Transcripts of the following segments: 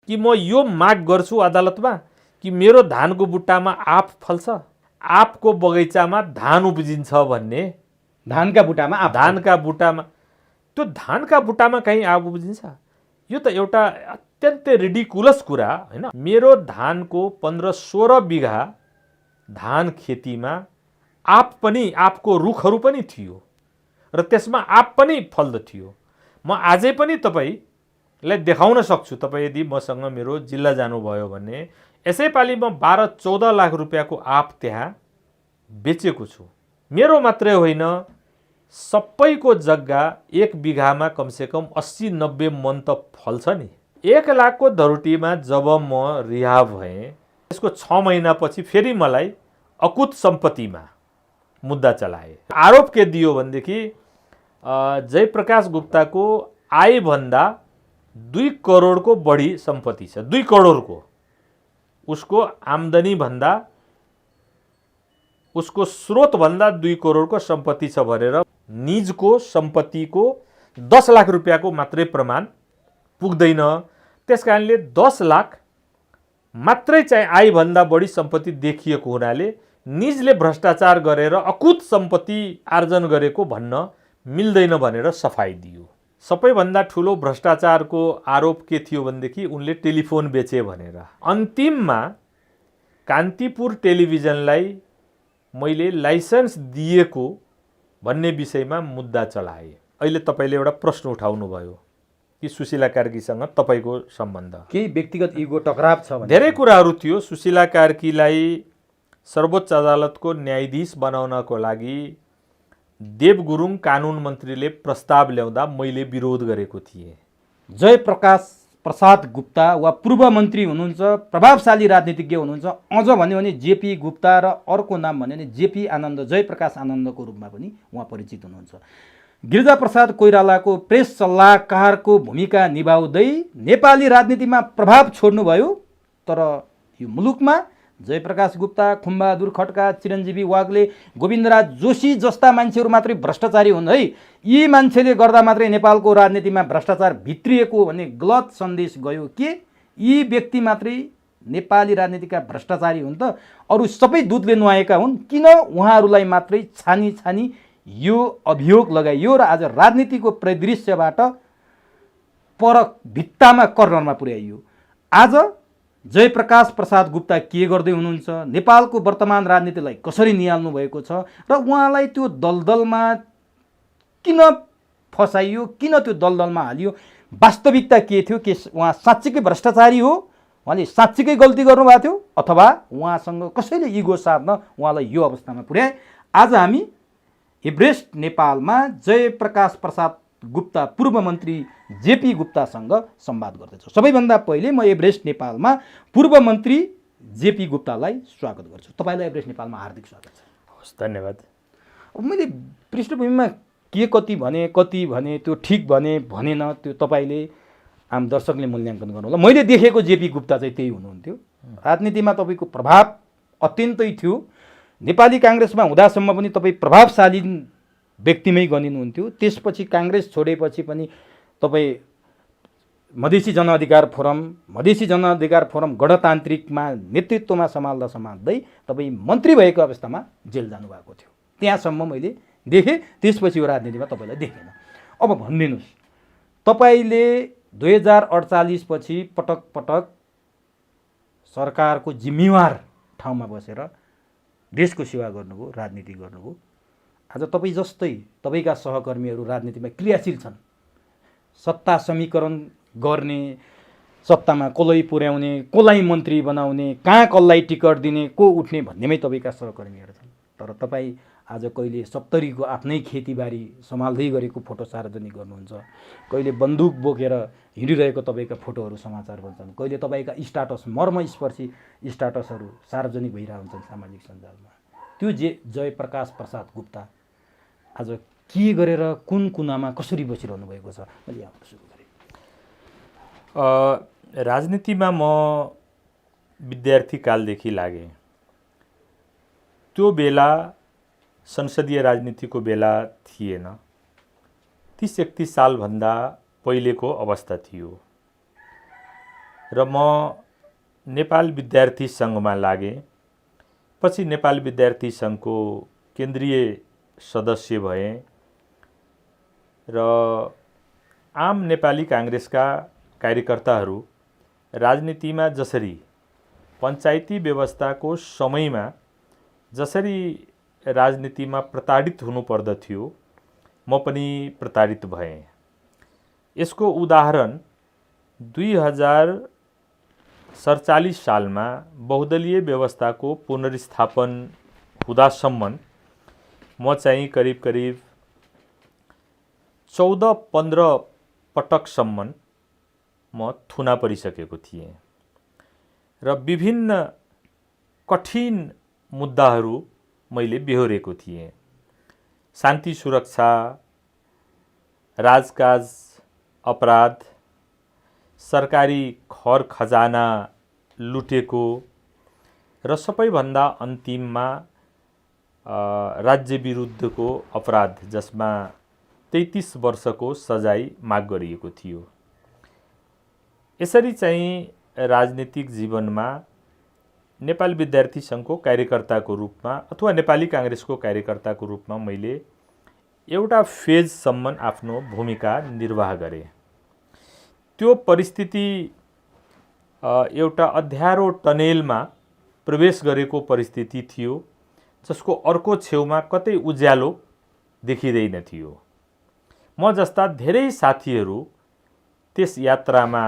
कि म यो माग गर्छु अदालतमा कि मेरो धानको बुट्टामा आँप फल्छ, आँपको बगैँचामा धान उब्जिन्छ भन्ने। धानका बुट्टामा आँप, धानका बुट्टामा, त्यो धानका बुट्टामा कहीँ आँप उब्जिन्छ? यो त एउटा अत्यन्तै रिडिकुलस कुरा होइन। मेरो धानको 15-16 बिघा धान खेतीमा आँप पनि, आँपको रुखहरू पनि थियो र त्यसमा आँप पनि फल्दथ्यो। म आजै पनि तपाईँलाई देखाउन सक्छु, तपाईँ यदि मसँग मेरो जिल्ला जानुभयो भने। यसैपालि म 12-14 लाख रुपियाँको आँप त्यहाँ बेचेको छु। मेरो मात्रै होइन, सबैको जग्गा 1 बिघामा कमसेकम 80-90 मन त फल्छ नि। 1 लाखको धरोटीमा जब म रिहा भएँ, त्यसको 6 महिनापछि फेरि मलाई अकुत सम्पत्तिमा मुद्दा चलाए। आरोप के दियो भनेदेखि जयप्रकाश गुप्ताको आयभन्दा 2 करोडको बढी सम्पत्ति छ। 2 करोडको, उसको आम्दानी भन्दा, उसको स्रोतभन्दा 2 करोडको सम्पत्ति छ भनेर निजको सम्पत्तिको 10 लाख रुपियाँको मात्रै प्रमाण पुग्दैन। त्यसकारणले 10 लाख मात्रै चाहिँ आयभन्दा बढी सम्पत्ति देखिएको हुनाले निजले भ्रष्टाचार गरेर अकुत सम्पत्ति आर्जन गरेको भन्न मिल्दैन भनेर सफाई दियो। सबैभन्दा ठुलो भ्रष्टाचारको आरोप के थियो भनेदेखि उनले टेलिफोन बेचे भनेर। अन्तिममा कान्तिपुर टेलिभिजनलाई मैले लाइसेन्स दिएको भन्ने विषयमा मुद्दा चलाए। अहिले तपाईँले एउटा प्रश्न उठाउनु भयो कि सुशीला कार्कीसँग तपाईँको सम्बन्ध, केही व्यक्तिगत इगो टकराव छ भने? धेरै कुराहरू थियो। सुशीला कार्कीलाई सर्वोच्च अदालतको न्यायाधीश बनाउनको लागि देव गुरुङ कानुन मन्त्रीले प्रस्ताव ल्याउँदा मैले विरोध गरेको थिएँ। जयप्रकाश प्रसाद गुप्ता वा पूर्व मन्त्री हुनुहुन्छ, प्रभावशाली राजनीतिज्ञ हुनुहुन्छ, अझ भन्यो भने जेपी गुप्ता र अर्को नाम भन्यो भने जेपी आनन्द, जयप्रकाश आनन्दको रूपमा पनि उहाँ परिचित हुनुहुन्छ। गिरिजाप्रसाद कोइरालाको प्रेस सल्लाहकारको भूमिका निभाउँदै नेपाली राजनीतिमा प्रभाव छोड्नुभयो। तर यो मुलुकमा जयप्रकाश गुप्ता, खुम्बहादुर खड्का, चिरञ्जीवी वाग्ले, गोविन्दराज जोशी जस्ता मान्छेहरू मात्रै भ्रष्टाचारी हुन् है, यी मान्छेले गर्दा मात्रै नेपालको राजनीतिमा भ्रष्टाचार भित्रिएको भन्ने गलत सन्देश गयो के यी व्यक्ति मात्रै नेपाली राजनीतिका भ्रष्टाचारी हुन् त अरू सबै दुधले नुहाएका हुन्? किन उहाँहरूलाई मात्रै छानी छानी यो अभियोग लगाइयो र आज राजनीतिको परिदृश्यबाट पर भित्तामा कर्नरमा पुर्याइयो? आज जयप्रकाश प्रसाद गुप्ता के गर्दै हुनुहुन्छ, नेपालको वर्तमान राजनीतिलाई कसरी निहाल्नु भएको छ र उहाँलाई त्यो दलदलमा किन फसाइयो, किन त्यो दलदलमा हालियो? वास्तविकता के थियो? के उहाँ साँच्चीकै भ्रष्टाचारी हो, उहाँले साँच्चीकै गल्ती गर्नुभएको थियो, अथवा उहाँसँग कसैले इगो साध्न उहाँलाई यो अवस्थामा पुर्याए? आज हामी एभरेस्ट नेपालमा जयप्रकाश प्रसाद गुप्ता पूर्व मन्त्री जेपी गुप्तासँग संवाद गर्दैछु। सबैभन्दा पहिले म एभरेस्ट नेपालमा पूर्व मन्त्री जेपी गुप्तालाई स्वागत गर्छु। तपाईँलाई एभरेस्ट नेपालमा हार्दिक स्वागत छ। हस्, धन्यवाद। मैले पृष्ठभूमिमा के कति भने त्यो ठिक भनेन, त्यो तपाईँले आम दर्शकले मूल्याङ्कन गर्नु होला। मैले देखेको जेपी गुप्ता चाहिँ त्यही हुनुहुन्थ्यो। राजनीतिमा तपाईँको प्रभाव अत्यन्तै थियो। नेपाली काङ्ग्रेसमा हुँदासम्म पनि तपाईँ प्रभावशाली व्यक्तिमै गनिनुहुन्थ्यो। त्यसपछि काङ्ग्रेस छोडेपछि पनि तपाईँ मधेसी जनअधिकार फोरम गणतान्त्रिकमा नेतृत्वमा सम्हाल्दै तपाईँ मन्त्री भएको अवस्थामा जेल जानुभएको थियो। त्यहाँसम्म मैले देखेँ। त्यसपछि यो राजनीतिमा तपाईँलाई देखेन। अब भनिदिनुहोस्, तपाईँले 2048 पछि पटक पटक सरकारको जिम्मेवार ठाउँमा बसेर देशको सेवा गर्नुभयो, राजनीति गर्नुभयो। आज तपाईँ जस्तै तपाईँका सहकर्मीहरू राजनीतिमा क्रियाशील छन्। सत्ता समीकरण गर्ने, सत्तामा कसलाई पुर्याउने, कसलाई मन्त्री बनाउने, कहाँ कसलाई टिकट दिने, को उठ्ने भन्नेमै तपाईँका सहकर्मीहरू छन्। तर तपाईँ आज कहिले 70को आफ्नै खेतीबारी सम्हाल्दै गरेको फोटो सार्वजनिक गर्नुहुन्छ, कहिले बन्दुक बोकेर हिँडिरहेको तपाईँका फोटोहरू समाचार बन्छन्, कहिले तपाईँका स्टाटस मर्मस्पर्शी स्टाटसहरू सार्वजनिक भइरहेको हुन्छन् सामाजिक सञ्जालमा। त्यो जयप्रकाश प्रसाद गुप्ता आज के गरेर कुन कुनामा कसरी बसिरहनु भएको छ? मैले यहाँबाट सुरु गरेँ। राजनीतिमा म विद्यार्थी कालदेखि लागेँ। त्यो बेला संसदीय राजनीतिको बेला थिएन। 30-31 सालभन्दा पहिलेको अवस्था थियो। र म नेपाल विद्यार्थी सङ्घमा लागेँ। पछि नेपाल विद्यार्थी सङ्घको केन्द्रीय सदस्य भएँ र आम नेपाली काङ्ग्रेसका कार्यकर्ताहरू राजनीतिमा जसरी पञ्चायती व्यवस्थाको समयमा जसरी राजनीतिमा प्रताडित हुनुपर्दथ्यो, म पनि प्रताडित भएँ। यसको उदाहरण 2047 सालमा बहुदलीय व्यवस्थाको पुनर्स्थापन हुँदासम्म म चाहिँ करिब 14-15 पटकसम्म म थुना परिसकेको थिएँ र विभिन्न कठिन मुद्दाहरू मैले बेहोरेको थिएँ। शान्ति सुरक्षा, राजकाज अपराध, सरकारी खर खजाना लुटेको र सबैभन्दा अन्तिममा राज्य विरुद्धको अपराध जसमा 33 वर्षको सजाय माग गरिएको थियो। यसरी चाहिँ राजनीतिक जीवनमा नेपाल विद्यार्थी सङ्घको कार्यकर्ताको रूपमा अथवा नेपाली काङ्ग्रेसको कार्यकर्ताको रूपमा मैले एउटा फेजसम्म आफ्नो भूमिका निर्वाह गरेँ। त्यो परिस्थिति एउटा अँध्यारो टनेलमा प्रवेश गरेको परिस्थिति थियो जसको अर्को छेउमा कतै उज्यालो देखिँदैन थियो। म जस्ता धेरै साथीहरू त्यस यात्रामा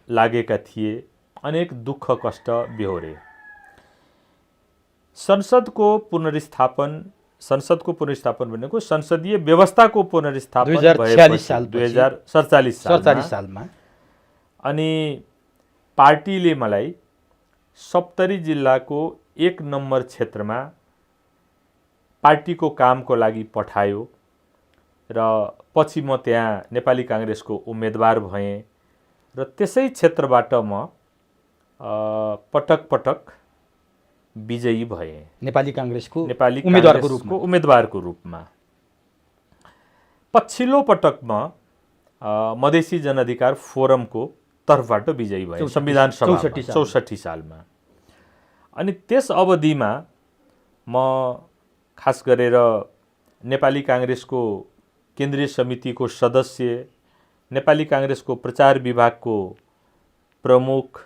लागेका थिए, अनेक दुःख कष्ट बेहोरे। संसदको पुनर्स्थापन भनेको संसदीय व्यवस्थाको पुनर्स्थापन 2047 सालमा अनि पार्टीले मलाई सप्तरी जिल्लाको 1 नम्बर क्षेत्रमा पार्टीको कामको लागि पठायो र पछि म त्यहाँ नेपाली काङ्ग्रेसको उम्मेदवार भएँ र त्यसै क्षेत्रबाट म पटक पटक विजयी भए नेपाली काङ्ग्रेसको उम्मेदवारको रूपमा। पछिल्लो पटक म मधेसी जनअधिकार फोरमको तर्फबाट विजयी भए संविधान सभा 64 सालमा। अनि त्यस अवधिमा म खास गरेर नेपाली काङ्ग्रेसको केन्द्रीय समितिको सदस्य, नेपाली काङ्ग्रेसको प्रचार विभागको प्रमुख,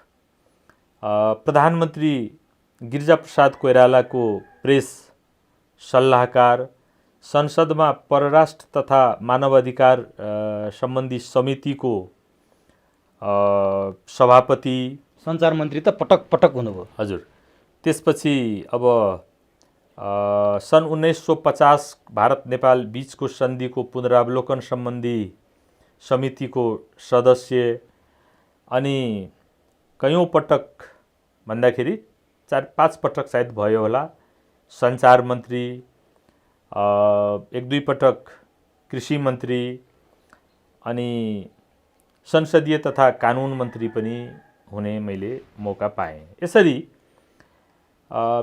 प्रधानमन्त्री गिरिजाप्रसाद कोइरालाको प्रेस सल्लाहकार, संसदमा परराष्ट्र तथा मानवाधिकार सम्बन्धी समितिको सभापति, सञ्चार मन्त्री त पटक पटक हुनुभयो। हजुर। त्यसपछि अब सन् 1950 भारत नेपाल बीचको सन्धिको पुनरावलोकन सम्बन्धी समितिको सदस्य, अनि कयौं पटक भन्दाखेरि 4-5 पटक सायद भयो होला सञ्चार मन्त्री, 1-2 पटक कृषि मन्त्री अनि संसदीय तथा कानुन मन्त्री पनि हुने मैले मौका पाएँ। यसरी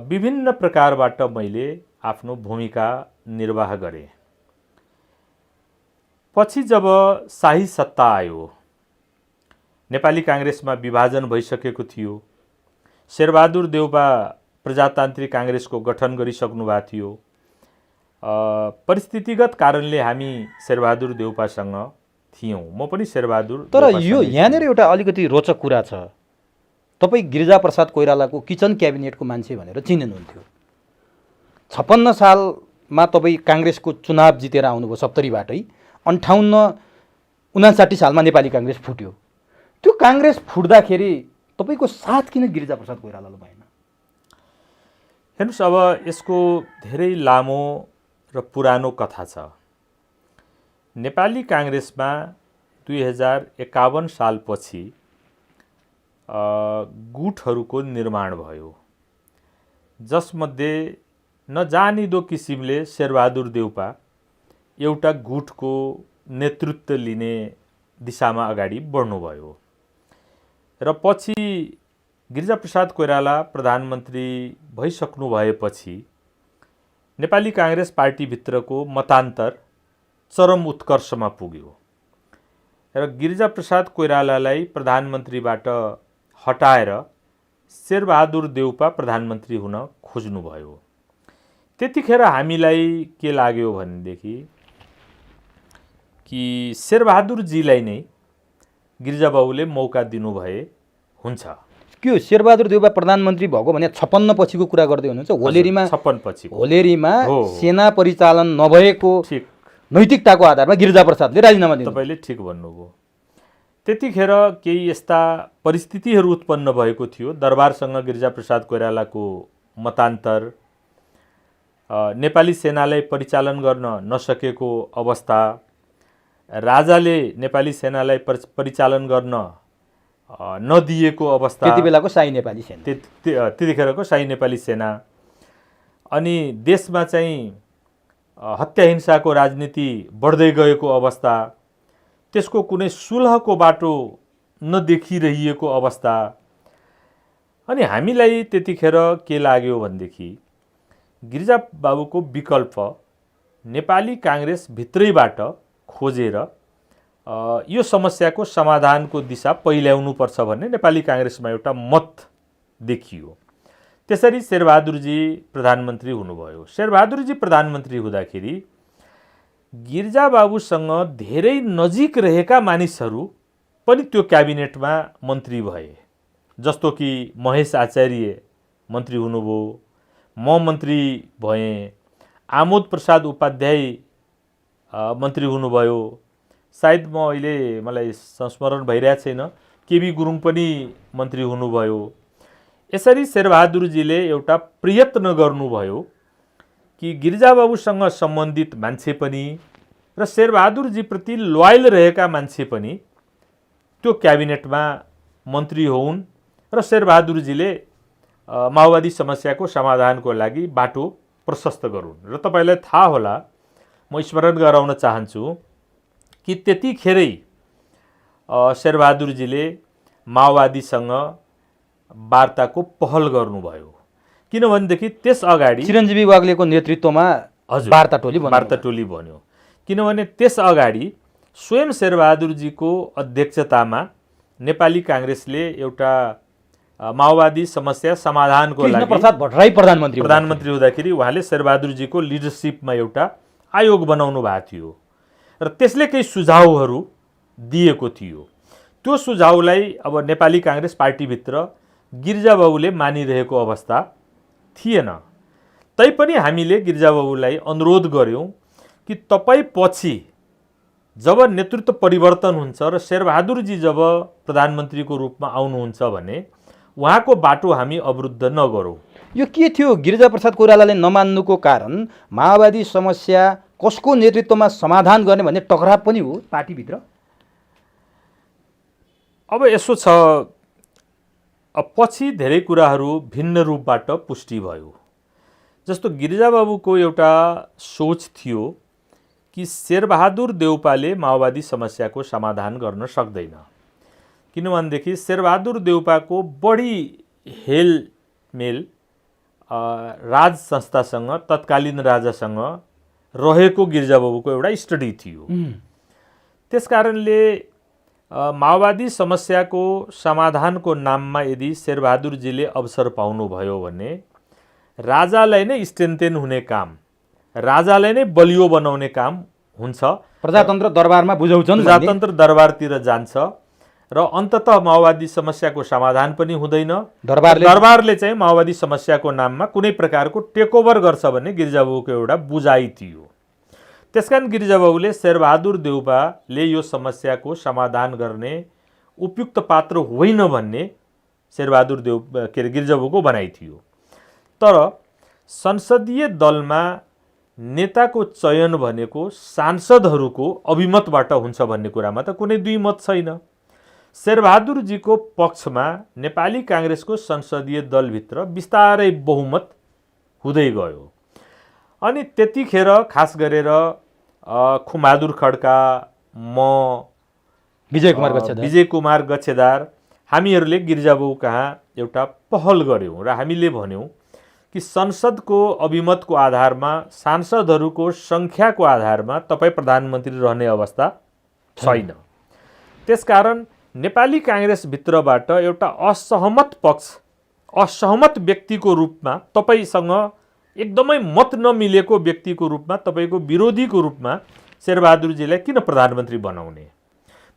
विभिन्न प्रकारबाट मैले आफ्नो भूमिका निर्वाह गरेँ। पछि जब शाही सत्ता आयो, नेपाली काङ्ग्रेसमा विभाजन भइसकेको थियो, शेरबहादुर देउपा प्रजातान्त्रिक काङ्ग्रेसको गठन गरिसक्नु भएको थियो। परिस्थितिगत कारणले हामी शेरबहादुर देउपासँग थियौँ, म पनि शेरबहादुर। तर यो यहाँनिर एउटा अलिकति रोचक कुरा छ, तपाईँ गिरिजाप्रसाद कोइरालाको किचन क्याबिनेटको मान्छे भनेर चिनिनुहुन्थ्यो। 56 सालमा तपाईँ काङ्ग्रेसको चुनाव जितेर आउनुभयो सप्तरीबाटै। 58-59 सालमा नेपाली काङ्ग्रेस फुट्यो। त्यो काङ्ग्रेस फुट्दाखेरि तपाईको साथ किन गिरिजाप्रसाद कोइरालाले भएन? हेर्नुस्, अब यसको धेरै लामो र पुरानो कथा छ। नेपाली काङ्ग्रेसमा 2051 सालपछि गुटहरूको निर्माण भयो, जसमध्ये नजानिदो किसिमले शेरबहादुर देउपा एउटा गुटको नेतृत्व लिने दिशामा अगाडि बढ्नुभयो र पछि गिरिजाप्रसाद कोइराला प्रधानमन्त्री भइसक्नु भएपछि नेपाली काङ्ग्रेस पार्टीभित्रको मतान्तर चरम उत्कर्षमा पुग्यो र गिरिजाप्रसाद कोइरालालाई प्रधानमन्त्रीबाट हटाएर शेरबहादुर देउपा प्रधानमन्त्री हुन खोज्नुभयो। त्यतिखेर हामीलाई के लाग्यो भनेदेखि कि शेरबहादुरजीलाई नै गिरिजाबाबुले मौका दिनुभए हुन्छ। के शेरबहादुर देउपा प्रधानमन्त्री भएको भने 56 पछिको कुरा गर्दै हुनुहुन्छ। होलेरीमा 56 पछि होलेरीमा हो। सेना परिचालन नभएको ठिक, नैतिकताको आधारमा गिरिजाप्रसादले राजीनामा दिनु। तपाईँले ठिक भन्नुभयो। त्यतिखेर केही यस्ता परिस्थितिहरू उत्पन्न भएको थियो। दरबारसँग गिरिजाप्रसाद कोइरालाको मतान्तर, नेपाली सेनालाई परिचालन गर्न नसकेको अवस्था, राजाले नेपाली सेनालाई परिचालन गर्न नदिएको अवस्था, त्यति बेलाको शाही नेपाली सेना, त्यतिखेरको शाही नेपाली सेना, अनि देशमा चाहिँ हत्या हिंसाको राजनीति बढ्दै गएको अवस्था, त्यसको कुनै सुलहको बाटो नदेखिरहेको अवस्था। अनि हामीलाई त्यतिखेर के लाग्यो भनेदेखि गिरिजाबाबुको विकल्प नेपाली काङ्ग्रेस भित्रैबाट खोजेर यो समस्याको समाधानको दिशा पहिल्याउनुपर्छ भन्ने नेपाली काङ्ग्रेसमा एउटा मत देखियो। त्यसरी शेरबहादुरजी प्रधानमन्त्री हुनुभयो। शेरबहादुरजी प्रधानमन्त्री हुँदाखेरि गिरिजाबाबुसँग धेरै नजिक रहेका मानिसहरू पनि त्यो क्याबिनेटमा मन्त्री भए। जस्तो कि महेश आचार्य मन्त्री हुनुभयो, म मन्त्री भएँ, आमोद प्रसाद उपाध्याय मन्त्री हुनुभयो, सायद मलाई संस्मरण भइरहेको छैन, केबी गुरुङ पनि मन्त्री हुनुभयो। यसरी शेरबहादुरजीले एउटा प्रयत्न गर्नुभयो कि गिरिजाबाबुसँग सम्बन्धित मान्छे पनि र शेरबहादुरजीप्रति लोयल रहेका मान्छे पनि त्यो क्याबिनेटमा मन्त्री हुन् र शेरबहादुरजीले माओवादी समस्याको समाधानको लागि बाटो प्रशस्त गरून्। र तपाईँलाई थाहा होला, म स्मरण गराउन चाहन्छु कि त्यतिखेरै शेरबहादुरजीले माओवादीसँग वार्ताको पहल गर्नुभयो। किनभनेदेखि त्यस अगाडि चिरञ्जीवी वाग्लेको नेतृत्वमा वार्ता टोली बन्यो। किनभने त्यस अगाडि स्वयं शेरबहादुरजीको अध्यक्षतामा नेपाली काङ्ग्रेसले एउटा माओवादी समस्या समाधानको लागि कृष्णप्रसाद भट्टराई प्रधानमन्त्री हुँदाखेरि उहाँले शेरबहादुरजीको लिडरसिपमा एउटा आयोग बनाउनु भएको थियो र त्यसले केही सुझावहरू दिएको थियो। त्यो सुझावलाई अब नेपाली काङ्ग्रेस पार्टीभित्र गिरिजाबाबुले मानिरहेको अवस्था थिएन। तैपनि हामीले गिरिजाबाबुलाई अनुरोध गर्यौँ कि तपाईँ पछि जब नेतृत्व परिवर्तन हुन्छ र शेरबहादुरजी जब प्रधानमन्त्रीको रूपमा आउनुहुन्छ भने उहाँको बाटो हामी अवरुद्ध नगरौँ। यो के थियो? गिरिजाप्रसाद कोइरालाले नमान्नुको कारण माओवादी समस्या कसको नेतृत्वमा समाधान गर्ने भन्ने टकराव पनि हो पार्टीभित्र। अब यसो छ, पछि धेरै कुराहरू भिन्न रूपबाट पुष्टि भयो। जस्तो गिरिजाबाबुको एउटा सोच थियो कि शेरबहादुर देउपाले माओवादी समस्याको समाधान गर्न सक्दैन। किनभनेदेखि शेरबहादुर देउपाको बढी हेलमेल राज संस्थासँग, तत्कालीन राजासँग रहेको गिरिजाबाबुको एउटा स्टडी थियो। त्यसकारणले माओवादी समस्याको समाधानको नाममा यदि शेरबहादुरजीले अवसर पाउनुभयो भने राजालाई नै स्ट्रेन्थेन हुने काम, राजालाई नै बलियो बनाउने काम हुन्छ। प्रजातन्त्र दरबारमा बुझाउँछन्, प्रजातन्त्र दरबारतिर जान्छ र अन्ततः माओवादी समस्याको समाधान पनि हुँदैन। दरबारले चाहिँ माओवादी समस्याको नाममा कुनै प्रकारको टेकओभर गर्छ भन्ने गिरिजाबाबुको एउटा बुझाइ थियो। त्यसकारण गिरिजाबाबुले शेरबहादुर देउपाले यो समस्याको समाधान गर्ने उपयुक्त पात्र होइन भन्ने गिरिजाबाबुको भनाइ थियो। तर संसदीय दलमा नेताको चयन भनेको सांसदहरूको अभिमतबाट हुन्छ भन्ने कुरामा त कुनै दुई मत छैन। शेरबहादुरजीको पक्षमा नेपाली काङ्ग्रेसको संसदीय दलभित्र बिस्तारै बहुमत हुँदै गयो। अनि त्यतिखेर खास गरेर खुमबहादुर खड्का, म, विजय कुमार गच्छेदार हामीहरूले गिरिजाबाबु कहाँ एउटा पहल गऱ्यौँ र हामीले भन्यौँ कि संसदको अभिमतको आधारमा, सांसदहरूको सङ्ख्याको आधारमा तपाईँ प्रधानमन्त्री रहने अवस्था छैन। त्यसकारण नेपाली काङ्ग्रेसभित्रबाट एउटा असहमत व्यक्तिको रूपमा तपाईसँग एकदमै मत नमिलेको व्यक्तिको रूपमा तपाईँको विरोधीको रूपमा शेरबहादुरजीलाई किन प्रधानमन्त्री बनाउने?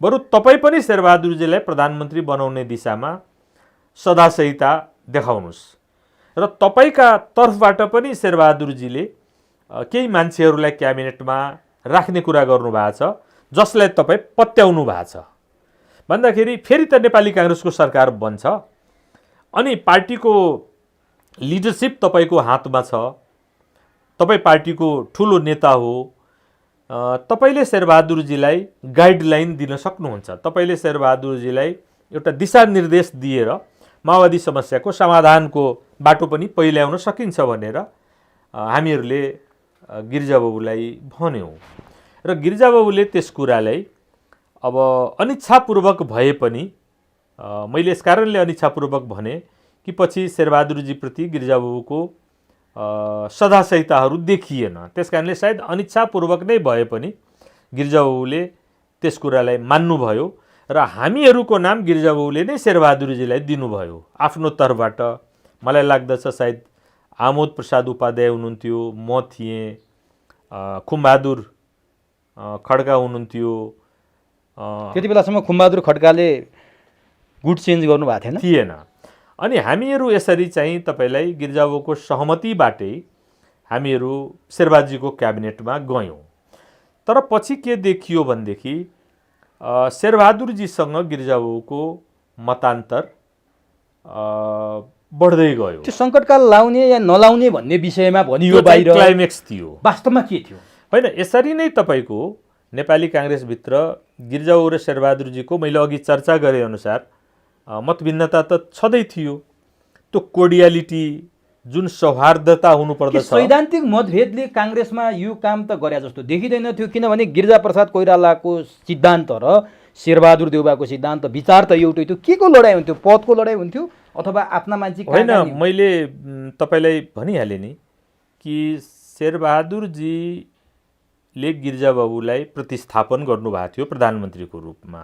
बरु तपाईँ पनि शेरबहादुरजीलाई प्रधानमन्त्री बनाउने दिशामा सदाशयता देखाउनुहोस् र तपाईँका तर्फबाट पनि शेरबहादुरजीले केही मान्छेहरूलाई क्याबिनेटमा राख्ने कुरा गर्नुभएको छ जसलाई तपाईँ पत्याउनु भएको छ भन्दाखेरि फेरि त नेपाली काङ्ग्रेसको सरकार बन्छ अनि पार्टीको लिडरसिप तपाईँको हातमा छ, तपाईँ पार्टीको ठुलो नेता हो, तपाईँले शेरबहादुरजीलाई गाइडलाइन दिन सक्नुहुन्छ, तपाईँले शेरबहादुरजीलाई एउटा दिशानिर्देश दिएर माओवादी समस्याको समाधानको बाटो पनि पहिल्याउन सकिन्छ भनेर हामीहरूले गिरिजाबाबुलाई भन्यौँ र गिरिजाबाबुले त्यस कुरालाई अब अनिच्छापूर्वक भए पनि मैले यस कारणले अनिच्छापूर्वक भने कि पछि शेरबहादुरजीप्रति गिरिजाबाबुको सदाशयताहरू देखिएन, त्यस कारणले सायद अनिच्छापूर्वक नै भए पनि गिरिजाबाबुले त्यस कुरालाई मान्नुभयो र हामीहरूको नाम गिरिजाबाबुले नै शेरबहादुरजीलाई दिनुभयो आफ्नो तर्फबाट। मलाई लाग्दछ सायद आमोद प्रसाद उपाध्याय हुनुहुन्थ्यो, म थिएँ, खुमबहादुर खड्का हुनुहुन्थ्यो। त्यति बेलासम्म खुमबहादुर खड्काले गुड चेन्ज गर्नुभएको थिएन। अनि हामीहरू यसरी चाहिँ तपाईँलाई गिरिजाबाबुको सहमतिबाटै हामीहरू शेरबहादुरजीको क्याबिनेटमा गयौँ। तर पछि के देखियो भनेदेखि शेरबहादुरजीसँग गिरिजाबाबुको मतान्तर बढ्दै गयो। त्यो सङ्कटकाल लाउने या नलाउने भन्ने विषयमा भनियो, बाहिर क्लाइमेक्स थियो। वास्तवमा के थियो? होइन, यसरी नै तपाईँको नेपाली काङ्ग्रेसभित्र गिरिजाबाबु र शेरबहादुरजीको मैले अघि चर्चा गरे अनुसार मतभिन्नता त छँदै थियो। त्यो कोर्डियालिटी जुन सौहार्दता हुनुपर्दछ, सैद्धान्तिक मतभेदले काङ्ग्रेसमा यो काम त गरे जस्तो देखिँदैन थियो, किनभने गिरिजाप्रसाद कोइरालाको सिद्धान्त र शेरबहादुर देउबाको सिद्धान्त विचार त एउटै थियो। के को लडाइँ हुन्थ्यो? पदको लडाइँ हुन्थ्यो अथवा आफ्ना मान्छे? होइन, मैले तपाईँलाई भनिहालेँ नि कि शेरबहादुरजीले गिरिजाबाबुलाई प्रतिस्थापन गर्नुभएको थियो प्रधानमन्त्रीको रूपमा।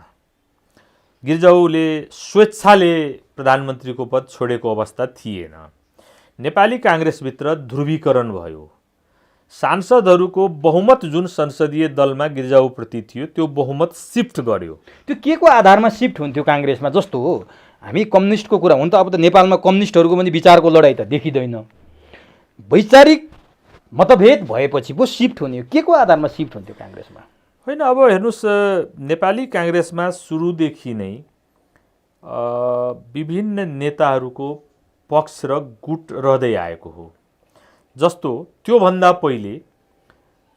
गिरिजाबाबुले स्वेच्छाले प्रधानमन्त्रीको पद छोडेको अवस्था थिएन। नेपाली काङ्ग्रेसभित्र ध्रुवीकरण भयो। सांसदहरूको बहुमत जुन संसदीय दलमा गिरिजाबाबुप्रति थियो त्यो बहुमत सिफ्ट गर्यो। त्यो के को आधारमा सिफ्ट हुन्थ्यो काङ्ग्रेसमा? जस्तो हो हामी कम्युनिस्टको कुरा हुन त अब त नेपालमा कम्युनिस्टहरूको पनि विचारको लडाइँ त देखिँदैन। वैचारिक मतभेद भएपछि पो सिफ्ट हुने, के को आधारमा सिफ्ट हुन्थ्यो काङ्ग्रेसमा? होइन, अब हेर्नुहोस्, नेपाली काङ्ग्रेसमा सुरुदेखि नै विभिन्न नेताहरूको पक्ष र गुट रहँदै आएको हो। जस्तो त्योभन्दा पहिले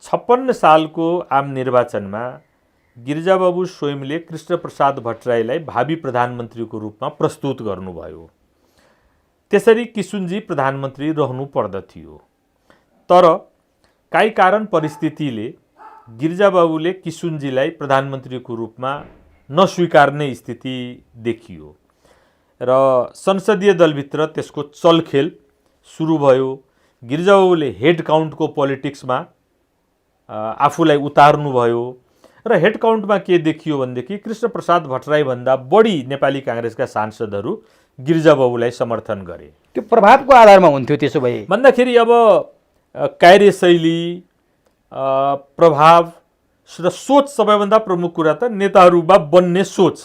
56 सालको आम निर्वाचनमा गिरिजाबाबु स्वयंले कृष्णप्रसाद भट्टराईलाई भावी प्रधानमन्त्रीको रूपमा प्रस्तुत गर्नुभयो। त्यसरी किशुनजी प्रधानमन्त्री रहनु पर्दथ्यो। तर काहीँ कारण परिस्थितिले गिरिजाबाबुले किशुनजीलाई प्रधानमन्त्रीको रूपमा नस्वीकार्ने स्थिति देखियो र संसदीय दलभित्र त्यसको चलखेल सुरु भयो। गिरिजाबाबुले हेड काउन्टको पोलिटिक्समा आफूलाई उतार्नुभयो र हेड काउन्टमा के देखियो भनेदेखि कृष्णप्रसाद भट्टराईभन्दा बढी नेपाली काङ्ग्रेसका सांसदहरू गिरिजाबाबुलाई समर्थन गरे। त्यो प्रभावको आधारमा हुन्थ्यो त्यसो भए भन्दाखेरि अब कार्यशैली, प्रभाव र सोच, सबैभन्दा प्रमुख कुरा त नेताहरूमा बन्ने सोच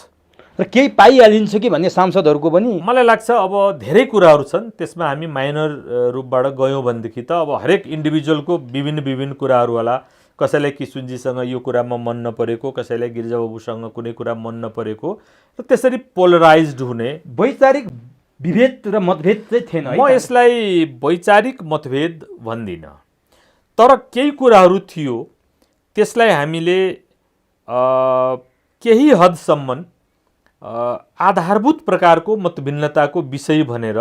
र केही पाइहालिन्छ कि भन्ने सांसदहरूको पनि मलाई लाग्छ। अब धेरै कुराहरू छन्, त्यसमा हामी माइनर रूपबाट गयौँ भनेदेखि त अब हरेक इन्डिभिजुअलको विभिन्न कुराहरू होला। कसैलाई किशुनजीसँग यो कुरामा मन नपरेको, कसैलाई गिरिजाबाबुसँग कुनै कुरा मन नपरेको र त्यसरी पोलराइज्ड हुने वैचारिक विभेद र मतभेद चाहिँ थिएन। म यसलाई वैचारिक मतभेद भन्दिनँ, तर केही कुराहरू थियो त्यसलाई हामीले केही हदसम्म आधारभूत प्रकारको मतभिन्नताको विषय भनेर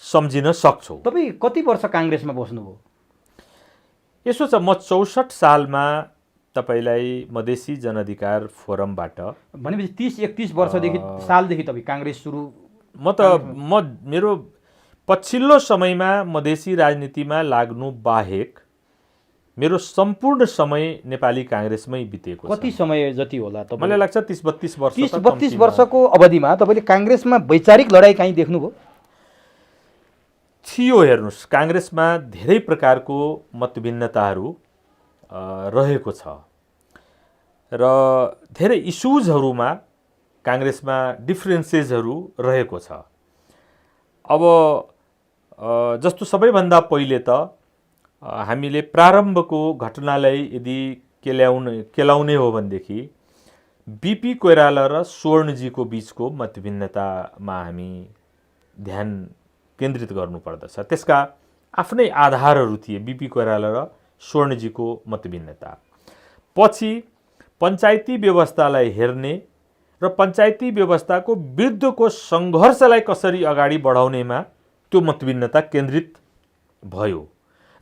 सम्झिन सक्छौँ। तपाईँ कति वर्ष काङ्ग्रेसमा बस्नुभयो? यसो छ, म 64 सालमा तपाईँलाई मधेसी जनअधिकार फोरमबाट, भनेपछि 30-31 वर्षदेखि सालदेखि तपाईँ काङ्ग्रेस सुरु? मेरो पछिल्लो समयमा मधेसी राजनीतिमा लाग्नु बाहेक मेरो सम्पूर्ण समय नेपाली काङ्ग्रेसमै बितेको छ। कति समय जति होला तपाईँ? मलाई लाग्छ 30-32 वर्ष। 30-32 वर्षको अवधिमा तपाईँले काङ्ग्रेसमा वैचारिक लडाइँ काहीँ देख्नुभयो? थियो। हेर्नुहोस्, काङ्ग्रेसमा धेरै प्रकारको मतभिन्नताहरू रहेको छ र धेरै इस्युजहरूमा काङ्ग्रेसमा डिफ्रेन्सेसहरू रहेको छ। अब जस्तो सबैभन्दा पहिले त हामीले प्रारम्भको घटनालाई यदि केलाउने हो भनेदेखि बिपी कोइराला र स्वर्णजीको बीचको मतभिन्नतामा हामी ध्यान केन्द्रित गर्नुपर्दछ। त्यसका आफ्नै आधारहरू थिए बिपी कोइराला र स्वर्णजीको मतभिन्नता। पछि पञ्चायती व्यवस्थालाई हेर्ने र पञ्चायती व्यवस्थाको विरुद्धको सङ्घर्षलाई कसरी अगाडि बढाउनेमा त्यो मतभिन्नता केन्द्रित भयो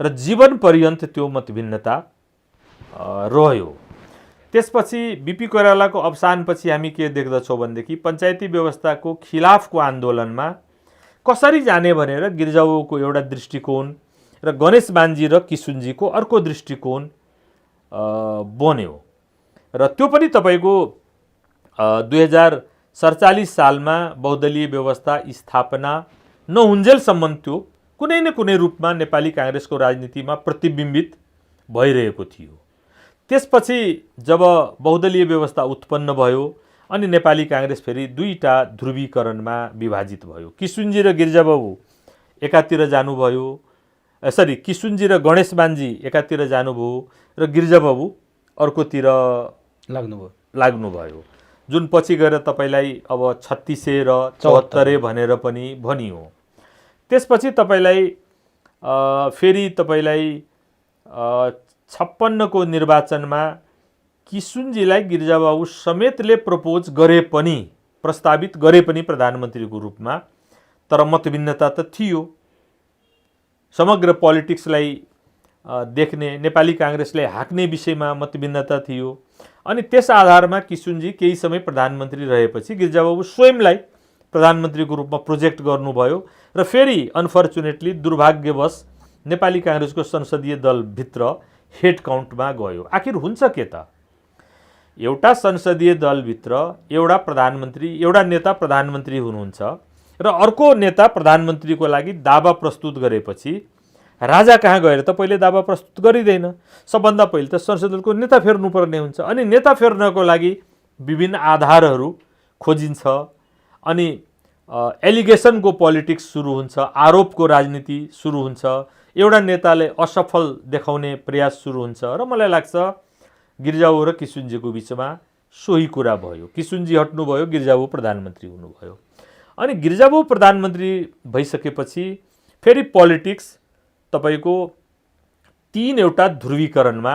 र जीवन पर्यन्त त्यो मतभिन्नता रह्यो। त्यसपछि बिपी कोइरालाको अवसानपछि हामी के देख्दछौँ भनेदेखि पञ्चायती व्यवस्थाको खिलाफको आन्दोलनमा कसरी जाने भनेर गिरिजाबाबुको एउटा दृष्टिकोण र गणेश बान्जी र किसुनजीको अर्को दृष्टिकोण बन्यो र त्यो पनि तपाईँको 2047 सालमा बहुदलीय व्यवस्था स्थापना नहुन्जेलसम्म त्यो कुनै न कुनै रूपमा नेपाली काङ्ग्रेसको राजनीतिमा प्रतिबिम्बित भइरहेको थियो। त्यसपछि जब बहुदलीय व्यवस्था उत्पन्न भयो अनि नेपाली काङ्ग्रेस फेरि दुईटा ध्रुवीकरणमा विभाजित भयो। किसुनजी र गिरिजाबाबु एकातिर जानुभयो, किसुनजी र गणेश बान्जी एकातिर जानुभयो र गिरिजाबाबु अर्कोतिर लाग्नुभयो, जुन पछि गएर तपाईँलाई अब 36 र 74 भनेर पनि भनियो। त्यसपछि तपाईँलाई फेरि तपाईँलाई 56 को निर्वाचनमा किसुनजीलाई गिरिजाबाबु समेतले प्रस्तावित गरे पनि प्रधानमन्त्रीको रूपमा, तर मतभिन्नता त थियो। समग्र पोलिटिक्सलाई देख्ने, नेपाली काङ्ग्रेसलाई हाँक्ने विषयमा मतभिन्नता थियो अनि त्यस आधारमा किसुनजी केही समय प्रधानमन्त्री रहेपछि गिरिजाबाबु स्वयंलाई प्रधानमन्त्रीको रूपमा प्रोजेक्ट गर्नुभयो र फेरि अनफर्चुनेटली दुर्भाग्यवश नेपाली काङ्ग्रेसको संसदीय दलभित्र हेड काउन्टमा गयो। आखिर हुन्छ के त? एउटा संसदीय दलभित्र एउटा नेता प्रधानमन्त्री हुनुहुन्छ र अर्को नेता प्रधानमन्त्रीको लागि दावा प्रस्तुत गरेपछि राजा कहाँ गएर त पहिले दावा प्रस्तुत गरिँदैन। सबभन्दा पहिले त संसदीय दलको नेता फेर्नुपर्ने हुन्छ अनि नेता फेर्नको लागि विभिन्न आधारहरू खोजिन्छ अनि एलिगेसनको पोलिटिक्स सुरु हुन्छ, आरोपको राजनीति सुरु हुन्छ, एउटा नेताले असफल देखाउने प्रयास सुरु हुन्छ र मलाई लाग्छ गिरिजाबाबु र किसुनजीको बिचमा सोही कुरा भयो। किसुनजी हट्नुभयो, गिरिजाबाबु प्रधानमन्त्री हुनुभयो अनि गिरिजाबाबु प्रधानमन्त्री भइसकेपछि फेरि पोलिटिक्स तपाईँको 3 एउटा ध्रुवीकरणमा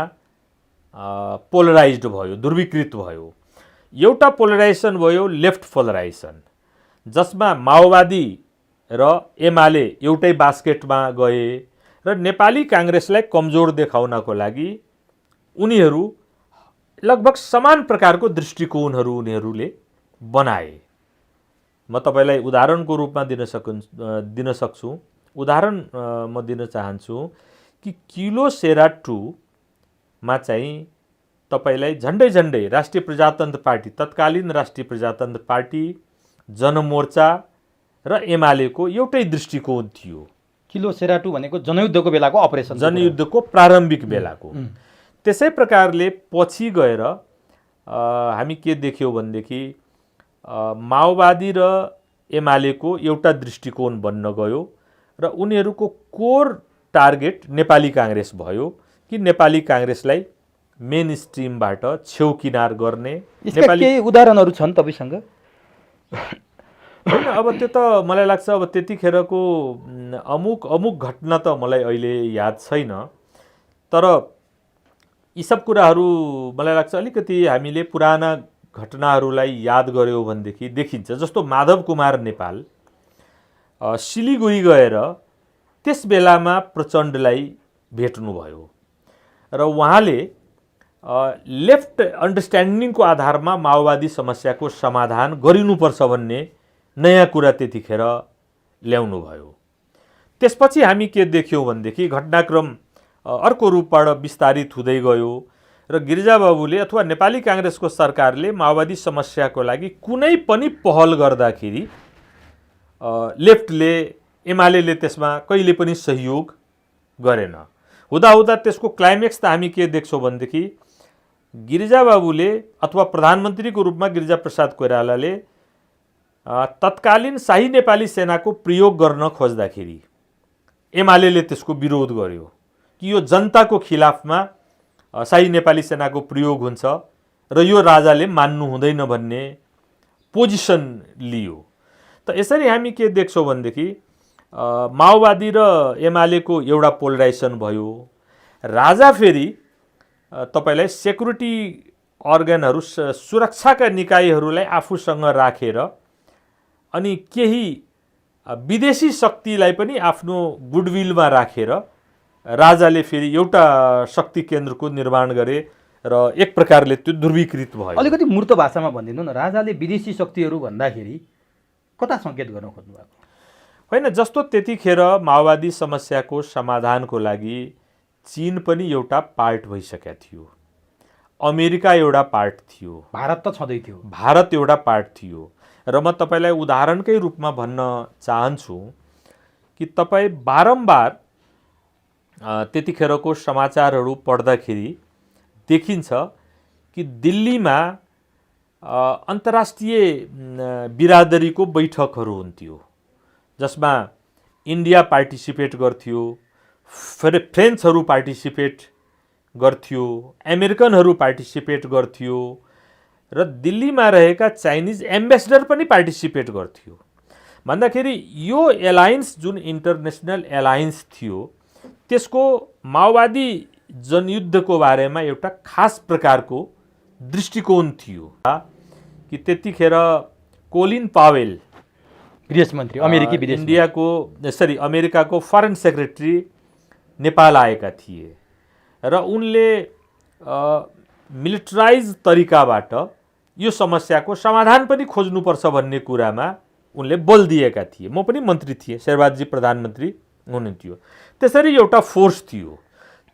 पोलराइज्ड भयो, ध्रुवीकृत भयो। एउटा पोलराइजेसन भयो लेफ्ट पोलराइजेसन, जसमा माओवादी र एमाले एउटै बास्केटमा गए र नेपाली काङ्ग्रेसलाई कमजोर देखाउनको लागि उनीहरू लगभग समान प्रकारको दृष्टिकोणहरू उनीहरूले बनाए। म तपाईँलाई उदाहरणको रूपमा दिन सक्छु। उदाहरण म दिन चाहन्छु कि किलो सेरा 2 मा चाहिँ तपाईँलाई झन्डै राष्ट्रिय प्रजातन्त्र पार्टी, तत्कालीन राष्ट्रिय प्रजातन्त्र पार्टी, जनमोर्चा र एमालेको एउटै दृष्टिकोण थियो। किलो सेरा 2 भनेको जनयुद्धको बेलाको अपरेसन, जनयुद्धको प्रारम्भिक बेलाको। त्यसै प्रकारले पछि गएर हामी के देख्यौँ भनेदेखि माओवादी र एमालेको एउटा दृष्टिकोण बन्न गयो र उनीहरूको कोर टार्गेट नेपाली काङ्ग्रेस भयो कि नेपाली काङ्ग्रेसलाई मेन स्ट्रिमबाट छेउ किनार गर्ने। केही उदाहरणहरू छन् तपाईसँग? होइन, अब त्यो त मलाई लाग्छ अब त्यतिखेरको अमुक घटना त मलाई अहिले याद छैन, तर यी सब कुराहरू मलाई लाग्छ अलिकति हामीले पुराना घटनाहरूलाई याद गर्यौँ भनेदेखि देखिन्छ। जस्तो माधव कुमार नेपाल सिलिगुडी गएर त्यस बेलामा प्रचण्डलाई भेट्नुभयो र उहाँले लेफ्ट अन्डरस्ट्यान्डिङको आधारमा माओवादी समस्याको समाधान गरिनुपर्छ भन्ने नयाँ कुरा त्यतिखेर ल्याउनुभयो। त्यसपछि हामी के देख्यौँ भनेदेखि घटनाक्रम अर्को रूपबाट विस्तारित हुँदै गयो र गिरिजाबाबुले अथवा नेपाली काङ्ग्रेसको सरकारले माओवादी समस्याको लागि कुनै पनि पहल गर्दाखेरि लेफ्टले एमाले त्यसमा कहिले पनि सहयोग गरेन। हुँदाहुँदा त्यसको क्लाइमेक्स त हामी के देख्छौँ भनेदेखि गिरिजाबाबुले अथवा प्रधानमन्त्रीको रूपमा गिरिजाप्रसाद कोइरालाले तत्कालीन शाही नेपाली सेनाको प्रयोग गर्न खोज्दाखेरि एमाले त्यसको विरोध गर्यो कि यो जनताको खिलाफमा शाही नेपाली सेनाको प्रयोग हुन्छ र यो राजाले मान्नु हुँदैन भन्ने पोजिसन लियो। त यसरी हामी के देख्छौँ भनेदेखि माओवादी र एमालेको एउटा पोलराइजेसन भयो। राजा फेरि तपाईलाई सेक्युरिटी अर्गनहरू सुरक्षाका निकायहरूलाई आफूसँग राखेर अनि केही विदेशी शक्तिलाई पनि आफ्नो गुडविलमा राखेर राजाले फेरि एउटा शक्ति केन्द्रको निर्माण गरे र एक प्रकारले त्यो ध्रुवीकृत भयो। अलिकति मूर्त भाषामा भनिदिनु न, राजाले विदेशी शक्तिहरू भन्दाखेरि कता सङ्केत गर्न खोज्नु भएको? होइन, जस्तो त्यतिखेर माओवादी समस्याको समाधानको लागि चीन पनि एउटा पार्ट भइसकेका थियो, अमेरिका एउटा पार्ट थियो, भारत त छँदै थियो, भारत एउटा पार्ट थियो। र म तपाईँलाई उदाहरणकै रूपमा भन्न चाहन्छु कि तपाईँ बारम्बार त्यतिखेरको समाचारहरू पढ्दाखेरि देखिन्छ कि दिल्लीमा अन्तर्राष्ट्रिय बिरादरीको बैठकहरू हुन्थ्यो जसमा इन्डिया पार्टिसिपेट गर्थ्यो, फ्रेन्चहरू पार्टिसिपेट गर्थ्यो, अमेरिकनहरू पार्टिसिपेट गर्थ्यो र दिल्लीमा रहेका चाइनिज एम्बेसडर पनि पार्टिसिपेट गर्थ्यो। भन्दाखेरि यो एलायन्स जुन इन्टरनेसनल एलायन्स थियो त्यसको माओवादी जनयुद्धको बारेमा एउटा खास प्रकारको दृष्टिकोण थियो कि त्यतिखेर कोलिन पावेल विदेश मन्त्री, अमेरिकी विदेश अमेरिकाको फरेन सेक्रेटरी नेपाल आएका थिए र उनले मिलिटराइज तरिकाबाट यो समस्याको समाधान पनि खोज्नुपर्छ भन्ने कुरामा उनले बल दिएका थिए। म पनि मन्त्री थिएँ, शेरबहादुर जी प्रधानमन्त्री हुनुहुन्थ्यो। त्यसरी एउटा फोर्स थियो,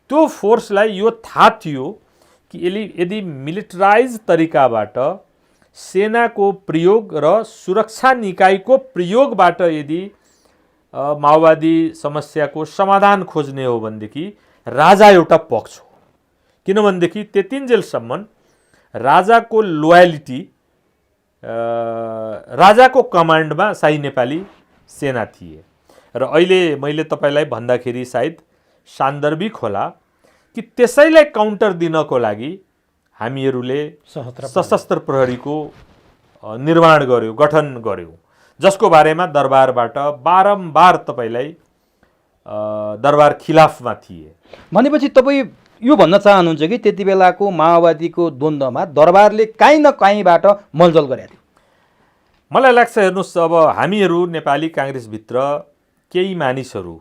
त्यो फोर्सलाई यो थाहा थियो कि यदि मिलिटराइज तरिकाबाट सेनाको प्रयोग र सुरक्षा निकायको प्रयोगबाट यदि माओवादी समस्याको समाधान खोज्ने हो भनेदेखि राजा एउटा पक्ष हो। किनभनेदेखि त्यतिन्जेलसम्म राजाको लोयलिटी, राजाको कमान्डमा शाही नेपाली सेना थिए। र अहिले मैले तपाईँलाई भन्दाखेरि सायद सान्दर्भिक होला कि त्यसैलाई काउन्टर दिनको लागि हामीहरूले सशस्त्र प्रहरीको निर्माण गर्यो, गठन गर्यो, जसको बारेमा दरबारबाट बारम्बार तपाईँलाई दरबार खिलाफमा थिए। भनेपछि तपाईँ यो भन्न चाहनुहुन्छ कि त्यति बेलाको माओवादीको द्वन्द्वमा दरबारले काहीँ न काहीँबाट मलजल गरेको थियो? मलाई लाग्छ, हेर्नुहोस्, अब हामीहरू नेपाली काङ्ग्रेसभित्र केही मानिसहरू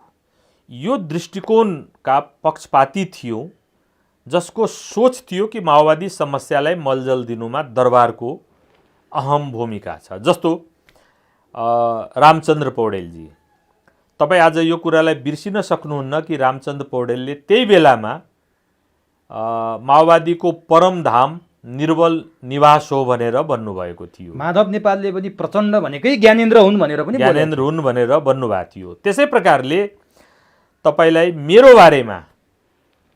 यो दृष्टिकोणका पक्षपाती थियौँ जसको सोच थियो कि माओवादी समस्यालाई मलजल दिनुमा दरबारको अहम भूमिका छ। जस्तो रामचन्द्र पौडेलजी, तपाईँ आज यो कुरालाई बिर्सिन सक्नुहुन्न कि रामचन्द्र पौडेलले त्यही बेलामा माओवादीको परमधाम निर्बल निवास हो भनेर भन्नुभएको थियो। माधव नेपालले पनि प्रचण्ड भनेकै ज्ञानेन्द्र हुन् भनेर पनि भन्नुभएको थियो। त्यसै प्रकारले तपाईँलाई मेरो बारेमा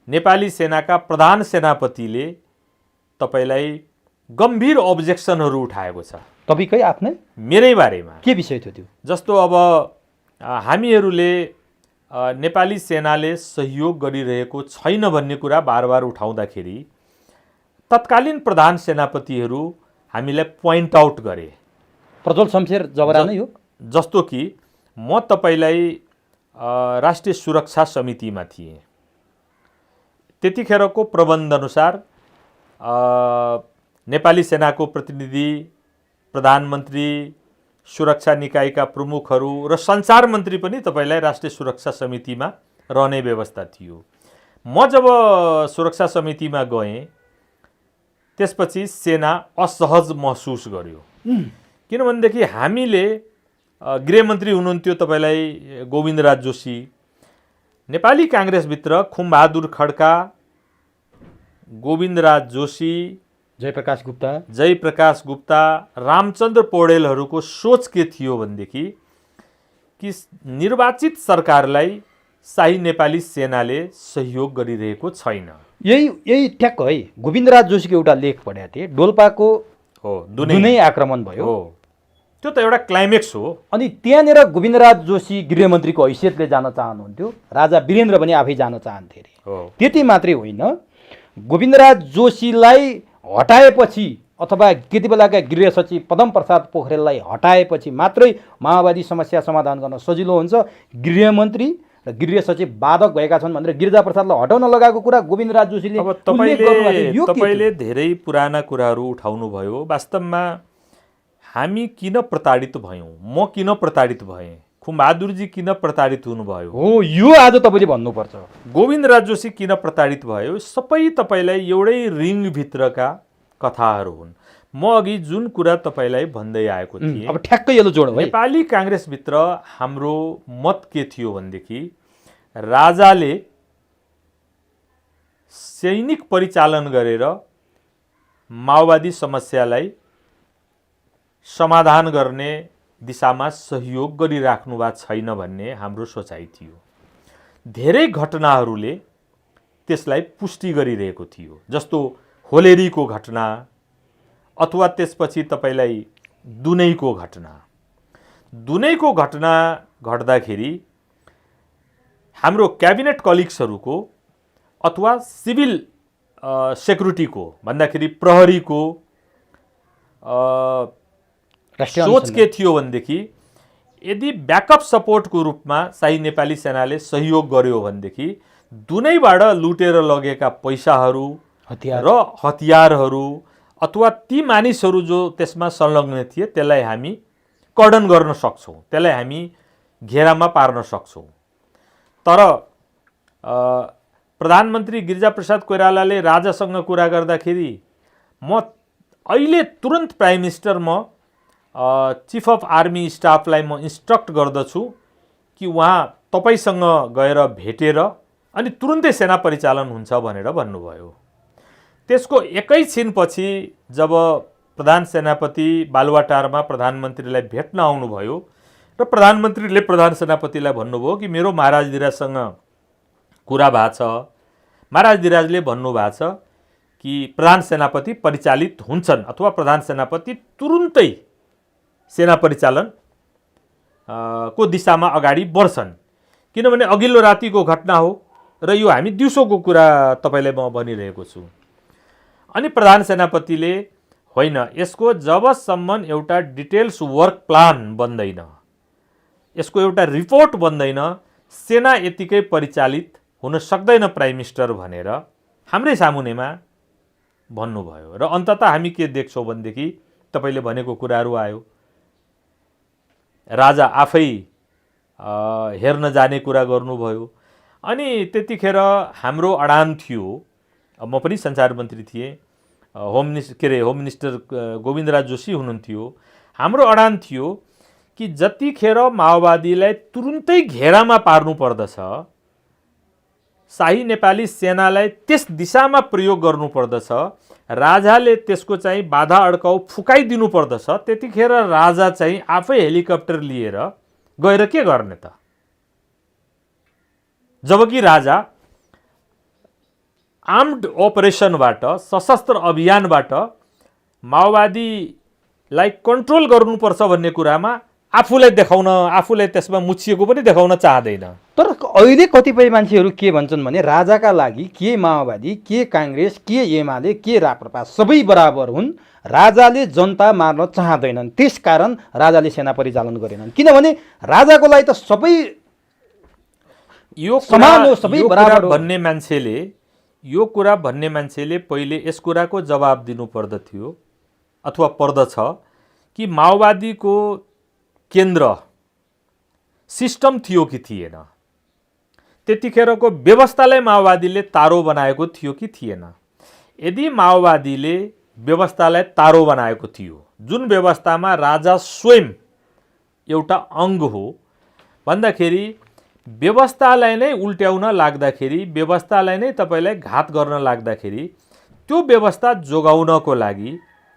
नेपाली सेनाका प्रधान सेनापतिले तपाईँलाई गम्भीर अब्जेक्सनहरू उठाएको छ। तपाईँकै आफ्नै? मेरै बारेमा। के विषय थियो त्यो? जस्तो अब हामीहरूले नेपाली सेनाले सहयोग गरिरहेको छैन भन्ने कुरा बार बार उठाउँदाखेरि तत्कालीन प्रधान सेनापतिहरू हामीलाई पोइन्ट आउट गरे। प्रज्वल शमशेर जबरा नै हो। जस्तो कि म तपाईँलाई राष्ट्रिय सुरक्षा समितिमा थिएँ, त्यतिखेरको प्रबन्धअनुसार नेपाली सेनाको प्रतिनिधि, प्रधानमन्त्री, सुरक्षा निकायका प्रमुखहरू र सञ्चार मन्त्री पनि तपाईँलाई राष्ट्रिय सुरक्षा समितिमा रहने व्यवस्था थियो। म जब सुरक्षा समितिमा गएँ त्यसपछि सेना असहज महसुस गर्यो। किनभनेदेखि हामीले गृहमन्त्री हुनुहुन्थ्यो तपाईँलाई गोविन्दराज जोशी नेपाली काङ्ग्रेसभित्र खुमबहादुर खड्का, गोविन्दराज जोशी, जयप्रकाश गुप्ता, रामचन्द्र पौडेलहरूको सोच के थियो भनेदेखि कि निर्वाचित सरकारलाई शाही नेपाली सेनाले सहयोग गरिरहेको छैन। यही ठ्याक्क है। गोविन्दराज जोशीको एउटा लेख पढेको थिएँ, डोल्पाको दुनै आक्रमण भयो। त्यो त एउटा क्लाइमेक्स हो। अनि त्यहाँनिर गोविन्दराज जोशी गृहमन्त्रीको हैसियतले जान चाहनुहुन्थ्यो, राजा वीरेन्द्र पनि आफै जान चाहन्थे अरे। त्यति मात्रै होइन, गोविन्दराज जोशीलाई हटाएपछि अथवा त्यति बेलाका गृह सचिव पदम प्रसाद पोखरेललाई हटाएपछि मात्रै माओवादी समस्या समाधान गर्न सजिलो हुन्छ। गृहमन्त्री र गृह सचिव बाधक भएका छन् भनेर गिरिजाप्रसादलाई हटाउन लगाएको कुरा गोविन्दराज जोशीले तपाईँले धेरै पुराना कुराहरू उठाउनु भयो। वास्तवमा हामी किन प्रताडित भयौँ, म किन प्रताडित भएँ, खुमबहादुरजी किन प्रताडित हुनुभयो हो, यो आज तपाईँले भन्नुपर्छ। गोविन्दराज जोशी किन प्रताडित भयो, सबै तपाईँलाई एउटै रिङभित्रका कथाहरू हुन्। म अघि जुन कुरा तपाईँलाई भन्दै आएको थिएँ, अब ठ्याक्कै यसो जोडौँ है। नेपाली काङ्ग्रेसभित्र हाम्रो मत के थियो भनेदेखि राजाले सैनिक परिचालन गरेर माओवादी समस्यालाई समाधान गर्ने दिशामा सहयोग गरिराख्नु भएको छैन भन्ने हाम्रो सोचाइ थियो। धेरै घटनाहरूले त्यसलाई पुष्टि गरिरहेको थियो, जस्तो होलेरीको घटना अथवा त्यसपछि तपाईलाई दुनैको घटना घट्दाखेरि हाम्रो क्याबिनेट कलिग्सहरूको अथवा सिभिल सेक्युरिटीको भन्दाखेरि प्रहरीको सोच के थियो भनेदेखि यदि ब्याकअप सपोर्टको रूपमा शाही नेपाली सेनाले सहयोग गर्यो भनेदेखि दुनैबाट लुटेर लगेका पैसाहरू र हतियारहरू अथवा ती मानिसहरू जो त्यसमा संलग्न थिए त्यसलाई हामी कर्डन गर्न सक्छौँ, त्यसलाई हामी घेरामा पार्न सक्छौँ। तर प्रधानमन्त्री गिरिजाप्रसाद कोइरालाले राजासँग कुरा गर्दाखेरि म अहिले तुरन्त प्राइम मिनिस्टर म चिफ अफ आर्मी स्टाफलाई म इन्स्ट्रक्ट गर्दछु कि उहाँ तपाईसँग गएर भेटेर अनि तुरुन्तै सेना परिचालन हुन्छ भनेर भन्नुभयो। त्यसको एकैछिनपछि जब प्रधान सेनापति बालुवाटारमा प्रधानमन्त्रीलाई भेट्न आउनुभयो र प्रधानमन्त्रीले प्रधान सेनापतिलाई भन्नुभयो कि मेरो महाराज धिराजसँग कुरा भएको छ, महाराज धिराजले भन्नुभएको छ कि प्रधान सेनापति परिचालित हुन्छन् अथवा प्रधान सेनापति तुरुन्तै सेना परिचालन को दिशामा अगाडि बढ्छन्, किनभने अघिल्लो रातिको घटना हो र यो हामी दिउँसोको कुरा तपाईलाई म भनिरहेको छु। अनि प्रधान सेनापतिले होइन, यसको जबसम्म एउटा डिटेल्स वर्क प्लान बन्दैन, यसको एउटा रिपोर्ट बन्दैन, सेना यतिकै परिचालित हुन सक्दैन प्राइम मिनिस्टर भनेर हाम्रै सामुनेमा भन्नुभयो। र अन्ततः हामी के देख्छौँ भनेदेखि तपाईले भनेको कुराहरू आयो, राजा आफै हेर्न जाने कुरा गर्नुभयो। अनि त्यतिखेर हाम्रो अडान थियो, म पनि सञ्चार मन्त्री थिएँ, होम मिनिस्टर गोविन्दराज जोशी हुनुहुन्थ्यो। हाम्रो अडान थियो कि जतिखेर माओवादीलाई तुरुन्तै घेरामा पार्नु पर्दछ, शाही नेपाली सेनालाई त्यस दिशामा प्रयोग गर्नु पर्दछ, राजाले त्यसको चाहिँ बाधा अड्काउ फुकाइदिनु पर्दछ, त्यतिखेर राजा चाहिँ आफै हेलिकप्टर लिएर गएर के गर्ने त? जबकि राजा आर्म्ड अपरेसनबाट, सशस्त्र अभियानबाट माओवादीलाई कन्ट्रोल गर्नुपर्छ भन्ने कुरामा आफूलाई देखाउन, आफूलाई त्यसमा मुछिएको पनि देखाउन चाहदैन। तर अहिले कतिपय मान्छेहरू के भन्छन् भने राजाका लागि के माओवादी, के काङ्ग्रेस, के एमाले, के राप्रपा सबै बराबर हुन्, राजाले जनता मार्न चाहँदैनन्, त्यसकारण राजाले सेना परिचालन गरेनन्। किनभने राजाको लागि त सबै यो समान हो, सबै बराबर भन्ने मान्छेले, यो कुरा भन्ने मान्छेले पहिले यस कुराको जवाब दिनु पर्दथ्यो अथवा पर्दछ कि माओवादीको केन्द्र सिस्टम थियो कि थिएन, त्यतिखेरको व्यवस्थालाई माओवादीले तारो बनाएको थियो कि थिएन। यदि माओवादीले व्यवस्थालाई तारो बनाएको थियो, जुन व्यवस्थामा राजा स्वयं एउटा अङ्ग हो भन्दाखेरि व्यवस्थालाई नै उल्ट्याउन लाग्दाखेरि, व्यवस्थालाई नै तपाईँलाई घात गर्न लाग्दाखेरि त्यो व्यवस्था जोगाउनको लागि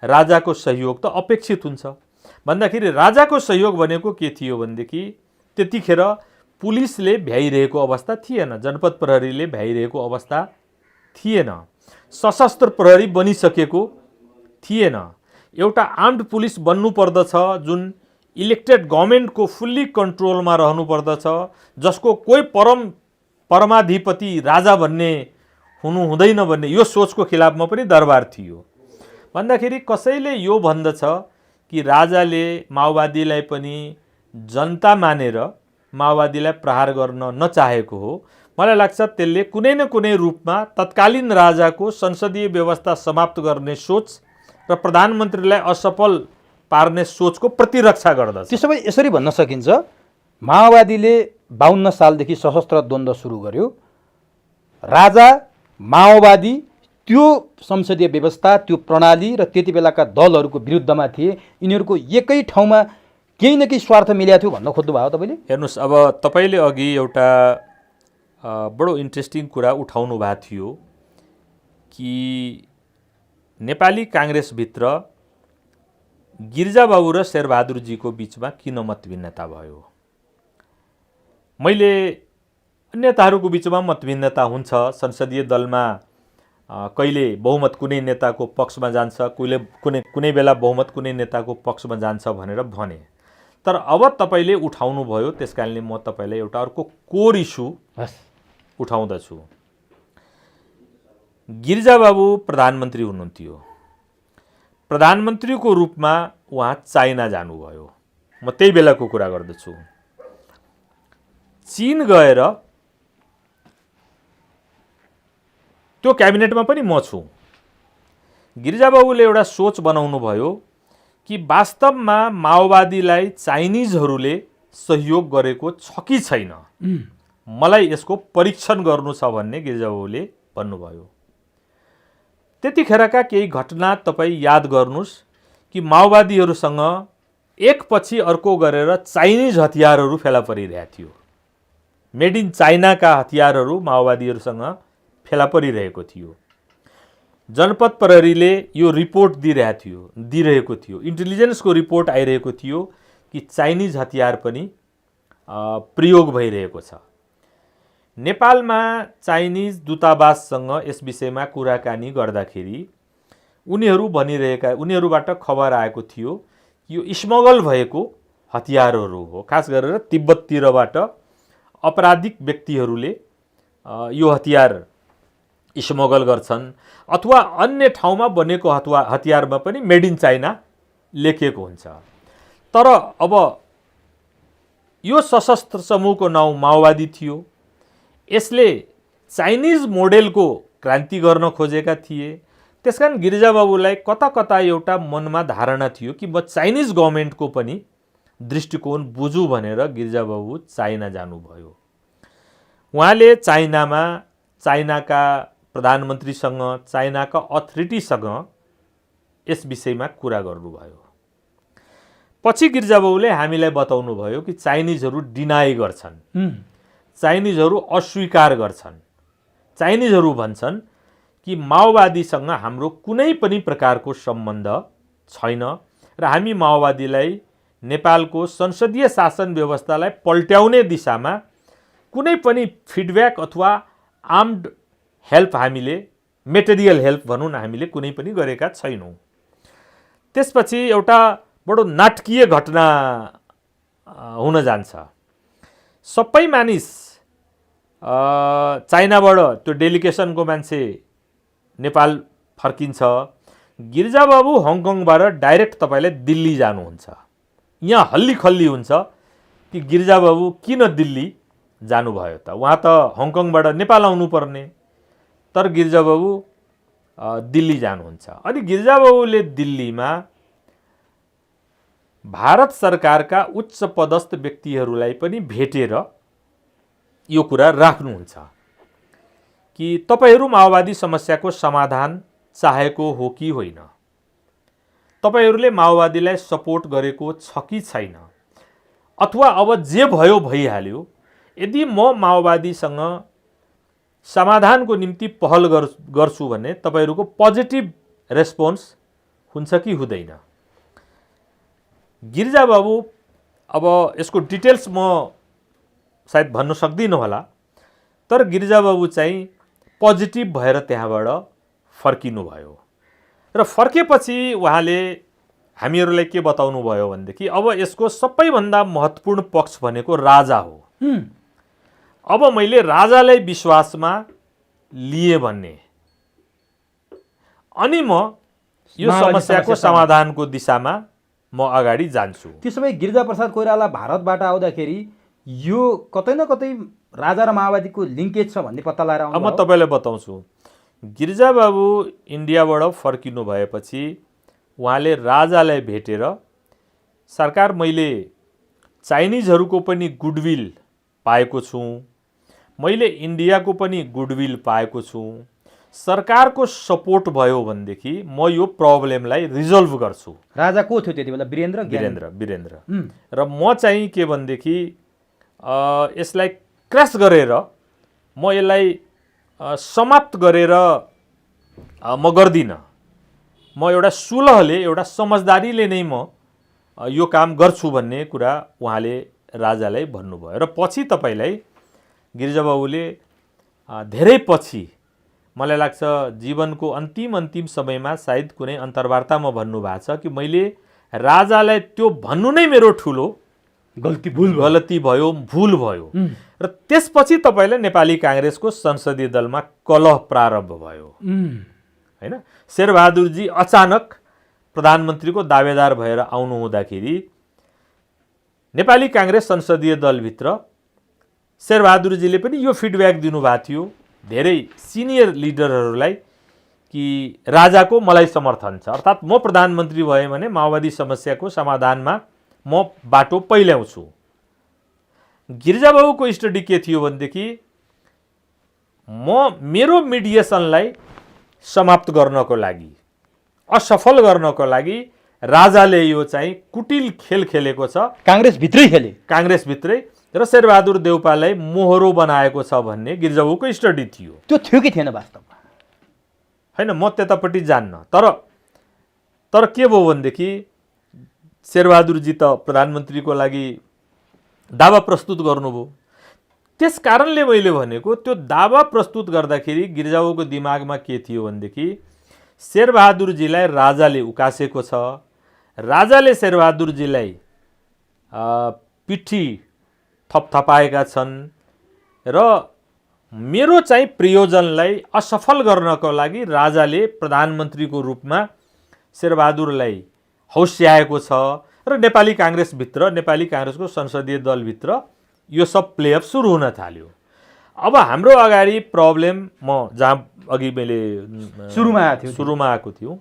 राजाको सहयोग त अपेक्षित हुन्छ। भन्दाखेरि राजाको सहयोग भनेको के थियो भनेदेखि त्यतिखेर पुलिसले भ्याइरहेको अवस्था थिएन, जनपद प्रहरीले भ्याइरहेको अवस्था थिएन, सशस्त्र प्रहरी बनिसकेको थिएन। एउटा आर्म्ड पुलिस बन्नु पर्दछ जुन इलेक्टेड गभर्मेन्टको फुल्ली कन्ट्रोलमा रहनु पर्दछ, जसको कोही परमाधिपति राजा भन्ने हुनु हुँदैन भन्ने यो सोचको खिलाफमा पनि दरबार थियो। भन्दाखेरि कसैले यो भन्दछ कि राजाले माओवादीलाई पनि जनता मानेर माओवादीलाई प्रहार गर्न नचाहेको हो। मलाई लाग्छ त्यसले कुनै न कुनै रूपमा तत्कालीन राजाको संसदीय व्यवस्था समाप्त गर्ने सोच र प्रधानमन्त्रीलाई असफल पार्ने सोचको प्रतिरक्षा गर्दछ। त्यसो भए यसरी भन्न सकिन्छ, माओवादीले 52 सालदेखि सशस्त्र द्वन्द्व सुरु गर्यो, राजा माओवादी त्यो संसदीय व्यवस्था, त्यो प्रणाली र त्यति बेलाका दलहरूको विरुद्धमा थिए, यिनीहरूको एकै ठाउँमा केही न केही स्वार्थ मिलेको थियो भन्न खोज्नु भयो तपाईँले? हेर्नुहोस्, अब तपाईँले अघि एउटा बडो इन्ट्रेस्टिङ कुरा उठाउनु भएको थियो कि नेपाली काङ्ग्रेसभित्र गिरिजाबाबु र शेरबहादुरजीको बिचमा किन मतभिन्नता भयो। मैले नेताहरूको बिचमा मतभिन्नता हुन्छ, संसदीय दलमा कहिले बहुमत कुनै नेताको पक्षमा जान्छ, कुनै बेला बहुमत कुनै नेताको पक्षमा जान्छ भनेर भने। तर अब तपाईँले उठाउनु भयो, त्यसकारणले म तपाईँलाई एउटा अर्को कोर इस्यु उठाउँदछु। गिरिजाबाबु प्रधानमन्त्री हुनुहुन्थ्यो, प्रधानमन्त्रीको रूपमा उहाँ चाइना जानुभयो। म त्यही बेलाको कुरा गर्दछु। चीन गएर त्यो क्याबिनेटमा पनि म छु। गिरिजाबाबुले एउटा सोच बनाउनु भयो कि वास्तवमा माओवादीलाई चाइनिजहरूले सहयोग गरेको छ कि छैन, मलाई यसको परीक्षण गर्नु छ भन्ने गिरिजाबाबुले भन्नुभयो। त्यतिखेरका केही घटना तपाईँ याद गर्नुहोस् कि माओवादीहरूसँग एकपछि अर्को गरेर चाइनिज हतियारहरू फेला परिरहेको थियो। मेड इन चाइनाका हतियारहरू माओवादीहरूसँग फेला परिरहेको थियो। जनपद प्रहरीले यो रिपोर्ट दिइरहेको थियो, इन्टेलिजेन्सको रिपोर्ट आइरहेको थियो कि चाइनिज हतियार पनि प्रयोग भइरहेको छ। नेपालमा चाइनिज दूतावाससँग यस विषयमा कुराकानी गर्दाखेरि उनीहरूबाट खबर आएको थियो कि यो स्मगल भएको हतियारहरू हो। खास गरेर तिब्बततिरबाट अपराधिक व्यक्तिहरूले यो हतियार स्मगल गर्छन्, अथवा अन्य ठाउँमा बनेको हतियारमा पनि मेड इन चाइना लेखिएको हुन्छ। तर अब यो सशस्त्र समूहको नाउँ माओवादी थियो, यसले चाइनिज मोडेलको क्रान्ति गर्न खोजेका थिए। त्यसकारण गिरिजाबाबुलाई कता कता एउटा मनमा धारणा थियो कि म चाइनिज गभर्मेन्टको पनि दृष्टिकोण बुझु भनेर गिरिजाबाबु चाइना जानुभयो। उहाँले चाइनामा चाइनाका प्रधानमन्त्रीसँग, चाइनाका अथोरिटीसँग यस विषयमा कुरा गर्नुभयो। पछि गिरिजाबाबुले हामीलाई बताउनु भयो कि चाइनिजहरू डिनाई गर्छन्, चाइनिजहरू अस्वीकार गर्छन्। चाइनिजहरू भन्छन् कि माओवादीसँग हाम्रो कुनै पनि प्रकारको सम्बन्ध छैन र हामी माओवादीलाई नेपालको संसदीय शासन व्यवस्थालाई पल्ट्याउने दिशामा कुनै पनि फिडब्याक अथवा आर्म्ड हेल्प, हामीले मेटेरियल हेल्प भनौँ न, हामीले कुनै पनि गरेका छैनौँ। त्यसपछि एउटा बडो नाटकीय घटना हुन जान्छ। सबै मानिस चाइनाबाट त्यो डेलिगेसनको मान्छे नेपाल फर्किन्छ। गिरिजाबाबु हङकङबाट डाइरेक्ट तपाईँले दिल्ली जानुहुन्छ। यहाँ हल्ली खल्ली हुन्छ कि गिरिजाबाबु किन दिल्ली जानुभयो त, उहाँ त हङकङबाट नेपाल आउनुपर्ने, तर गिरिजाबाबु दिल्ली जानुहुन्छ। अनि गिरिजाबाबुले दिल्लीमा भारत सरकारका उच्च पदस्थ व्यक्तिहरूलाई पनि भेटेर यो कुरा राख्नुहुन्छ कि तपाईहरू माओवादी समस्याको समाधान चाहेको हो कि होइन, तपाईहरूले माओवादीलाई सपोर्ट गरेको छ कि छैन, अथवा अब जे भयो भइहाल्यो, यदि म माओवादीसँग समाधानको निम्ति पहल गर्छु भने तपाईहरूको पोजिटिभ रेस्पोन्स हुन्छ कि हुँदैन? गिरिजा बाबु, अब यसको डिटेल्स म सायद भन्न सक्दिनँ होला, तर गिरिजा बाबु चाहिँ पोजिटिभ भएर त्यहाँबाट फर्किनु भयो र फर्केपछि उहाँले हामीहरूलाई के बताउनु भयो भनेदेखि अब यसको सबैभन्दा महत्त्वपूर्ण पक्ष भनेको राजा हो। अब मैले राजालाई विश्वासमा लिए भन्ने, अनि म यो समस्याको समाधानको दिशामा म अगाडि जान्छु। त्यसो भए गिरिजाप्रसाद कोइराला भारतबाट आउँदाखेरि यो कतै न कतै राजा र माओवादीको लिङ्केज छ भन्ने पत्ता लगाएर अब म तपाईँलाई बताउँछु। गिरिजा बाबु इन्डियाबाट फर्किनु भएपछि उहाँले राजालाई भेटेर, सरकार मैले चाइनिजहरूको पनि गुडविल पाएको छु, मैले इन्डियाको पनि गुडविल पाएको छु, सरकारको सपोर्ट भयो भनेदेखि म यो प्रब्लमलाई रिजल्भ गर्छु। राजा को थियो त्यति बेला? वीरेन्द्र। र म चाहिँ के भनेदेखि यसलाई क्रस गरेर म यसलाई समाप्त गरेर म गर्दिनँ। म एउटा सुलहले, एउटा समझदारीले नै म यो काम गर्छु भन्ने कुरा उहाँले राजालाई भन्नुभयो। र पछि तपाईँलाई गिरिजाबाबुले धेरै पछि, मलाई लाग्छ जीवनको अन्तिम समयमा सायद कुनै अन्तर्वार्तामा भन्नुभएको छ कि मैले राजालाई त्यो भन्नु नै मेरो ठुलो गल्ती भयो, भुल भयो। र त्यसपछि तपाईँलाई नेपाली काङ्ग्रेसको संसदीय दलमा कलह प्रारम्भ भयो, हैन? शेरबहादुरजी अचानक प्रधानमन्त्रीको दावेदार भएर आउनु हुँदाखेरि नेपाली काङ्ग्रेस संसदीय दलभित्र शेरबहादुरजीले पनि यो फिडब्याक दिनुभएको थियो धेरै सिनियर लिडरहरूलाई कि राजाको मलाई समर्थन छ, अर्थात् म प्रधानमन्त्री भएँ भने माओवादी समस्याको समाधानमा म बाटो पहिल्याउँछु। गिरिजाबाबुको स्टडी के थियो भनेदेखि मेरो मिडिएसनलाई समाप्त गर्नको लागि, असफल गर्नको लागि राजाले यो चाहिँ कुटिल खेल खेलेको छ, काङ्ग्रेसभित्रै र शेरबहादुर देउपालाई मोहरो बनाएको छ भन्ने गिरिजाबाबुको स्टडी थियो। त्यो थियो कि थिएन वास्तवमा? हैन, म त्यतापट्टि जान्न। तर के भयो भनेदेखि शेरबहादुरजी त प्रधानमन्त्रीको लागि दावा प्रस्तुत गर्नुभयो। त्यस कारणले मैले भनेको त्यो दावा प्रस्तुत गर्दाखेरि गिरिजाबाबुको दिमागमा के थियो भनेदेखि शेरबहादुरजीलाई राजाले उकासेको छ, राजाले शेरबहादुरजीलाई पिठी थपथपाएका छन् र मेरो चाहिँ प्रयोजनलाई असफल गर्नको लागि राजाले प्रधानमन्त्रीको रूपमा शेरबहादुरलाई हौस्याएको छ र नेपाली काङ्ग्रेसभित्र, नेपाली काङ्ग्रेसको संसदीय दलभित्र यो सब प्लेअप सुरु हुन थाल्यो। अब हाम्रो अगाडि प्रब्लम, म जहाँ अघि मैले सुरुमा आएको थियो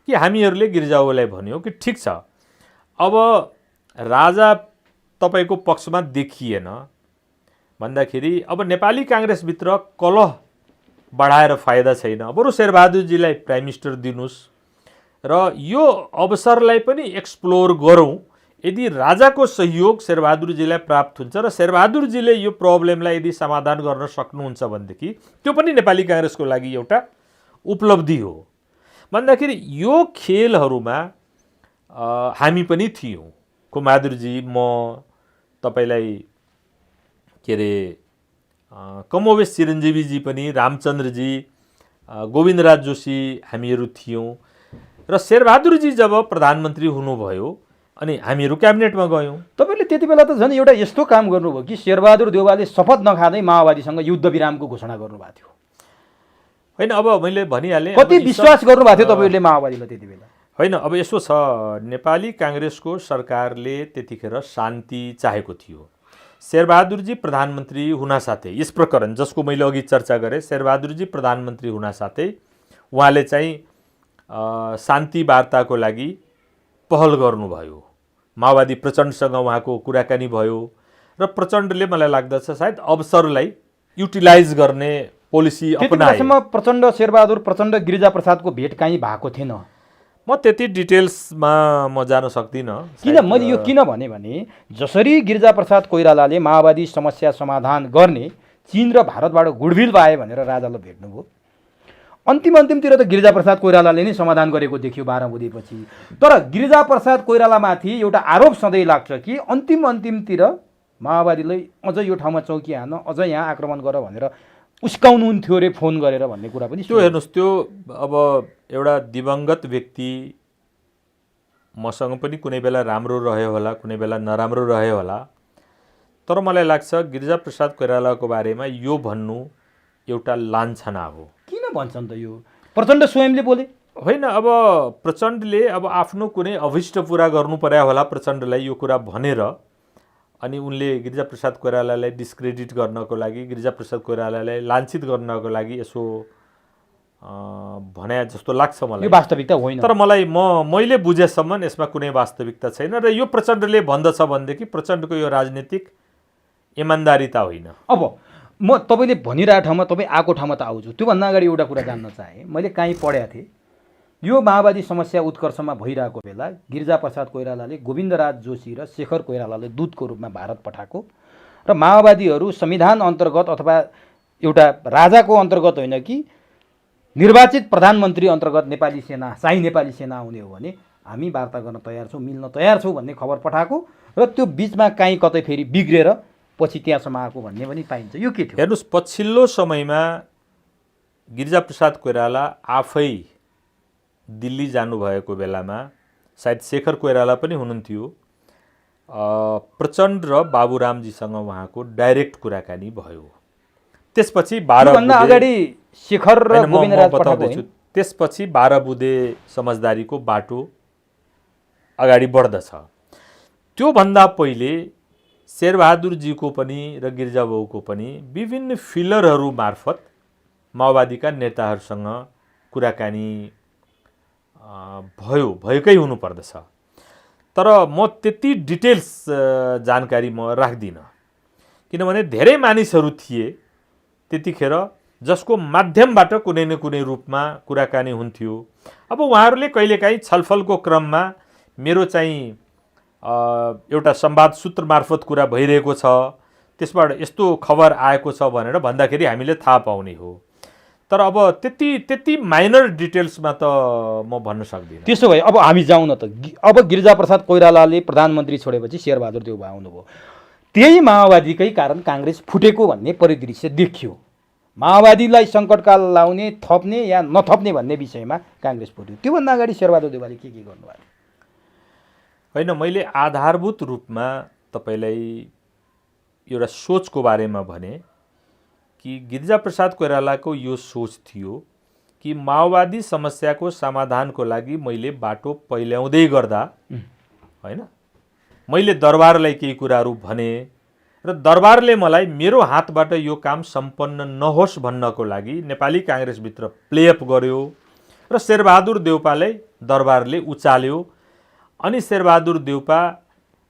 कि हामीहरूले गिरिजाबाबुलाई भन्यो कि ठिक छ, अब राजा तपाईँको पक्षमा देखिएन भन्दाखेरि अब नेपाली काङ्ग्रेसभित्र कलह बढाएर फाइदा छैन, बरु शेरबहादुरजीलाई प्राइम मिनिस्टर दिनुहोस् र यो अवसरलाई पनि एक्सप्लोर गरौँ। यदि राजाको सहयोग शेरबहादुरजीलाई प्राप्त हुन्छ र शेरबहादुरजीले यो प्रब्लमलाई यदि समाधान गर्न सक्नुहुन्छ भनेदेखि त्यो पनि नेपाली काङ्ग्रेसको लागि एउटा उपलब्धि हो भन्दाखेरि यो खेलहरूमा हामी पनि थियौँ। कुमारजी, म, तपाईँलाई के अरे कमोवेश चिरञ्जीवीजी पनि, रामचन्द्रजी, गोविन्दराज जोशी हामीहरू थियौँ र शेरबहादुरजी जब प्रधानमन्त्री हुनुभयो अनि हामीहरू क्याबिनेटमा गयौँ। तपाईँले त्यति बेला त झन् एउटा यस्तो काम गर्नुभयो कि शेरबहादुर देउवाले शपथ नखाँदै माओवादीसँग युद्ध विरामको घोषणा गर्नुभएको थियो, होइन? अब मैले भनिहालेँ, कति विश्वास गर्नुभएको थियो तपाईँले माओवादीलाई त्यति बेला? होइन, अब यसो छ, नेपाली काङ्ग्रेसको सरकारले त्यतिखेर शान्ति चाहेको थियो। शेरबहादुरजी प्रधानमन्त्री हुनासाथै, यस प्रकरण जसको मैले अघि चर्चा गरेँ, शेरबहादुरजी प्रधानमन्त्री हुनासाथै उहाँले चाहिँ शान्ति वार्ताको लागि पहल गर्नुभयो। माओवादी प्रचण्डसँग उहाँको कुराकानी भयो र प्रचण्डले मलाई लाग्दछ सायद अवसरलाई युटिलाइज गर्ने पोलिसी अपनाए। प्रचण्ड, शेरबहादुर प्रचण्ड, गिरिजाप्रसादको भेट कहीँ भएको थिएन। म म त्यति डिटेल्समा म जान सक्दिनँ। किन मैले यो किन भने जसरी गिरिजाप्रसाद कोइरालाले माओवादी समस्या समाधान गर्ने चीन र भारतबाट गुडविल पाए भनेर राजालाई भेट्नुभयो, अन्तिमतिर त गिरिजाप्रसाद कोइरालाले नै समाधान गरेको देखियो 12 बुँदेपछि। तर गिरिजाप्रसाद कोइरालामाथि एउटा आरोप सधैँ लाग्छ कि अन्तिमतिर माओवादीलाई अझ यो ठाउँमा चौकी हान, अझ यहाँ आक्रमण गर भनेर उस्काउनुहुन्थ्यो रे फोन गरेर भन्ने कुरा पनि त्यो हेर्नुहोस्। त्यो अब एउटा दिवंगत व्यक्ति मसँग पनि कुनै बेला राम्रो रह्यो होला, कुनै बेला नराम्रो रह्यो होला, तर मलाई लाग्छ गिरिजाप्रसाद कोइरालाको बारेमा यो भन्नु एउटा लान्छना हो। किन भन्छन् त यो? प्रचण्ड स्वयंले बोले होइन। अब प्रचण्डले अब आफ्नो कुनै अभिष्ट पुरा गर्नु पर्या होला प्रचण्डलाई यो कुरा भनेर, अनि उनले गिरिजाप्रसाद कोइरालालाई डिस्क्रेडिट गर्नको लागि, गिरिजाप्रसाद कोइरालालाई लाञ्छित गर्नको लागि यसो भने जस्तो लाग्छ मलाई। यो वास्तविकता होइन। तर मैले बुझेसम्म यसमा कुनै वास्तविकता छैन र यो प्रचण्डले भन्दछ भनेदेखि प्रचण्डको यो राजनीतिक इमान्दारिता होइन। अब म तपाईँले भनिरहेको ठाउँमा, तपाईँ आएको ठाउँमा त आउँछु। त्योभन्दा अगाडि एउटा कुरा जान्न चाहेँ। मैले कहीँ पढेको थिएँ, यो माओवादी समस्या उत्कर्षमा भइरहेको बेला गिरिजाप्रसाद कोइरालाले गोविन्दराज जोशी र शेखर कोइरालालाई दूतको रूपमा भारत पठाएको र माओवादीहरू संविधान अन्तर्गत अथवा एउटा राजाको अन्तर्गत होइन कि निर्वाचित प्रधानमन्त्री अन्तर्गत नेपाली सेना, शाही नेपाली सेना आउने हो भने हामी वार्ता गर्न तयार छौँ, मिल्न तयार छौँ भन्ने खबर पठाएको र त्यो बिचमा कहीँ कतै फेरि बिग्रेर पछि त्यहाँसम्म आएको भन्ने पनि पाइन्छ। यो के थियो? हेर्नुहोस्, पछिल्लो समयमा गिरिजाप्रसाद कोइराला आफै दिल्ली जानुभएको बेलामा सायद शेखर कोइराला पनि हुनुहुन्थ्यो, प्रचण्ड र बाबुरामजीसँग उहाँको डाइरेक्ट कुराकानी भयो। त्यसपछि 12 अगाडि शेखर र गोविन्दराज बताउँदैछु। त्यसपछि 12 बुँदे समझदारीको बाटो अगाडि बढ्दछ। त्योभन्दा पहिले शेरबहादुरजीको पनि र गिरिजाबाउको पनि विभिन्न फिलरहरू मार्फत माओवादीका नेताहरूसँग कुराकानी भएकै हुनुपर्दछ। तर म त्यति डिटेल्स जानकारी म राख्दिनँ, किनभने धेरै मानिसहरू थिए त्यतिखेर जसको माध्यमबाट कुनै न कुनै रूपमा कुराकानी हुन्थ्यो। अब उहाँहरूले कहिलेकाहीँ छलफलको क्रममा मेरो चाहिँ एउटा संवाद सूत्र मार्फत कुरा भइरहेको छ, त्यसबाट यस्तो खबर आएको छ भनेर भन्दाखेरि हामीले थाहा पाउने हो। तर अब त्यति माइनर डिटेल्समा त म भन्न सक्दिनँ। त्यसो भए अब हामी जाउँ न त। अब गिरिजाप्रसाद कोइरालाले प्रधानमन्त्री छोडेपछि शेरबहादुर देउवा आउनुभयो, त्यही माओवादीकै कारण काङ्ग्रेस फुटेको भन्ने परिदृश्य देखियो। माओवादीलाई सङ्कटकाल लाउने, थप्ने या नथप्ने भन्ने विषयमा काङ्ग्रेस फुट्यो। त्योभन्दा अगाडि शेरबहादुर देउवाले के गर्नुभयो? होइन, मैले आधारभूत रूपमा तपाईँलाई एउटा सोचको बारेमा भने कि गिरिजाप्रसाद कोइरालाको यो सोच थियो कि माओवादी समस्याको समाधानको लागि मैले बाटो पहिल्याउँदै गर्दा, होइन, मैले दरबारलाई केही कुराहरू भने र दरबारले मलाई मेरो हातबाट यो काम सम्पन्न नहोस् भन्नको लागि नेपाली काङ्ग्रेसभित्र प्लेअप गर्यो र शेरबहादुर देउपालाई दरबारले उचाल्यो। अनि शेरबहादुर देउपा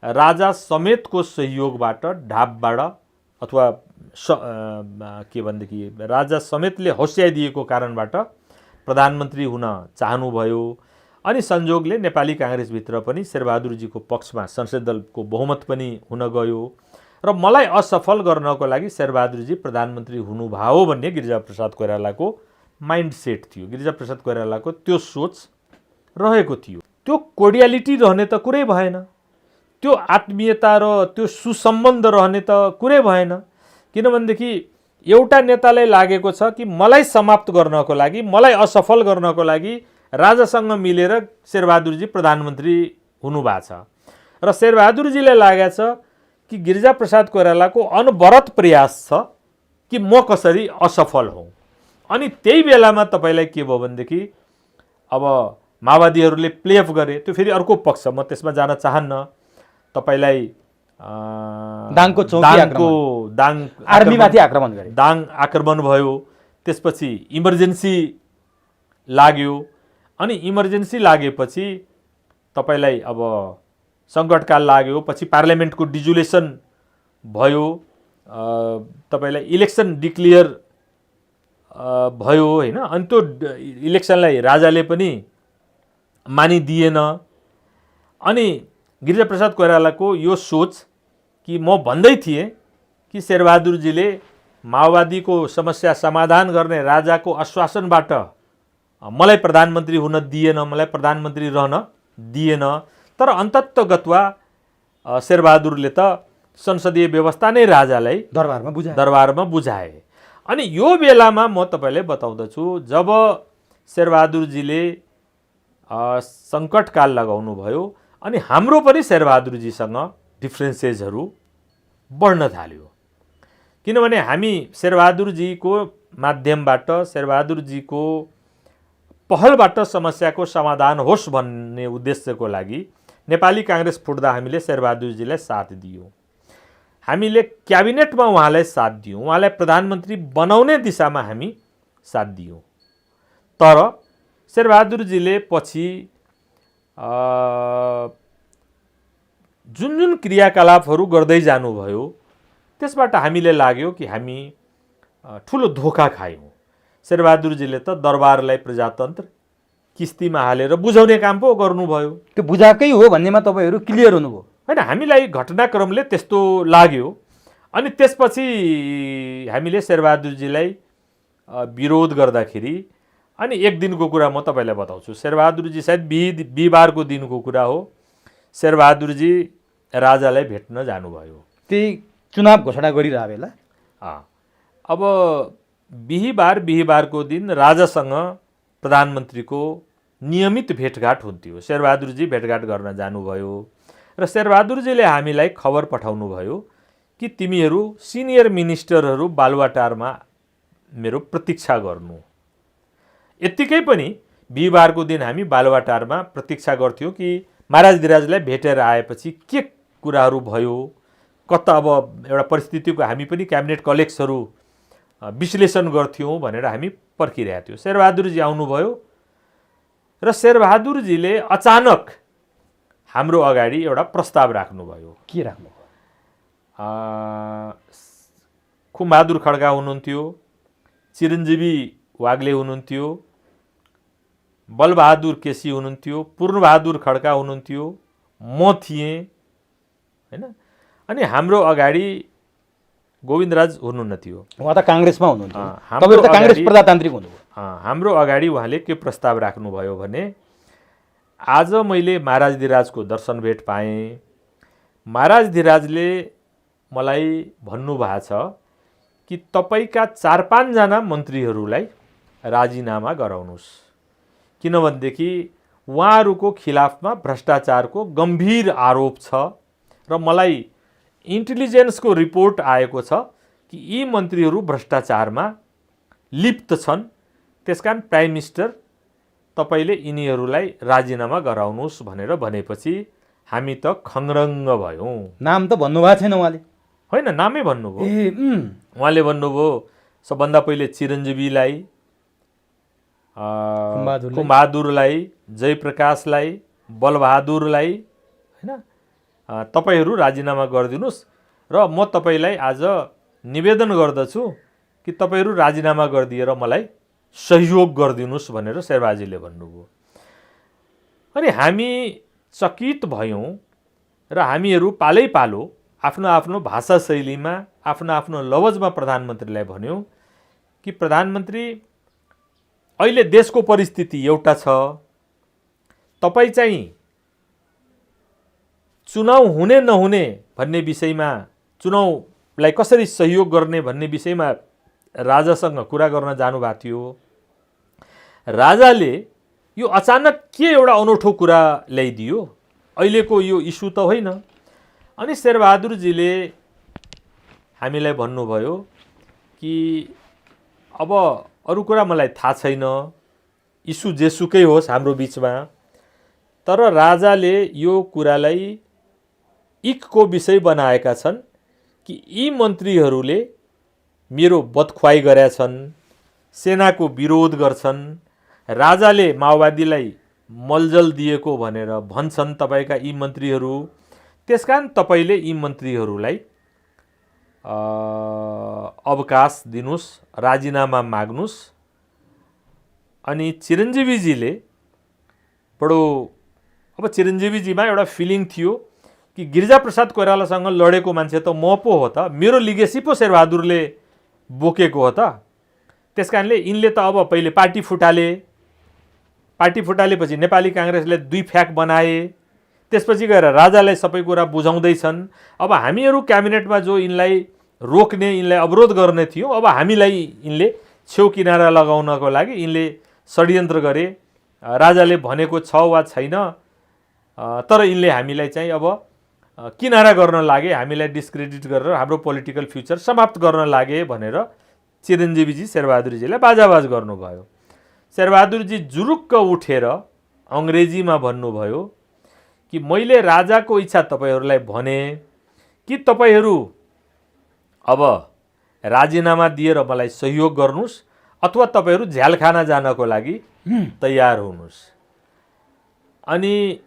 राजा समेतको सहयोगबाट, ढाबबाट अथवा के भनेदेखि राजा समेतले हौस्याइदिएको कारणबाट प्रधानमन्त्री हुन चाहनुभयो। अनि संजोगले नेपाली काङ्ग्रेसभित्र पनि शेरबहादुरजीको पक्षमा संसदीय दलको बहुमत पनि हुन गयो र मलाई असफल गर्नको लागि शेरबहादुरजी प्रधानमन्त्री हुनुभयो भन्ने गिरिजाप्रसाद कोइरालाको माइन्डसेट थियो। गिरिजाप्रसाद कोइरालाको त्यो सोच रहेको थियो। त्यो कोर्डियालिटी रहने त कुरै भएन, त्यो आत्मीयता र त्यो सुसम्बन्ध रहने त कुरै भएन। किनभनेदेखि एउटा नेतालाई लागेको छ कि मलाई समाप्त गर्नको लागि, मलाई असफल गर्नको लागि राजासँग मिलेर शेरबहादुरजी प्रधानमन्त्री हुनुभएको छ र शेरबहादुरजीलाई लागेको छ कि गिरिजाप्रसाद कोइरालाको अनवरत प्रयास छ कि म कसरी असफल हौँ। अनि त्यही बेलामा तपाईँलाई के भयो भनेदेखि अब माओवादीहरूले प्लेअप गरे, त्यो फेरि अर्को पक्ष, म त्यसमा जान चाहन्न। तपाईँलाई आर्मीमाथि आक्रमण गरे, दाङ आक्रमण भयो, त्यसपछि इमर्जेन्सी लाग्यो। अनि इमर्जेन्सी लागेपछि तपाईँलाई अब सङ्कटकाल लाग्यो, पछि पार्लियामेन्टको डिजुलेसन भयो, तपाईँलाई इलेक्सन डिक्लेयर भयो, होइन। अनि त्यो इलेक्सनलाई राजाले पनि मानिदिएन। अनि गिरिजाप्रसाद कोइरालाको यो सोच कि म भन्दै थिएँ कि शेरबहादुरजीले माओवादीको समस्या समाधान गर्ने राजाको आश्वासनबाट मलाई प्रधानमन्त्री हुन दिएन, मलाई प्रधानमन्त्री रहन दिएन। तर अन्ततगतवा शेरबहादुरले त संसदीय व्यवस्था नै राजालाई दरबारमा बुझाए। अनि यो बेलामा म तपाईँलाई बताउँदछु, जब शेरबहादुरजीले सङ्कटकाल लगाउनु भयो अनि हाम्रो पनि शेरबहादुरजीसँग डिफ्रेन्सेसहरू बढ्न थाल्यो। किनभने हामी शेरबहादुरजीको माध्यमबाट, शेरबहादुरजीको पहलबाट समस्याको समाधान होस् भन्ने उद्देश्यको लागि नेपाली काङ्ग्रेस फुट्दा हामीले शेरबहादुरजीलाई साथ दियौँ। हामीले क्याबिनेटमा उहाँलाई साथ दियौँ, उहाँलाई प्रधानमन्त्री बनाउने दिशामा हामी साथ दियौँ। तर शेरबहादुरजीले पछि जुन जुन क्रियाकलापहरू गर्दै जानुभयो त्यसबाट हामीले लाग्यो कि हामी ठुलो धोका खायौँ। शेरबहादुरजीले त दरबारलाई प्रजातन्त्र किस्तीमा हालेर बुझाउने काम पो गर्नुभयो। त्यो बुझाएकै हो भन्नेमा तपाईँहरू क्लियर हुनुभयो? होइन, हामीलाई घटनाक्रमले त्यस्तो लाग्यो। अनि त्यसपछि हामीले शेरबहादुरजीलाई विरोध गर्दाखेरि, अनि एक दिनको कुरा म तपाईँलाई बताउँछु। शेरबहादुरजी सायद बिहिबारको दिनको कुरा हो, शेरबहादुरजी राजालाई भेट्न जानुभयो। त्यही चुनाव घोषणा गरिरह बेला। अब बिहिबारको दिन राजासँग प्रधानमन्त्रीको नियमित भेटघाट हुन्थ्यो। शेरबहादुरजी भेटघाट गर्न जानुभयो र शेरबहादुरजीले हामीलाई खबर पठाउनुभयो कि तिमीहरू सिनियर मिनिस्टरहरू बालुवाटारमा मेरो प्रतीक्षा गर्नु। यत्तिकै पनि बिहिबारको दिन हामी बालुवाटारमा प्रतीक्षा गर्थ्यौँ कि महाराज धिराजलाई भेटेर आएपछि के कुराहरू भयो, कता अब एउटा परिस्थितिको हामी पनि क्याबिनेट कलेक्सहरू विश्लेषण गर्थ्यौँ भनेर हामी पर्खिरहेका थियौँ। शेरबहादुरजी आउनुभयो र शेरबहादुरजीले अचानक हाम्रो अगाडि एउटा प्रस्ताव राख्नुभयो। के राख्नुभयो? खुमबहादुर खड्का हुनुहुन्थ्यो, चिरञ्जीवी वाग्ले हुनुहुन्थ्यो, बलबहादुर केसी हुनुहुन्थ्यो, पूर्णबहादुर खड्का हुनुहुन्थ्यो, म थिएँ, होइन। अनि हाम्रो अगाडि गोविन्दराज हुनुहुन्न थियो, उहाँ त काङ्ग्रेसमा हुनुहुन्थ्यो, तपाईहरु त काङ्ग्रेस प्रजातान्त्रिक हुनुभयो। हाम्रो अगाडि उहाँले के प्रस्ताव राख्नुभयो भने, आज मैले महाराज धिराजको दर्शन भेट पाएँ। महाराज धिराजले मलाई भन्नुभएको छ कि तपाईका 4-5 जना मन्त्रीहरूलाई राजीनामा गराउनुस्, किनभनेदेखि उहाँहरूको खिलाफमा भ्रष्टाचारको गम्भीर आरोप छ र मलाई इन्टेलिजेन्सको रिपोर्ट आएको छ कि यी मन्त्रीहरू भ्रष्टाचारमा लिप्त छन्। त्यसकारण प्राइम मिनिस्टर तपाईले यिनीहरूलाई राजीनामा गराउनुहोस् भनेर भनेपछि हामी त खङ्रङ्ग भयौँ। नाम त भन्नुभएको छैन उहाँले? होइन, नामै भन्नुभयो। उहाँले भन्नुभयो सबभन्दा पहिले चिरञ्जीवीलाई, खुमबहादुरलाई, जयप्रकाशलाई, बलबहादुरलाई, होइन, तपाईहरू राजीनामा गरिदिनुहोस् र म तपाईलाई आज निवेदन गर्दछु कि तपाईहरू राजीनामा गरिदिएर मलाई सहयोग गरिदिनुहोस् भनेर शेरबहादुरजीले भन्नुभयो। अनि हामी चकित भयौँ र हामीहरू पालै पालो आफ्नो आफ्नो भाषा शैलीमा, आफ्नो आफ्नो लवजमा प्रधानमन्त्रीलाई भन्यौँ कि प्रधानमन्त्री, अहिले देशको परिस्थिति एउटा छ, तपाईँ चाहिँ चुनाव हुने नहुने भन्ने विषयमा, चुनावलाई कसरी सहयोग गर्ने भन्ने विषयमा राजासँग कुरा गर्न जानुभएको थियो। राजाले यो अचानक के एउटा अनौठो कुरा ल्याइदियो, अहिलेको यो इस्यु त होइन। अनि शेरबहादुरजीले हामीलाई भन्नुभयो कि अब अरू कुरा मलाई थाहा छैन, इस्यु जेसुकै होस् हाम्रो बिचमा, तर राजाले यो कुरालाई इकको विषय बनाएका छन् कि यी मन्त्रीहरूले मेरो बदख्वाई गरेका छन्, सेनाको विरोध गर्छन्, राजाले माओवादीलाई मलजल दिएको भनेर भन्छन् तपाईका यी मन्त्रीहरू। त्यसकारण तपाईले यी मन्त्रीहरूलाई अवकाश दिनुस्, राजीनामा माग्नुस्। अनि चिरञ्जीवीजीले बडो अब चिरञ्जीवीजीमा एउटा फिलिङ थियो कि गिरिजाप्रसाद कोइरालासँग लडेको मान्छे त म पो हो त, मेरो लिगेसी पो शेरबहादुरले बोकेको हो त। त्यस कारणले यिनले त अब पहिले पार्टी फुटालेपछि नेपाली काङ्ग्रेसले 2 फ्याक बनाए, त्यसपछि गएर राजालाई सबै कुरा बुझाउँदैछन्। अब हामीहरू क्याबिनेटमा जो यिनलाई रोक्ने, यिनलाई अवरोध गर्ने थियौँ, अब हामीलाई यिनले छेउ किनारा लगाउनको लागि यिनले षड्यन्त्र गरे। राजाले भनेको छ वा छैन, तर यिनले हामीलाई चाहिँ अब किनारा गर्न लागे, हामीलाई डिस्क्रेडिट गरेर हाम्रो पोलिटिकल फ्युचर समाप्त गर्न लागे भनेर चिरञ्जीवीजी शेरबहादुरजीलाई बाजाबाज गर्नुभयो। शेरबहादुरजी जुरुक्क उठेर अङ्ग्रेजीमा भन्नुभयो कि मैले राजाको इच्छा तपाईँहरूलाई भने कि तपाईँहरू अब राजीनामा दिएर मलाई सहयोग गर्नुहोस् अथवा तपाईँहरू झ्यालखाना जानको लागि तयार हुनुहोस्। अनि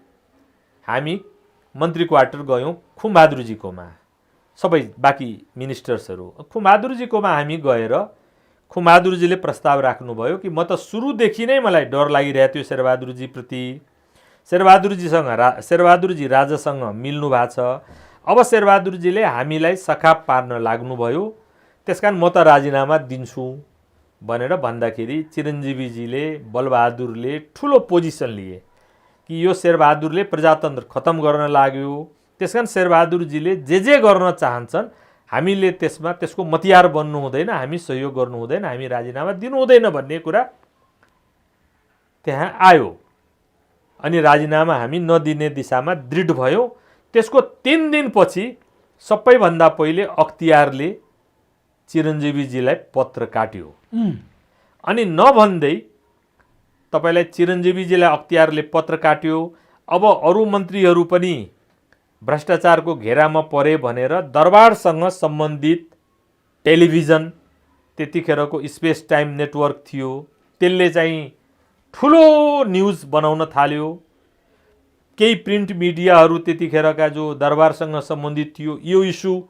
हामी मन्त्री क्वार्टर गयौँ खुमबहादुरजीकोमा, सबै बाँकी मिनिस्टर्सहरू खुमबहादुरजीकोमा हामी गएर खुमबहादुरजीले प्रस्ताव राख्नुभयो कि म त सुरुदेखि नै मलाई डर लागिरहेको थियो शेरबहादुरजीप्रति। शेरबहादुरजी राजासँग मिल्नु भएको छ, अब शेरबहादुरजीले हामीलाई सखाप पार्न लाग्नुभयो, त्यसकारण म त राजीनामा दिन्छु भनेर भन्दाखेरि चिरञ्जीवीजीले, बलबहादुरले ठुलो पोजिसन लिए कि यो शेरबहादुरले प्रजातन्त्र खत्म गर्न लाग्यो, त्यसकारण शेरबहादुरजीले जे गर्न चाहन्छन् हामीले त्यसको मतियार बन्नु हुँदैन, हामी सहयोग गर्नु हुँदैन, हामी राजीनामा दिनु हुँदैन भन्ने कुरा त्यहाँ आयो। अनि राजीनामा हामी नदिने दिशामा दृढ भयौँ। त्यसको 3 दिनपछि सबैभन्दा पहिले अख्तियारले चिरञ्जीवीजीलाई पत्र काट्यो। अनि नभन्दै तपाईलाई चिरञ्जीवीजीलाई अख्तियारले पत्र काट्यो। अब अरू मन्त्रीहरू पनि भ्रष्टाचारको घेरामा परे भनेर दरबारसँग सम्बन्धित टेलिभिजन, त्यतिखेरको स्पेस टाइम नेटवर्क थियो, त्यसले चाहिँ ठुलो न्युज बनाउन थाल्यो। केही प्रिन्ट मिडियाहरू त्यतिखेरका जो दरबारसँग सम्बन्धित थियो यो इस्यु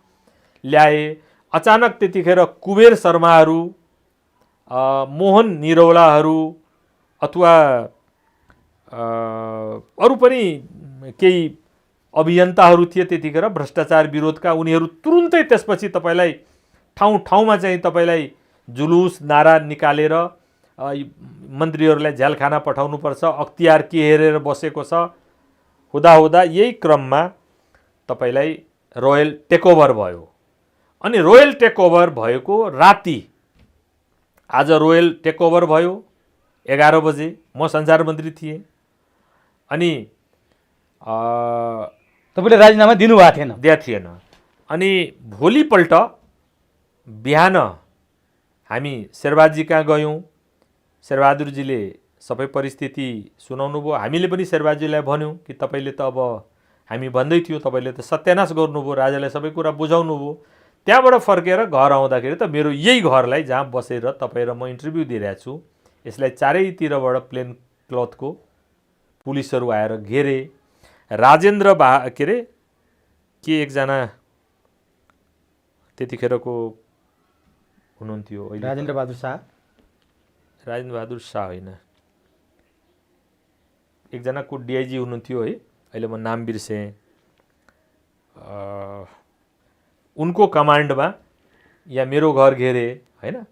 ल्याए। अचानक त्यतिखेर कुबेर शर्माहरू, मोहन निरौलाहरू अथवा अरू पनि केही अभियन्ताहरू थिए त्यतिखेर भ्रष्टाचार विरोधका, उनीहरू तुरुन्तै त्यसपछि तपाईँलाई ठाउँ ठाउँमा चाहिँ तपाईँलाई जुलुस नारा निकालेर मन्त्रीहरूलाई झ्यालखाना पठाउनुपर्छ, अख्तियार के हेरेर बसेको छ, हुँदा यही क्रममा तपाईँलाई रोयल टेकओभर भयो। अनि रोयल टेकओभर भएको राति, आज रोयल टेकओभर भयो 11 बजे, म सञ्चार मन्त्री थिएँ। अनि तपाईँले राजीनामा दिनुभएको थिएन। अनि भोलिपल्ट बिहान हामी शेरबहादुरजी कहाँ गयौँ। शेरबहादुरजीले सबै परिस्थिति सुनाउनु भयो। हामीले पनि शेरबहादुरजीलाई भन्यौँ कि तपाईँले त अब हामी भन्दै थियो, तपाईँले त सत्यानाश गर्नुभयो, राजालाई सबै कुरा बुझाउनु भयो। त्यहाँबाट फर्केर घर आउँदाखेरि त मेरो यही घरलाई जहाँ बसेर तपाईँ र म इन्टरभ्यू दिइरहेको छु, यसलाई चारैतिरबाट प्लेन क्लथको पुलिसहरू आएर घेरे। राजेन्द्र के एकजना त्यतिखेरको हुनुहुन्थ्यो, राजेन्द्र बहादुर शाह होइन, एकजनाको डिआइजी हुनुहुन्थ्यो है, अहिले म नाम बिर्सेँ, उनको कमान्डमा या मेरो घर घेरे होइन।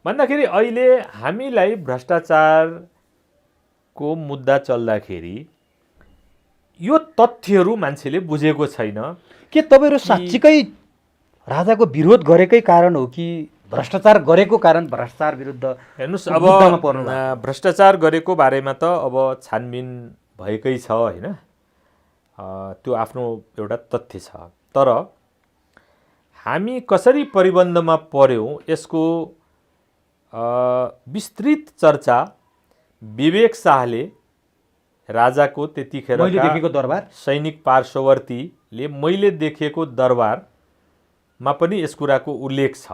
भन्दाखेरि अहिले हामीलाई भ्रष्टाचारको मुद्दा चल्दाखेरि यो तथ्यहरू मान्छेले बुझेको छैन। के तपाईँहरू साँच्चीकै राजाको विरोध गरेकै कारण हो कि भ्रष्टाचार गरेको कारण भ्रष्टाचार विरुद्ध? हेर्नुहोस्, अब भ्रष्टाचार गरेको बारेमा त अब छानबिन भएकै छ होइन, त्यो आफ्नो एउटा तथ्य छ। तर हामी कसरी परिबन्धमा पर्यौँ यसको विस्तृत चर्चा विवेक शाहले, राजाको त्यतिखेरका दरबार सैनिक पार्श्ववर्तीले मैले देखेको दरबारमा पनि यस कुराको उल्लेख छ।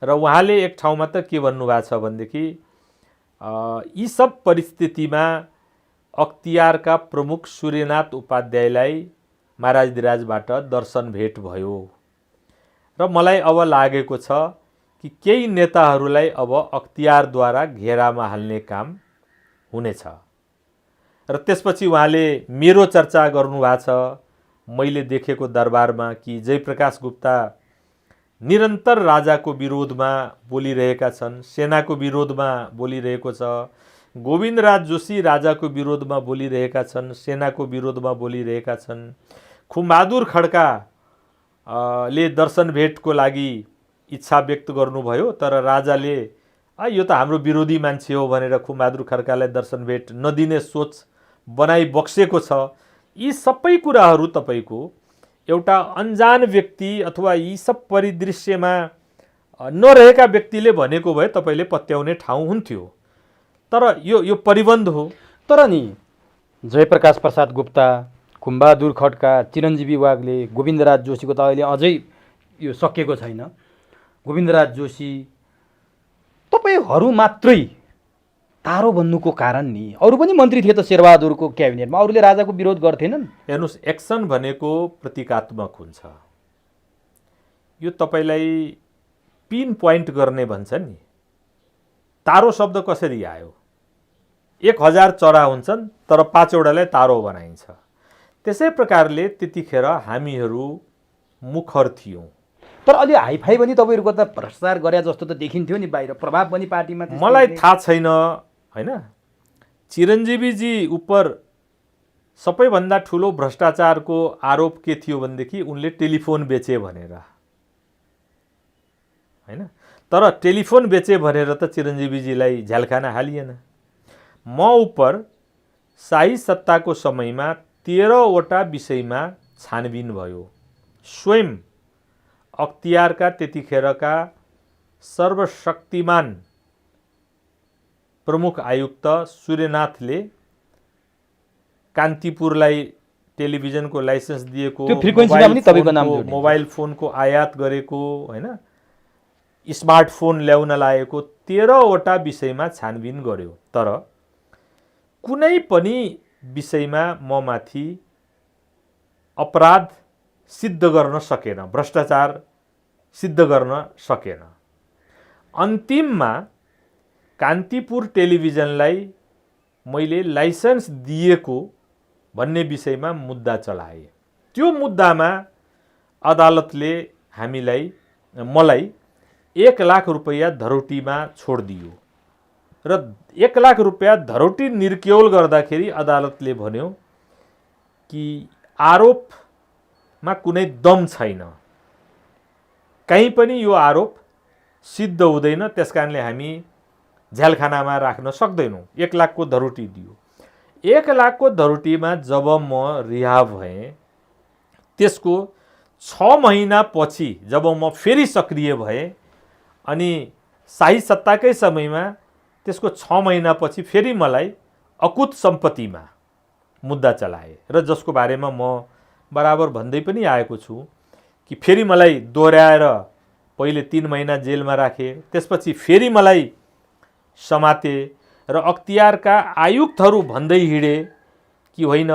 र उहाँले एक ठाउँमा त के भन्नुभएको छ भनेदेखि यी सब परिस्थितिमा अख्तियारका प्रमुख सूर्यनाथ उपाध्यायलाई महाराजधिराजबाट दर्शन भेट भयो र मलाई अब लागेको छ कि केही नेताहरूलाई अब अख्तियारद्वारा घेरामा हाल्ने काम हुनेछ र त्यसपछि उहाँले मेरो चर्चा गर्नुभएको छ मैले देखेको दरबारमा कि जयप्रकाश गुप्ता निरन्तर राजाको विरोधमा बोलिरहेका छन्, सेनाको विरोधमा बोलिरहेको छ। गोविन्दराज जोशी राजाको विरोधमा बोलिरहेका छन्, सेनाको विरोधमा बोलिरहेका छन्। खुमबहादुर खड्का ले दर्शन भेटको लागि इच्छा व्यक्त गर्नुभयो, तर राजाले यो त हाम्रो विरोधी मान्छे हो भनेर खुमबहादुर खड्कालाई दर्शन भेट नदिने सोच बनाइ बक्सेको छ। यी सबै कुराहरू तपाईको एउटा अनजान व्यक्ति अथवा यी सब परिदृश्यमा नरहेका व्यक्तिले भनेको भए तपाईले पत्याउने ठाउँ हुन्थ्यो, तर यो परिबन्ध हो। तर नि जयप्रकाश प्रसाद गुप्ता, खुमबहादुर खड्का, चिरञ्जीवी वाग्ले, गोविन्दराज जोशीको त अहिले अझै यो सकिएको छैन। गोविन्दराज जोशी तपाईहरू मात्रै तारो बन्नुको कारण नि, अरू पनि मन्त्री थिए त शेरबहादुरको क्याबिनेटमा, अरूले राजाको विरोध गर्थेनन्। हेर्नुहोस्, एक्सन भनेको प्रतीकात्मक हुन्छ। यो तपाईलाई पिन पोइन्ट गर्ने भन्छ नि। तारो शब्द कसरी आयो? 1000 चरा हुन्छन् तर 5 वटालाई तारो बनाइन्छ। त्यसै प्रकारले त्यतिखेर हामीहरू मुखर थियौँ। तर अलि हाइफाई पनि तपाईहरुको त भ्रष्टाचार गरे जस्तो त देखिन्थ्यो नि बाहिर, प्रभाव पनि पार्टीमा त्यस्तै। मलाई थाहा छैन हैन। चिरञ्जीवीजी उपर सबैभन्दा ठुलो भ्रष्टाचारको आरोप के थियो भनेदेखि उनले टेलिफोन बेचे भनेर हैन। तर टेलिफोन बेचे भनेर त चिरञ्जीवीजीलाई झ्यालखाना हालिएन। म उपर शाही सत्ताको समयमा 13 वटा विषयमा छानबिन भयो। स्वयं अख्तियारका त्यतिखेरका सर्वशक्तिमान प्रमुख आयुक्त सूर्यनाथले कान्तिपुरलाई टेलिभिजनको लाइसेन्स दिएको, त्यो फ्रिक्वेन्सीमा पनि तपाईको नाम जोडिन्छ। मोबाइल फोनको आयात गरेको हैन, स्मार्टफोन ल्याउन लागेको 13 वटा विषयमा छानबिन गर्यो। तर कुनै पनि विषयमा म माथि अपराध सिद्ध गर्न सकेन, भ्रष्टाचार सिद्ध गर्न सकेन। अन्तिममा कान्तिपुर टेलिभिजनलाई मैले लाइसेन्स दिएको भन्ने विषयमा मुद्दा चलाए। त्यो मुद्दामा अदालतले मलाई 1 लाख रुपैयाँ धरोटीमा छोडिदियो र 1 लाख रुपैयाँ धरोटी निर्क्यौल गर्दाखेरि अदालतले भन्यो कि आरोपमा कुनै दम छैन, कहीँ पनि यो आरोप सिद्ध हुँदैन, त्यसकारणले हामी झ्यालखानामा राख्न सक्दैनौँ। 1 लाखको धरोटी दियो। 1 लाखको धरोटीमा जब म रिहा भएँ त्यसको 6 महिनापछि जब म फेरि सक्रिय भएँ अनि शाही सत्ताकै समयमा त्यसको 6 महिनापछि फेरि मलाई अकुत सम्पत्तिमा मुद्दा चलाए र जसको बारेमा म बराबर भन्दै पनि आएको छु कि फेरि मलाई दोहोऱ्याएर पहिले 3 महिना जेलमा राखे, त्यसपछि फेरि मलाई समाते र अख्तियारका आयुक्तहरू भन्दै हिँडे कि होइन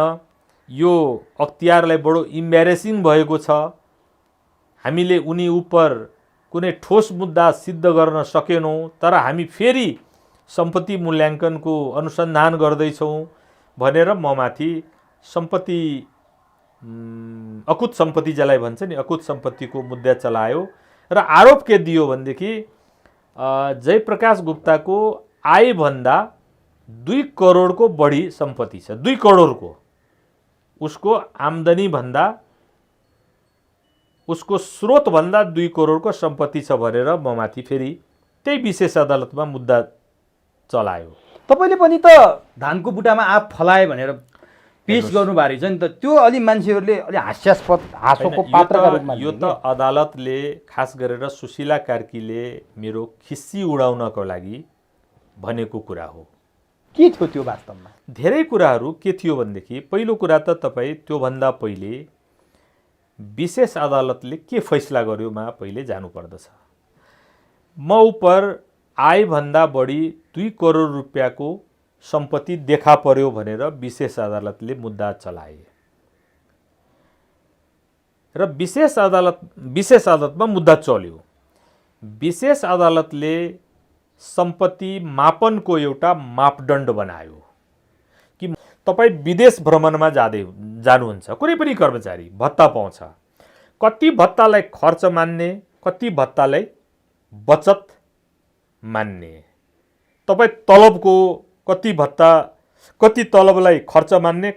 यो अख्तियारलाई बडो इम्बेरेसिङ भएको छ, हामीले उनी उपर कुनै ठोस मुद्दा सिद्ध गर्न सकेनौँ, तर हामी फेरि सम्पत्ति मूल्याङ्कनको अनुसन्धान गर्दैछौँ भनेर म माथि सम्पत्ति अकुत सम्पत्ति जसलाई भन्छ नि, अकुत सम्पत्तिको मुद्दा चलायो र आरोप के दियो भनेदेखि जयप्रकाश गुप्ताको आयभन्दा 2 करोडको बढी सम्पत्ति छ। 2 करोडको उसको आम्दानी भन्दा उसको स्रोत भन्दा 2 करोडको सम्पत्ति छ भनेर म माथि फेरि त्यही विशेष अदालतमा मुद्दा चलायो। तपाईले पनि त धानको बुटामा आँप फलाए भनेर पेश गर्नुभएको रहेछ नि त। त्यो अलि मान्छेहरूले अलि हास्यास्पद हाँसोको पात्रका रूपमा यो त अदालतले खास गरेर सुशीला कार्कीले मेरो खिस्सी उडाउनको लागि भनेको कुरा हो। के थियो त्यो वास्तवमा? धेरै कुराहरू के थियो भनेदेखि पहिलो कुरा त तपाईँ त्योभन्दा पहिले विशेष अदालतले के फैसला गर्योमा पहिले जानुपर्दछ। म उपर आयभन्दा बढी 2 करोड रुपियाँको सम्पत्ति देखा पर्यो भनेर विशेष अदालतले मुद्दा चलाए र विशेष अदालतमा मुद्दा चल्यो। विशेष अदालतले सम्पत्ति मापनको एउटा मापदण्ड बनायो कि तपाईँ विदेश भ्रमणमा जानुहुन्छ, कुनै पनि कर्मचारी भत्ता पाउँछ। कति भत्तालाई खर्च मान्ने, कति भत्तालाई बचत मान्ने। तपाईँ तलबको कति भत्ता, कति तलबलाई खर्च मान्ने,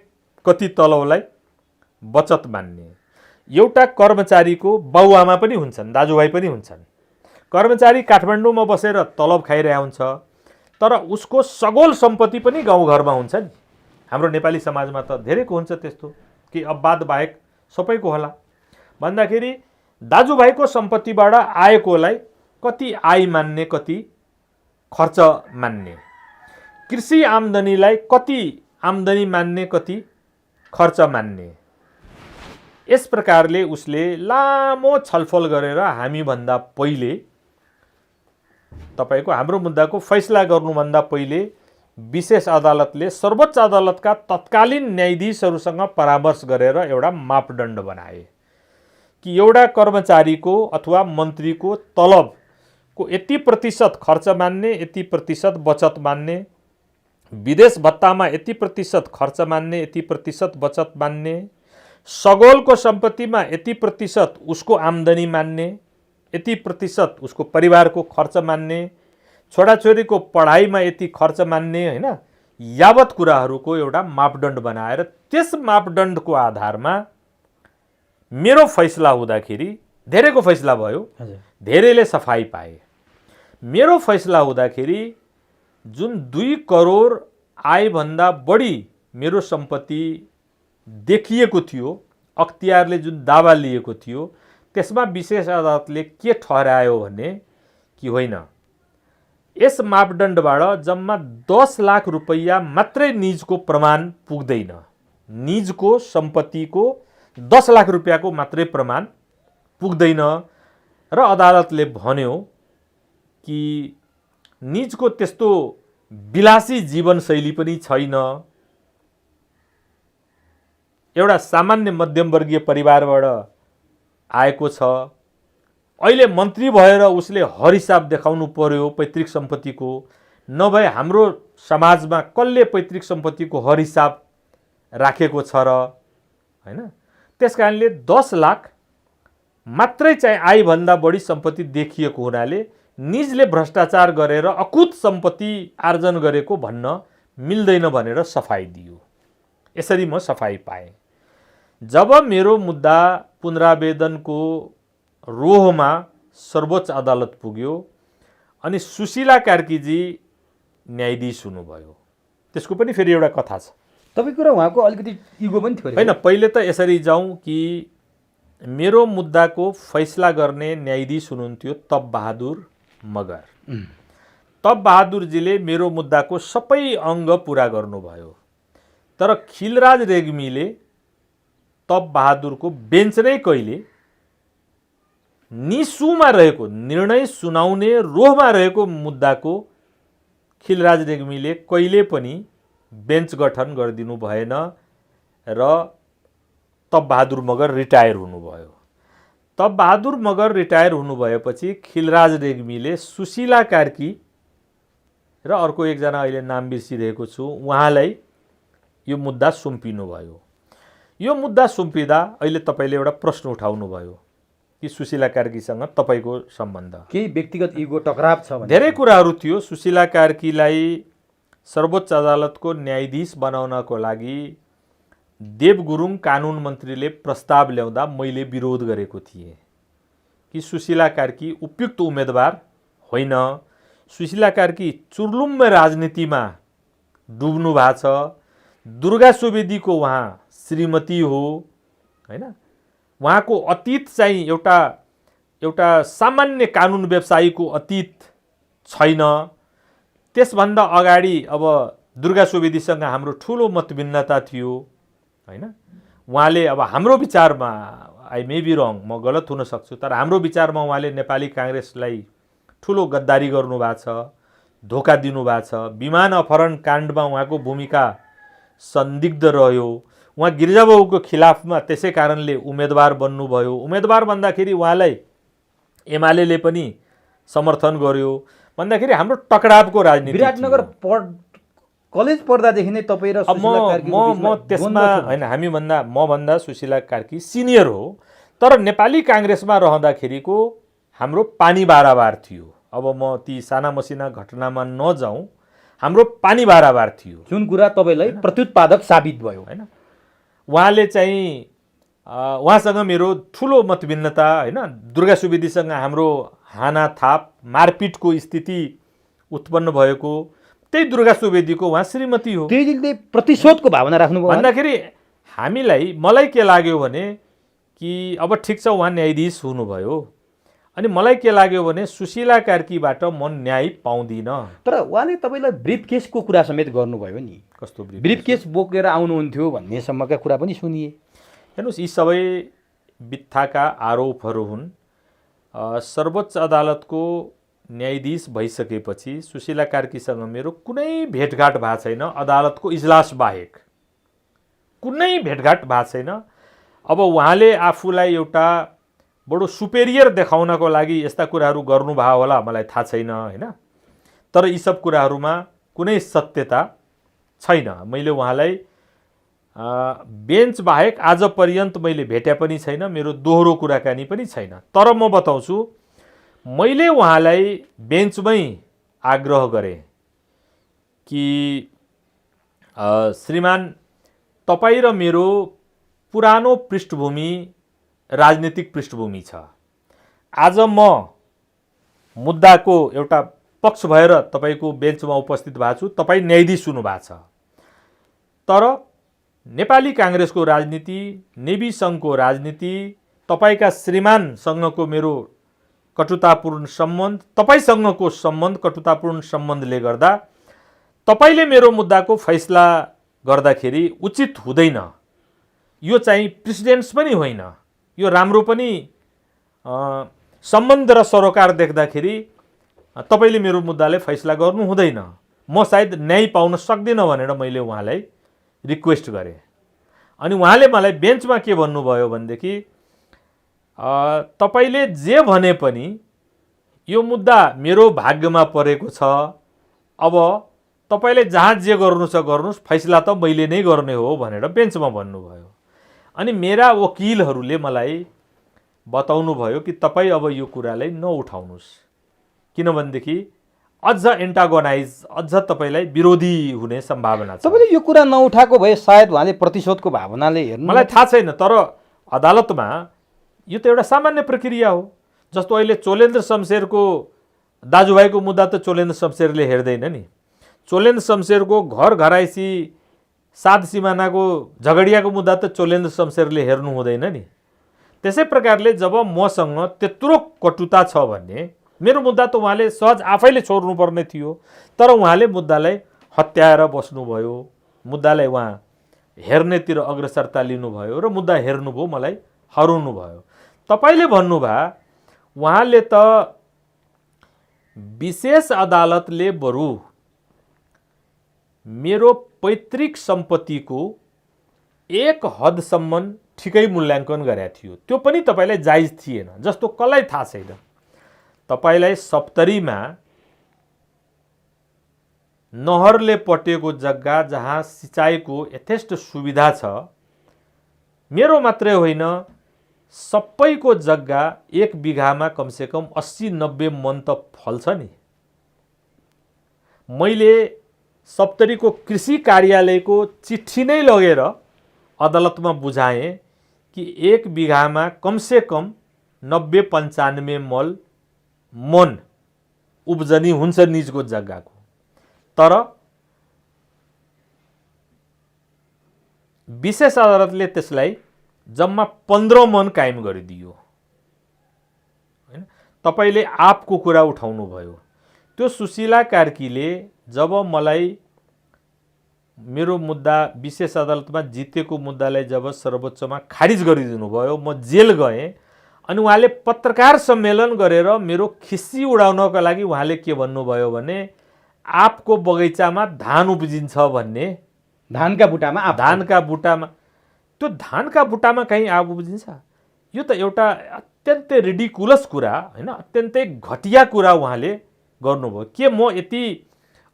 कति तलबलाई बचत मान्ने। एउटा कर्मचारीको बाउआमा पनि हुन्छन्, दाजुभाइ पनि हुन्छन्। कर्मचारी काठमाडौँमा बसेर तलब खाइरहेको हुन्छ, तर उसको सगोल सम्पत्ति पनि गाउँघरमा हुन्छ नि। हाम्रो नेपाली समाजमा त धेरैको हुन्छ त्यस्तो, कि अपवाद बाहेक सबैको होला। भन्दाखेरि दाजुभाइको सम्पत्तिबाट आएकोलाई कति आय मान्ने, कति खर्च मान्ने। कृषि आम्दानीलाई कति आम्दानी मान्ने, कति खर्च मान्ने। यस प्रकारले उसले लामो छलफल गरेर हामीभन्दा पहिले, तपाईको हाम्रो मुद्दाको फैसला गर्नुभन्दा पहिले विशेष अदालतले सर्वोच्च अदालतका तत्कालीन न्यायाधीशहरूसँग परामर्श गरेर एउटा मापदण्ड बनाए कि एउटा कर्मचारीको अथवा मन्त्रीको तलबको यति प्रतिशत खर्च मान्ने, यति प्रतिशत बचत मान्ने, विदेश भत्तामा यति प्रतिशत खर्च मान्ने, यति प्रतिशत बचत मान्ने, सगोलको सम्पत्तिमा यति प्रतिशत उसको आम्दानी मान्ने, यति प्रतिशत उसको परिवारको खर्च मान्ने, छोराछोरीको पढाइमा यति खर्च मान्ने, हैन, यावत कुराहरूको एउटा मापदण्ड बनाएर त्यस मापदण्डको आधारमा मेरो फैसला हुँदाखेरि धेरैको फैसला भयो, धेरैले सफाई पाए। मेरो फैसला हुँदाखेरि जुन 2 करोड आयभन्दा बढी मेरो सम्पत्ति देखिएको थियो, अख्तियारले जुन दावा लिएको थियो, त्यसमा विशेष अदालतले के ठहरायो भने कि होइन, यस मापदण्डबाट जम्मा 10 लाख रुपैयाँ मात्रै निजको प्रमाण पुग्दैन। निजको सम्पत्तिको 10 लाख रुपैयाँको मात्रै प्रमाण पुग्दैन र अदालतले भन्यो कि निजको त्यस्तो विलासी जीवनशैली पनि छैन। एउटा सामान्य मध्यमवर्गीय परिवारबाट आएको छ। अहिले मन्त्री भएर उसले हरहिसाब देखाउनु पर्यो पैतृक सम्पत्तिको, नभए हाम्रो समाजमा कसले पैतृक सम्पत्तिको हरहिसाब राखेको छ र, हैन। त्यसकारणले 10 लाख मात्रै चाहिँ आयभन्दा बढी सम्पत्ति देखिएको हुनाले निजले भ्रष्टाचार गरेर अकुत सम्पत्ति आर्जन गरेको भन्न मिल्दैन भनेर सफाई दियो। यसरी म सफाई पाएँ। जब मेरो मुद्दा पुनरावेदनको रोहमा सर्वोच्च अदालत पुग्यो अनि सुशीला कार्कीजी न्यायाधीश हुनुभयो, त्यसको पनि फेरि एउटा कथा छ। तपाईको र उहाँको अलिकति इगो पनि थियो हैन। पहिले त यसरी जाउँ कि मेरो मुद्दाको फैसला गर्ने न्यायाधीश हुनुहुन्थ्यो तप बहादुर मगर। तप बहादुरजीले मेरो मुद्दाको सबै अङ्ग पुरा गर्नुभयो, तर खिलराज रेग्मीले तप बहादुरको बेन्च नै कहिले निसुमा रहेको, निर्णय सुनाउने रोहमा रहेको मुद्दाको खिलराज रेग्मीले कहिले पनि बेन्च गठन गरिदिनु भएन र तप बहादुर मगर रिटायर हुनुभयो। तप बहादुर मगर रिटायर हुनुभएपछि खिलराज रेग्मीले सुशीला कार्की र अर्को एकजना अहिले नाम बिर्सिरहेको छु, उहाँलाई यो मुद्दा सुम्पिनु भयो। यो मुद्दा सुम्पिँदा अहिले तपाईले एउटा प्रश्न उठाउनु भयो कि सुशीला कार्कीसँग तपाईको सम्बन्ध, केही व्यक्तिगत इगो टकराव छ भने। धेरै कुराहरू थियो। सुशीला कार्कीलाई सर्वोच्च अदालतको न्यायाधीश बनाउनको लागि देव गुरुङ कानुन मन्त्रीले प्रस्ताव ल्याउँदा मैले विरोध गरेको थिएँ कि सुशीला कार्की उपयुक्त उम्मेदवार होइन। सुशीला कार्की चुर्लुम्म राजनीतिमा डुब्नु भएको छ। दुर्गा सुवेदीको उहाँ श्रीमती हो, हैन। उहाँको अतीत चाहिँ एउटा सामान्य कानुन व्यवसायीको अतीत छैन। त्यसभन्दा अगाडि अब दुर्गा सुवेदीसँग हाम्रो ठुलो मतभिन्नता थियो, हैन। उहाँले अब हाम्रो विचारमा, आई मे बी रङ, म गलत हुन सक्छु, तर हाम्रो विचारमा उहाँले नेपाली काङ्ग्रेसलाई ठुलो गद्दारी गर्नुभएको छ, धोका दिनुभएको छ। विमान अपहरण काण्डमा उहाँको भूमिका संदिग्ध रह्यो। उहाँ गिरिजाबाबुको खिलाफमा त्यसै कारणले उम्मेदवार बन्नुभयो। उम्मेदवार भन्दाखेरि उहाँलाई एमाले पनि समर्थन गर्यो। भन्दाखेरि हाम्रो टकरावको राजनीति। विराटनगर पढ कलेज पढ्दादेखि नै तपाईँ र अब सुशीला कार्कीको म बिचमा त्यसमा द्वन्द्व थियो। मभन्दा सुशीला कार्की सिनियर हो, तर नेपाली काङ्ग्रेसमा रहँदाखेरिको हाम्रो पानी बाराबार थियो। अब म ती साना मसिना घटनामा नजाउँ, हाम्रो पानी बाराबार थियो, जुन कुरा तपाईँलाई प्रत्युत्पादक साबित भयो होइन। उहाँले चाहिँ उहाँसँग मेरो ठुलो मतभिन्नता, होइन, दुर्गा सुवेदीसँग हाम्रो हानाथाप मारपिटको स्थिति उत्पन्न भएको त्यही दुर्गा सुवेदीको उहाँ श्रीमती हो। त्यसले प्रतिशोधको भावना राख्नुभयो भन्दाखेरि मलाई के लाग्यो भने कि अब ठिक छ उहाँ न्यायाधीश हुनुभयो, अनि मलाई के लाग्यो भने सुशीला कार्कीबाट म न्याय पाउँदिनँ। तर उहाँले तपाईँलाई ब्रिफकेसको कुरा समेत गर्नुभयो नि। कस्तो ब्रिफकेस बोकेर आउनुहुन्थ्यो भन्नेसम्मका कुरा पनि सुनिए। हेर्नुहोस्, यी सबै मिथ्याका आरोपहरू हुन्। सर्वोच्च अदालतको न्यायाधीश भइसकेपछि सुशीला कार्कीसँग मेरो कुनै भेटघाट भएको छैन, अदालतको इजलास बाहेक कुनै भेटघाट भएको छैन। अब उहाँले आफूलाई एउटा बडो सुपेरियर देखाउनको लागि यस्ता कुराहरू गर्नुभयो होला, मलाई थाहा छैन, होइन। तर यी सब कुराहरूमा कुनै सत्यता छैन। मैले उहाँलाई बेन्च बाहेक आज पर्यन्त मैले भेटे पनि छैन, मेरो दोहोरो कुराकानी पनि छैन। तर म बताउँछु, मैले उहाँलाई बेन्चमै आग्रह गरेँ कि श्रीमान, तपाईँ र मेरो पुरानो पृष्ठभूमि राजनीतिक पृष्ठभूमि छ। आज म मुद्दाको एउटा पक्ष भएर तपाईँको बेन्चमा उपस्थित भएको छु, तपाईँ न्यायाधीश हुनुभएको छ। तर नेपाली काङ्ग्रेसको राजनीति, नेवी सङ्घको राजनीति, तपाईँका श्रीमानसँगको मेरो कटुतापूर्ण सम्बन्ध, तपाईँसँगको सम्बन्ध कटुतापूर्ण सम्बन्धले गर्दा तपाईँले मेरो मुद्दाको फैसला गर्दाखेरि उचित हुँदैन। यो चाहिँ प्रेसिडेन्ट्स पनि होइन, यो राम्रो पनि सम्बन्ध र सरोकार देख्दाखेरि तपाईँले मेरो मुद्दाले फैसला गर्नु हुँदैन, म सायद न्याय पाउन सक्दिनँ भनेर मैले उहाँलाई रिक्वेस्ट गरेँ। अनि उहाँले मलाई बेन्चमा के भन्नुभयो भनेदेखि, तपाईँले जे भने पनि यो मुद्दा मेरो भाग्यमा परेको छ, अब तपाईँले जहाँ जे गर्नु छ गर्नुहोस्, फैसला त मैले नै गर्ने हो भनेर बेन्चमा भन्नुभयो। अनि मेरा वकिलहरूले मलाई बताउनु भयो कि तपाईँ अब यो कुरालाई नउठाउनुहोस्, किनभनेदेखि अझ एन्टागोनाइज, अझ तपाईँलाई विरोधी हुने सम्भावना छ। तपाईँले यो कुरा नउठाएको भए सायद उहाँले प्रतिशोधको भावनाले हेर्नु, मलाई थाहा छैन। तर अदालतमा यो त एउटा सामान्य प्रक्रिया हो। जस्तो अहिले चोलेन्द्र शमशेरको दाजुभाइको मुद्दा त चोलेन्द्र शमशेरले हेर्दैन नि। चोलेन्द्र शमशेरको घर घराइसी 7 सिमानाको झगडियाको मुद्दा त चोलेन्द्र शमशेरले हेर्नु हुँदैन नि। त्यसै प्रकारले जब मसँग त्यत्रो कटुता छ भने मेरो मुद्दा त उहाँले सहज आफैले छोड्नुपर्ने थियो, तर उहाँले मुद्दालाई हत्याएर बस्नुभयो, मुद्दालाई उहाँ हेर्नेतिर अग्रसरता लिनुभयो र मुद्दा हेर्नुभयो, मलाई हराउनु भयो। तपाईँले भन्नुभयो उहाँले त विशेष अदालतले बरु मेरो पैतृक सम्पत्तिको एक हदसम्म ठिकै मूल्याङ्कन गरेको थियो, त्यो पनि तपाईँलाई जायज थिएन जस्तो कसलाई थाहा छैन। तपाईँलाई सप्तरीमा नहरले पटेको जग्गा जहाँ सिँचाइको यथेष्ट सुविधा छ, मेरो मात्रै होइन सबैको जग्गा 1 बिघामा कमसेकम 80-90 मन त फल्छ नि। मैले सप्तरीको कृषि कार्यालयको चिठी नै लगेर अदालतमा बुझाएँ कि 1 बिघामा कमसेकम 90-95 मन उब्जनी हुन्छ निजको जग्गाको। तर विशेष अदालतले त्यसलाई जम्मा 15 मन कायम गरिदियो। हैन, तपाईले आपको कुरा उठाउनु भयो। त्यो सुशीला कार्कीले जब मलाई मेरो मुद्दा विशेष अदालतमा जितेको मुद्दालाई जब सर्वोच्चमा खारिज गरिदिनु भयो, म जेल गएँ। अनि उहाँले पत्रकार सम्मेलन गरेर मेरो खिस्सी उडाउनको लागि उहाँले के भन्नुभयो भने आपको बगैँचामा धान उब्जिन्छ भन्ने। धानका बुटामा आप, धानका बुटामा, त्यो धानका बुटामा कहीँ आगो उब्जिन्छ? यो त एउटा अत्यन्तै रिडिकुलस कुरा हैन, अत्यन्तै घटिया कुरा उहाँले गर्नुभयो। के म यति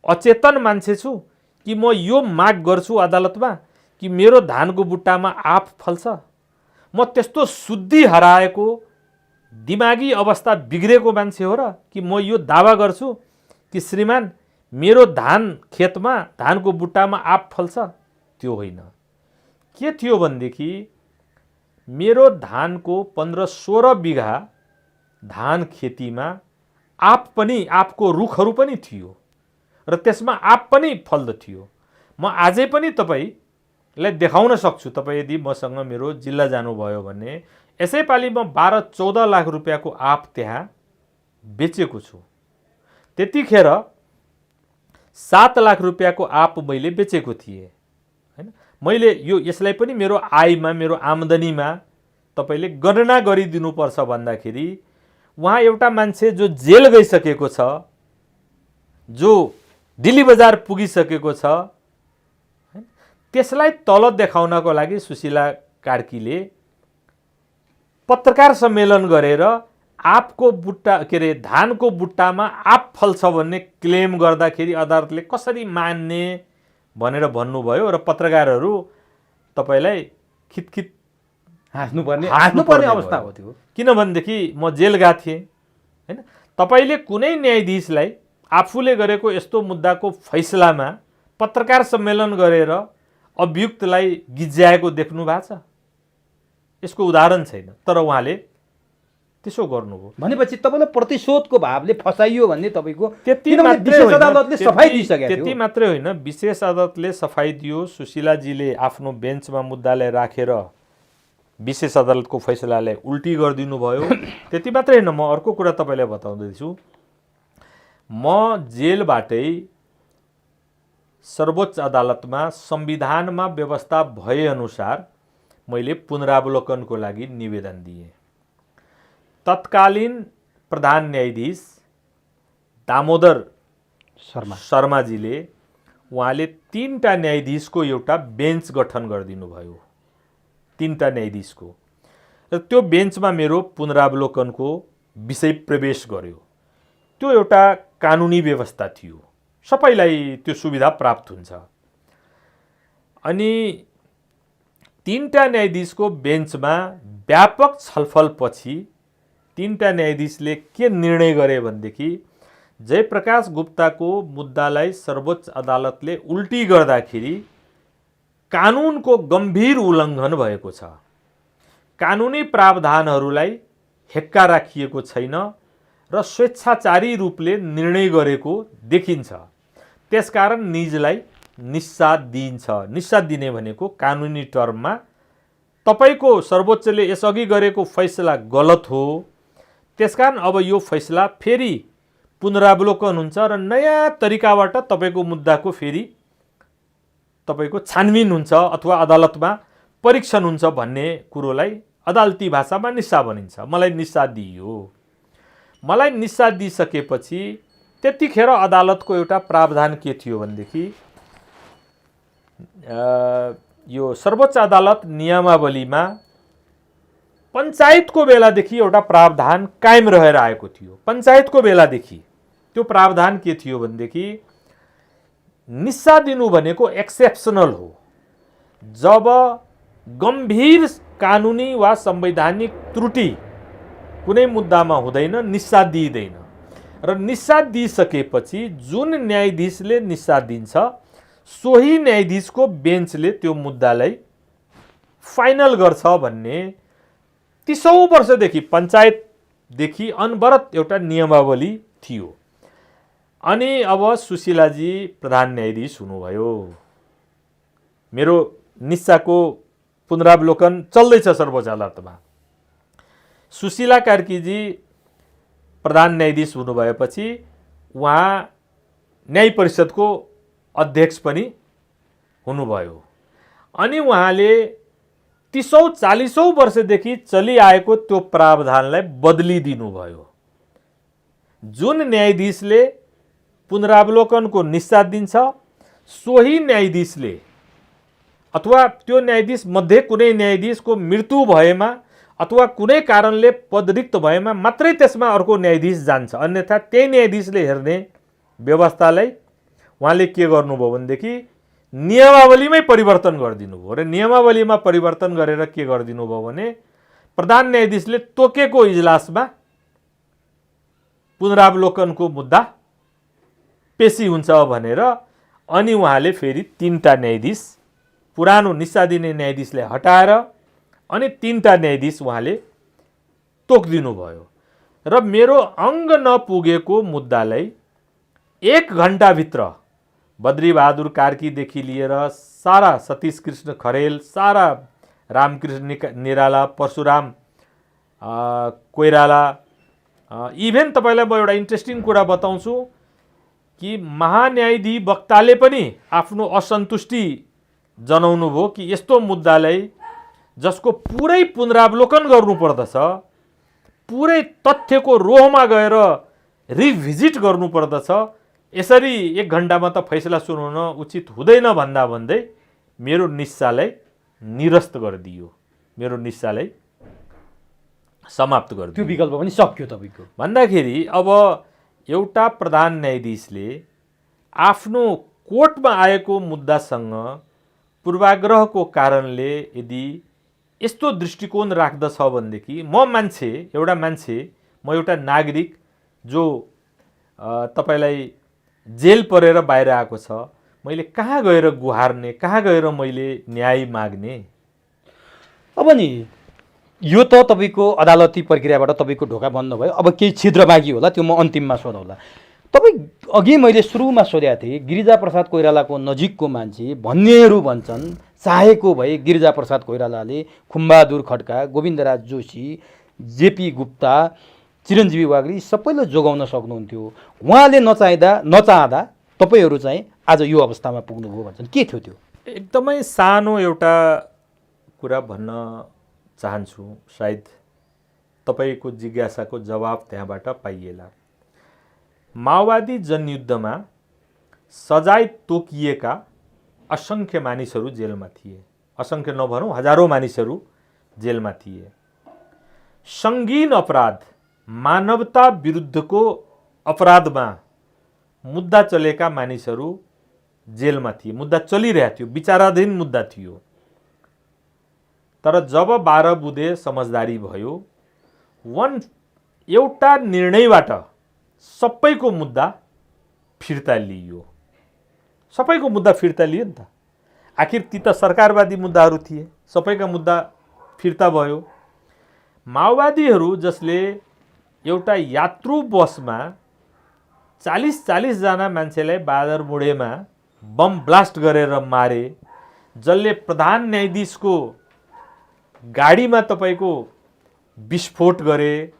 अचेतन मान्छे छु कि म यो माग गर्छु अदालतमा कि मेरो धानको बुट्टामा आँप फल्छ? म त्यस्तो शुद्धि हराएको दिमागी अवस्था बिग्रेको मान्छे हो र कि म यो दावा गर्छु कि श्रीमान मेरो धान खेतमा धानको बुट्टामा आँप फल्छ? त्यो होइन। के थियो भनेदेखि मेरो धानको 15-16 बिघा धान खेतीमा आँपको रुखहरू पनि थियो र त्यसमा आँप पनि फल्दथ्यो। म आजै पनि तपाईलाई देखाउन सक्छु। तपाईँ यदि मसँग मेरो जिल्ला जानुभयो भने यसैपालि म 12-14 लाख रुपियाँको आँप त्यहाँ बेचेको छु। त्यतिखेर 7 लाख रुपियाँको आँप मैले बेचेको थिएँ हैन। मैले यसलाई पनि मेरो आयमा, मेरो आम्दानीमा तपाईले गणना गरिदिनुपर्छ भन्दाखेरि उहाँ एउटा मान्छे जो जेल गइसकेको छ, जो दिल्ली बजार पुगिसकेको छ, त्यसलाई तल देखाउनको लागि सुशीला कार्कीले पत्रकार सम्मेलन गरेर आँपको बुट्टा धानको बुट्टामा आँप फल्छ भन्ने क्लेम गर्दाखेरि अदालतले कसरी मान्ने भनेर भन्नुभयो र पत्रकारहरू तपाईलाई खितखित हाँस्नुपर्ने अवस्था हो त्यो। किनभनेदेखि म जेल गएको थिएँ हैन। तपाईले कुनै न्यायाधीशलाई आफूले गरेको यस्तो मुद्दाको फैसलामा पत्रकार सम्मेलन गरेर अभियुक्तलाई गिज्याएको देख्नु भएको छ? यसको उदाहरण छैन। तर उहाँले त्यसो गर्नुभयो भनेपछि तपाईलाई प्रतिशोधको भावले फसाइयो भन्ने तपाईको त्यति अदालतले सफाई दिइसकेको थियो। त्यति मात्रै होइन, विशेष अदालतले सफाई दियो। सुशीलाजीले आफ्नो बेन्चमा मुद्दालाई राखेर विशेष अदालतको फैसलालाई उल्टी गरिदिनु भयो। त्यति मात्रै होइन, म अर्को कुरा तपाईलाई बताउँदैछु। म जेलबाटै सर्वोच्च अदालतमा संविधानमा व्यवस्था भए अनुसार मैले पुनरावलोकनको लागि निवेदन दिएँ। तत्कालीन प्रधान न्यायाधीश दामोदर शर्माजीले उहाँले 3टा न्यायाधीशको एउटा बेन्च गठन गरिदिनु भयो, 3टा न्यायाधीशको। र त्यो बेन्चमा मेरो पुनरावलोकनको विषय प्रवेश गर्यो। त्यो एउटा कानुनी व्यवस्था थियो, सबैलाई त्यो सुविधा प्राप्त हुन्छ। अनि 3टा न्यायाधीशको बेन्चमा व्यापक छलफलपछि 3टा न्यायाधीशले के निर्णय गरे भनेदेखि जयप्रकाश गुप्ताको मुद्दालाई सर्वोच्च अदालतले उल्टी गर्दाखेरि कानुनको गम्भीर उल्लङ्घन भएको छ, कानुनी प्रावधानहरूलाई हेक्का राखिएको छैन र स्वेच्छाचारी रूपले निर्णय गरेको देखिन्छ। त्यसकारण निजलाई निस्साथ दिइन्छ। निस्साथ दिने भनेको कानुनी टर्ममा तपाईको सर्वोच्चले यसअघि गरेको फैसला गलत हो, त्यसकारण अब यो फैसला फेरि पुनरावलोकन हुन्छ र नयाँ तरिकाबाट तपाईको मुद्दाको फेरि तपाईको छानबिन हुन्छ अथवा अदालतमा परीक्षण हुन्छ भन्ने कुरोलाई अदालती भाषामा निस्सा भनिन्छ। मलाई निस्सा दिइयो। मलाई निस्सा दिइसकेपछि त्यतिखेर अदालतको एउटा प्रावधान के थियो भनेदेखि यो सर्वोच्च अदालत नियमावलीमा पञ्चायतको बेलादेखि एउटा प्रावधान कायम रहेर आएको थियो। पञ्चायतको बेलादेखि त्यो प्रावधान के थियो भनेदेखि निस्सा दिनु भनेको एक्सेप्सनल हो। जब गम्भीर कानुनी वा संवैधानिक त्रुटि कुनै मुद्दामा हुँदैन, निस्सा दिइदैन। र निस्सा दिइसकेपछि जुन न्यायाधीशले निस्सा दिन्छ सोही न्यायाधीशको बेन्चले त्यो मुद्दालाई फाइनल गर्छ भन्ने 30औं वर्षदेखि पञ्चायतदेखि अनवरत एउटा नियमावली थियो। अनि अब सुशीलाजी प्रधान न्यायाधीश हुनुभयो। मेरो निस्साको पुनरावलोकन चल्दैछ सर्वोच्च अदालतमा। सुशीला कार्कीजी प्रधान न्यायाधीश हुनुभएपछि उहाँ न्याय परिषदको अध्यक्ष पनि हुनुभयो। अनि उहाँले 30औं-40औं वर्षदेखि चलिआएको त्यो प्रावधानलाई बदलिदिनु भयो। जुन न्यायाधीशले पुनरावलोकनको निस्सा दिन्छ सोही न्यायाधीशले अथवा त्यो न्यायाधीश मध्ये कुनै न्यायाधीशको मृत्यु भएमा अथवा कुनै कारणले पद रिक्त भएमा मात्रै त्यसमा अर्को न्यायाधीश जान्छ। अन्यथा त्यही न्यायाधीशले हेर्ने व्यवस्थालाई उहाँले के गर्नुभयो भनेदेखि नियमावलीमै परिवर्तन गरिदिनु भयो र नियमावलीमा परिवर्तन गरेर के गरिदिनु भयो भने प्रधान न्यायाधीशले तोकेको इजलासमा पुनरावलोकनको मुद्दा पेशी हुन्छ भनेर अनि उहाँले फेरि 3टा न्यायाधीश पुरानो निस्सा दिने न्यायाधीशले हटाएर अनि 3टा न्यायाधीश उहाँले तोकिदिनु भयो र मेरो अङ्ग नपुगेको मुद्दालाई 1 घण्टाभित्र बद्रीबहादुर कार्कीदेखि लिएर सारा सतीश कृष्ण खरेल, सारा रामकृष्ण निराला, परशुराम कोइराला, इभेन तपाईँलाई म एउटा इन्ट्रेस्टिङ कुरा बताउँछु कि महान्यायाधिवक्ताले पनि आफ्नो असन्तुष्टि जनाउनु भयो कि यस्तो मुद्दालाई जसको पुरै पुनरावलोकन गर्नुपर्दछ, पुरै तथ्यको रोहमा गएर रिभिजिट गर्नुपर्दछ, यसरी 1 घण्टामा त फैसला सुनाउन उचित हुँदैन भन्दा भन्दै मेरो निस्सालाई निरस्त गरिदियो, मेरो निस्सालाई समाप्त गरिदियो। त्यो विकल्प पनि सक्यो तपाईँको भन्दाखेरि अब एउटा प्रधान न्यायाधीशले आफ्नो कोर्टमा आएको मुद्दासँग पूर्वाग्रहको कारणले यदि यस्तो दृष्टिकोण राख्दछ भनेदेखि म एउटा नागरिक जो तपाईलाई जेल परेर बाहिर आएको छ, मैले कहाँ गएर गुहार्ने, कहाँ गएर मैले न्याय माग्ने? अब नि यो त तपाईँको अदालती प्रक्रियाबाट तपाईँको ढोका बन्द भयो। अब केही छिद्र बाँकी होला, त्यो म अन्तिममा सोधौँला। तपाईँ अघि मैले सुरुमा सोधेको थिएँ, गिरिजाप्रसाद कोइरालाको नजिकको मान्छे भन्नेहरू भन्छन् चाहेको भए गिरिजाप्रसाद कोइरालाले खुम्बहादुर खड्का, गोविन्दराज जोशी, जेपी गुप्ता, चिरञ्जीवी वाग्री सबैलाई जोगाउन सक्नुहुन्थ्यो। उहाँले नचाहँदा तपाईँहरू चाहिँ आज यो अवस्थामा पुग्नुभयो भन्छन्। के थियो त्यो? एकदमै सानो एउटा कुरा भन्न चाहन्छु, सायद तपाईँको जिज्ञासाको जवाब त्यहाँबाट पाइएला। माओवादी जनयुद्धमा सजाय तोकिएका असङ्ख्य मानिसहरू जेलमा थिए, असङ्ख्य नभनौँ हजारौँ मानिसहरू जेलमा थिए। सङ्गीन अपराध, मानवता विरुद्धको अपराधमा मुद्दा चलेका मानिसहरू जेलमा थिए, मुद्दा चलिरहेको थियो, विचाराधीन मुद्दा थियो। तर जब 12 बुँदे समझदारी भयो, एउटा निर्णयबाट सबैको मुद्दा फिर्ता लिइयो, सबैको मुद्दा फिर्ता लियो नि त। आखिर ती त सरकारवादी मुद्दाहरू थिए, सबैका मुद्दा फिर्ता भयो। माओवादीहरू जसले एउटा यात्रु बसमा 40 जना मान्छेलाई बादरमुडेमा बम ब्लास्ट गरेर मारे, जसले प्रधान न्यायाधीशको गाडीमा तपाईँको विस्फोट गरे,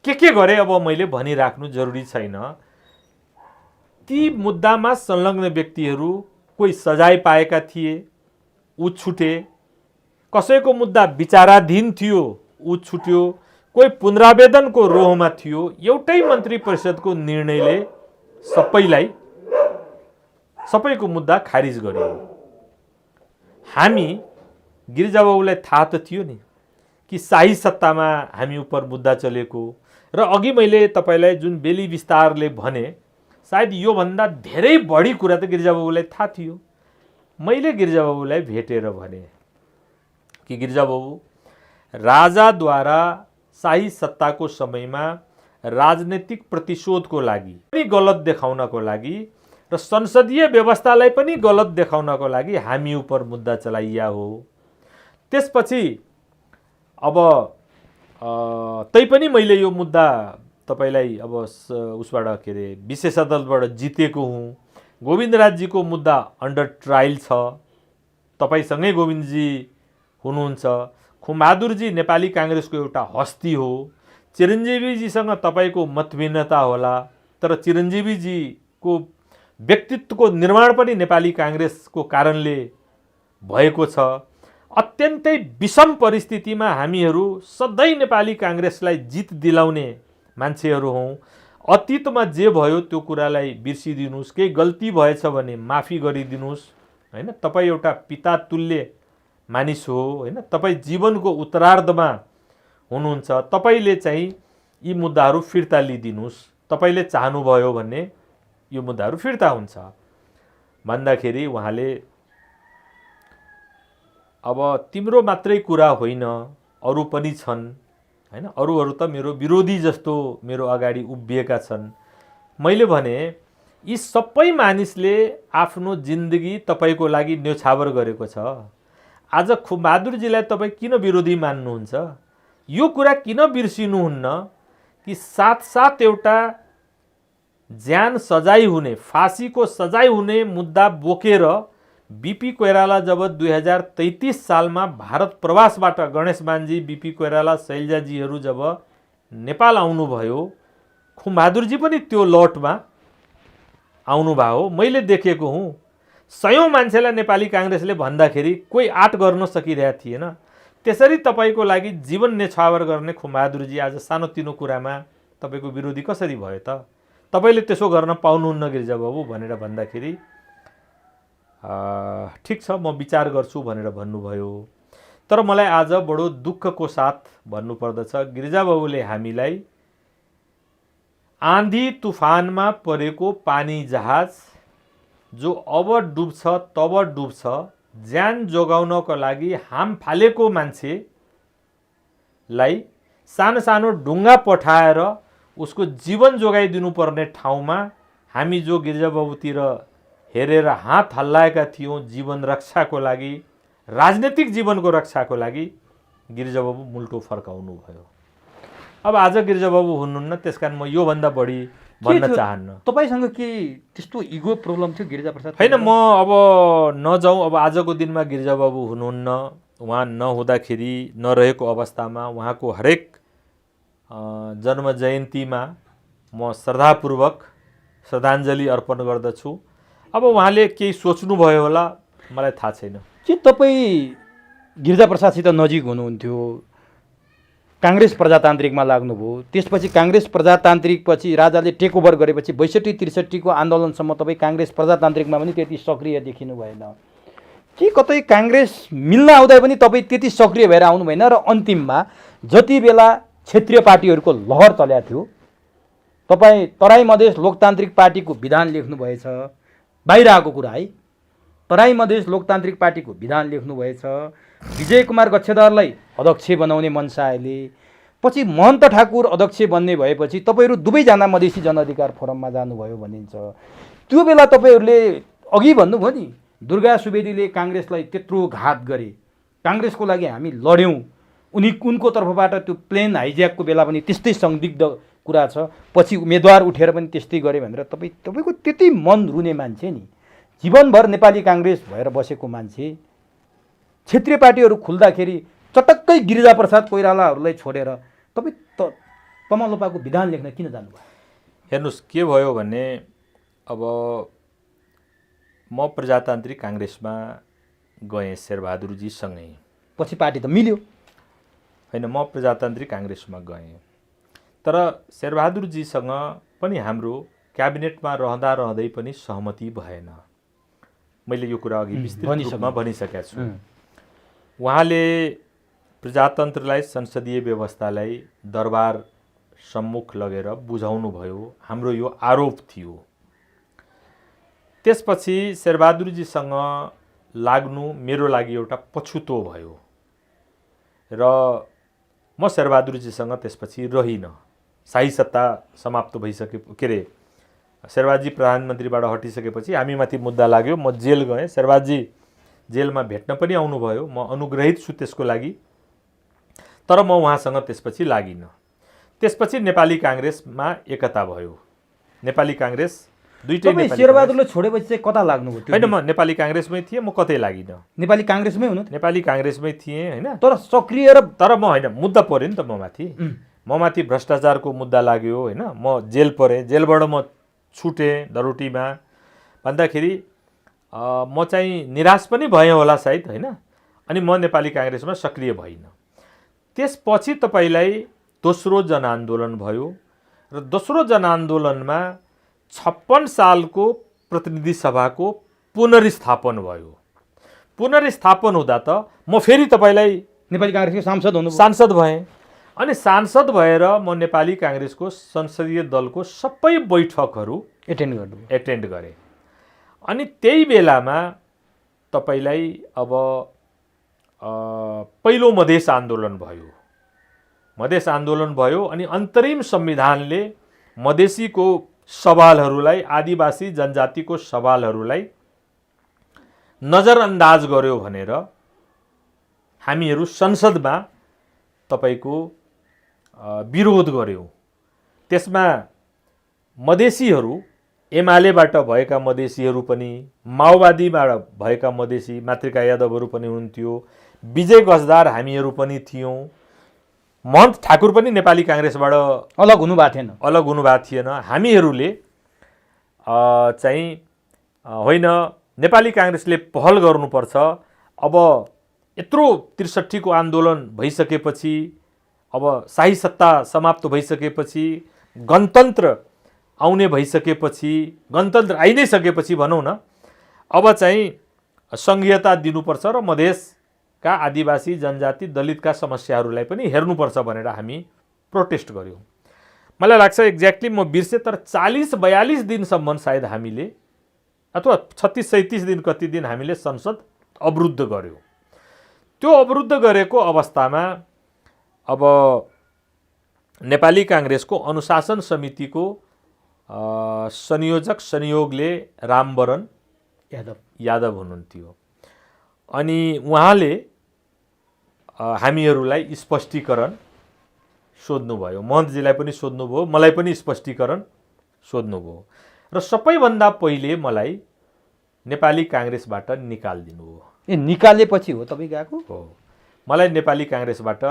के गरे अब मैले भनिराख्नु जरुरी छैन। ती मुद्दामा संलग्न व्यक्तिहरू कोही सजाय पाएका थिए, ऊ छुटे, कसैको मुद्दा विचाराधीन थियो, ऊ छुट्यो, कोही पुनरावेदनको रोहमा थियो। एउटै मन्त्री परिषदको निर्णयले सबैको मुद्दा खारिज गर्यो। हामी गिरिजाबाबुलाई थाहा त थियो नि कि शाही सत्तामा हामी उपर मुद्दा चलेको, र अघि मैले तपाईलाई जुन बेली विस्तारले भने सायद योभन्दा धेरै बढी कुरा त गिरिजाबाबुलाई थाहा थियो। मैले गिरिजाबाबुलाई भेटेर भने कि गिरिजाबाबु, राजाद्वारा शाही सत्ताको समयमा राजनीतिक प्रतिशोधको लागि पनि गलत देखाउनको लागि र संसदीय व्यवस्थालाई पनि गलत देखाउनको लागि हामी उपर मुद्दा चलाइया हो। त्यसपछि अब तैपनि मैले यो मुद्दा तपाईलाई अब उसबाट के अरे विशेष अदालतबाट जितेको हुँ। गोविन्दराजजीको मुद्दा अन्डर ट्रायल छ, तपाईसँगै गोविन्दजी हुनुहुन्छ। खुमबहादुरजी नेपाली काङ्ग्रेसको एउटा हस्ती हो। चिरञ्जीवीजीसँग तपाईँको मतभिन्नता होला, तर चिरञ्जीवीजीको व्यक्तित्वको निर्माण पनि नेपाली काङ्ग्रेसको कारणले भएको छ। अत्यन्तै विषम परिस्थितिमा हामीहरू सधैँ नेपाली काङ्ग्रेसलाई जित दिलाउने मान्छेहरू हौँ। अतीतमा जे भयो त्यो कुरालाई बिर्सिदिनुहोस्, केही गल्ती भएछ भने माफी गरिदिनुहोस्, हैन। तपाईँ एउटा पिता तुल्य मानिस हो, हैन। तपाईँ जीवनको उत्तरार्धमा हुनुहुन्छ, तपाईँले चाहिँ यी मुद्दाहरू फिर्ता लिइदिनुहोस्, तपाईँले चाहनुभयो भने यो मुद्दाहरू फिर्ता हुन्छ भन्दाखेरि उहाँले अब तिम्रो मात्रै कुरा होइन, अरू पनि छन् हैन, अरूहरू त मेरो विरोधी जस्तो मेरो अगाडि उभिएका छन्। मैले भने यी सबै मानिसले आफ्नो जिन्दगी तपाईको लागि न्योछावर गरेको छ। आज खुमबहादुरजीलाई तपाईँ किन विरोधी मान्नुहुन्छ? यो कुरा किन बिर्सिनुहुन्न कि साथ एउटा ज्यान सजाय हुने, फाँसीको सजाय हुने मुद्दा बोकेर बीपी कोइराला जब 2033 सालमा भारत प्रवासबाट गणेश मानजी, बीपी कोइराला, शैलजाजीहरू जब नेपाल आउनुभयो, खुमबहादुरजी पनि त्यो लटमा आउनुभयो हो। मैले देखेको हुँ। सयौं मान्छेलाई नेपाली काङ्ग्रेसले भन्दाखेरि कोही आँट गर्न सकिरहेको थिएन। त्यसरी तपाईको लागि जीवन न्यौछावर गर्ने खुमबहादुरजी आज सानोतिनो कुरामा तपाईको विरोधी कसरी भयो त? तपाईले त्यसो गर्न पाउनुहुन्न गिरिजाबाबु भनेर भन्दाखेरि ठिक छ म विचार गर्छु भनेर भन्नुभयो। तर मलाई आज बडो दुःखको साथ भन्नुपर्दछ, गिरिजाबाबुले हामीलाई आँधी तुफानमा परेको पानी जहाज जो अब डुब्छ तब डुब्छ, ज्यान जोगाउनको लागि हाम फालेको मान्छेलाई सानो सानो ढुङ्गा पठाएर उसको जीवन जोगाइदिनु पर्ने ठाउँमा हामी जो गिरिजाबाबुतिर हेरेर हात हल्लाएका थियौँ जीवन रक्षाको लागि, राजनीतिक जीवनको रक्षाको लागि, गिरिजाबाबु मुल्टो फर्काउनु भयो। अब आज गिरिजाबाबु हुनुहुन्न, त्यसकारण म योभन्दा बढी भन्न चाहन्न। तपाईसँग के त्यस्तो इगो प्रब्लम थियो गिरिजाप्रसाद? होइन, म अब नजाउँ। अब आजको दिनमा गिरिजाबाबु हुनुहुन्न, उहाँ नहुँदाखेरि, नरहेको अवस्थामा उहाँको हरेक जन्म जयन्तीमा म श्रद्धापूर्वक श्रद्धाञ्जली अर्पण गर्दछु। अब उहाँले केही सोच्नुभयो होला, मलाई थाहा छैन। के तपाईँ गिरिजाप्रसादसित नजिक हुनुहुन्थ्यो, काङ्ग्रेस प्रजातान्त्रिकमा लाग्नुभयो, त्यसपछि काङ्ग्रेस प्रजातान्त्रिक पछि राजाले टेक ओभर गरेपछि 62-63 को आन्दोलनसम्म तपाईँ काङ्ग्रेस प्रजातान्त्रिकमा पनि त्यति सक्रिय देखिनु भएन। के कतै काङ्ग्रेस मिल्न आउँदा पनि तपाईँ त्यति सक्रिय भएर आउनु भएन र अन्तिममा जति बेला क्षेत्रीय पार्टीहरूको लहर चलेको थियो, तपाईँ तराई मधेस लोकतान्त्रिक पार्टीको विधान लेख्नुभएछ। बाहिर आएको कुरा है, तराई मधेस लोकतान्त्रिक पार्टीको विधान लेख्नुभएछ। विजय कुमार गच्छेदारलाई अध्यक्ष बनाउने मनसायले, पछि महन्त ठाकुर अध्यक्ष बन्ने भएपछि तपाईँहरू दुवैजना मधेसी जनअधिकार फोरममा जानुभयो भनिन्छ। त्यो बेला तपाईँहरूले अघि भन्नुभयो नि, दुर्गा सुवेदीले काङ्ग्रेसलाई त्यत्रो घात गरे, काङ्ग्रेसको लागि हामी लड्यौँ, उनको तर्फबाट त्यो प्लेन हाइज्याकको बेला पनि त्यस्तै संदिग्ध कुरा छ, पछि उम्मेदवार उठेर पनि त्यस्तै गरे भनेर तपाईँको त्यति मन रुने मान्छे नि, जीवनभर नेपाली काङ्ग्रेस भएर बसेको मान्छे, क्षेत्रीय पार्टीहरू खुल्दाखेरि चटक्कै गिरिजाप्रसाद कोइरालाहरूलाई छोडेर तपाईँ तमलोपाको विधान लेख्न किन जानुभयो? हेर्नुहोस् के भयो भने, अब म प्रजातान्त्रिक काङ्ग्रेसमा गएँ शेरबहादुरजीसँगै। पछि पार्टी त मिल्यो होइन, म प्रजातान्त्रिक काङ्ग्रेसमा गएँ, तर शेरबहादुरजीसँग पनि हाम्रो क्याबिनेटमा रहँदा रहँदै पनि सहमति भएन। मैले यो कुरा अघि विस्तृत रूपमा भनिसकेको छु। उहाँले प्रजातन्त्रलाई, संसदीय व्यवस्थालाई दरबार सम्मुख लगेर बुझाउनु भयो, हाम्रो यो आरोप थियो। त्यसपछि शेरबहादुरजीसँग लाग्नु मेरो लागि एउटा पछुतो भयो र म शेरबहादुरजीसँग त्यसपछि रहिनँ। शाही सत्ता समाप्त भइसके, के अरे शेरबहादुरजी प्रधानमन्त्रीबाट हटिसकेपछि हामीमाथि मुद्दा लाग्यो, म जेल गएँ। शेरबहादुरजी जेलमा भेट्न पनि आउनुभयो, म अनुग्रहित छु त्यसको लागि, तर म उहाँसँग त्यसपछि लागिनँ। त्यसपछि नेपाली काङ्ग्रेसमा एकता भयो। नेपाली काङ्ग्रेस दुईटै शेरबहादुरले छोडेपछि चाहिँ कता लाग्नुभयो? होइन, म नेपाली काङ्ग्रेसमै थिएँ, म कतै लागिनँ। नेपाली काङ्ग्रेसमै हुनु? नेपाली काङ्ग्रेसमै थिएँ होइन, तर सक्रिय र तर म होइन, मुद्दा पऱ्यो नि त म माथि भ्रष्टाचारको मुद्दा लाग्यो होइन, म जेल परेँ, जेलबाट म छुटेँ दरोटीमा भन्दाखेरि म चाहिँ निराश पनि भएँ होला सायद होइन, अनि म नेपाली काङ्ग्रेसमा सक्रिय भइनँ। त्यसपछि तपाईँलाई दोस्रो जनआन्दोलन भयो र दोस्रो जनआन्दोलनमा 56 सालको प्रतिनिधि सभाको पुनर्स्थापन भयो। पुनर्स्थापन हुँदा त म फेरि तपाईँलाई नेपाली काङ्ग्रेसको सांसद भएँ, अनि सांसद भएर म नेपाली काङ्ग्रेसको संसदीय दलको सबै बैठकहरू एटेन्ड गरेँ। अनि त्यही बेलामा तपाईँलाई अब पहिलो मधेस आन्दोलन भयो। मधेस आन्दोलन भयो अनि अन्तरिम संविधानले मधेसीको सवालहरूलाई, आदिवासी जनजातिको सवालहरूलाई नजरअन्दाज गर्यो भनेर हामीहरू संसदमा तपाईको विरोध गर्यौं। त्यसमा मधेसीहरू, एमालेबाट भएका मधेसीहरू पनि, माओवादीबाट भएका मधेसी मातृका यादवहरू पनि हुनुहुन्थ्यो, विजय गजदार हामीहरू पनि थियौं, महन्त ठाकुर पनि नेपाली काङ्ग्रेसबाट अलग हुनुभएको थिएन। हामीहरूले चाहिँ होइन, नेपाली काङ्ग्रेसले पहल गर्नुपर्छ। अब यत्रो ६३ को आन्दोलन भइसकेपछि, अब शाही सत्ता समाप्त भइसकेपछि, गणतन्त्र आउने भइसकेपछि, गणतन्त्र आइ नै सकेपछि भनौँ न, अब चाहिँ सङ्घीयता दिनुपर्छ र मधेसका आदिवासी जनजाति दलितका समस्याहरूलाई पनि हेर्नुपर्छ भनेर हामी प्रोटेस्ट गर्यौँ। मलाई लाग्छ एक्ज्याक्टली म बिर्सेँ, तर ४०-४२ दिनसम्म सायद हामीले, अथवा ३६-३७ दिन, कति दिन हामीले संसद अवरुद्ध गर्यौँ। त्यो अवरुद्ध गरेको अवस्थामा अब नेपाली काङ्ग्रेसको अनुशासन समितिको संयोगले रामवरण यादव हुनुहुन्थ्यो। अनि उहाँले हामीहरूलाई स्पष्टीकरण सोध्नुभयो। महन्तजीलाई पनि सोध्नुभयो, मलाई पनि स्पष्टीकरण सोध्नुभयो र सबैभन्दा पहिले मलाई नेपाली काङ्ग्रेसबाट निकालिदिनुभयो। निकालेपछि हो तपाईँ गएको? हो, मलाई नेपाली काङ्ग्रेसबाट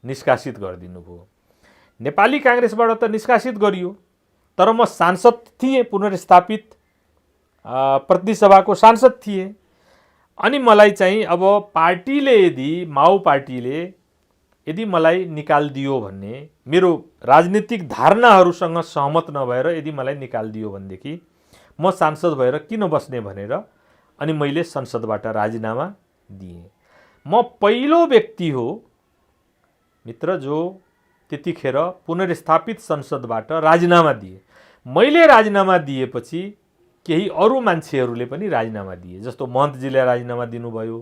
निष्कासित गरिदिनुभयो। नेपाली काङ्ग्रेसबाट त निष्कासित गरियो, तर म सांसद थिएँ, पुनर्स्थापित प्रतिनिधि सभाको सांसद थिएँ। अनि मलाई चाहिँ अब पार्टीले यदि, माओ पार्टीले यदि मलाई निकालिदियो भन्ने, मेरो राजनीतिक धारणाहरूसँग सहमत नभएर यदि मलाई निकालिदियो भनेदेखि म सांसद भएर किन बस्ने भनेर अनि मैले संसदबाट राजीनामा दिएँ। म पहिलो व्यक्ति हो मित्र जो त्यतिखेर पुनर्स्थापित संसदबाट राजीनामा दिए। मैले राजीनामा दिएपछि केही अरू मान्छेहरूले पनि राजीनामा दिए, जस्तो महन्तजीले राजीनामा दिनुभयो,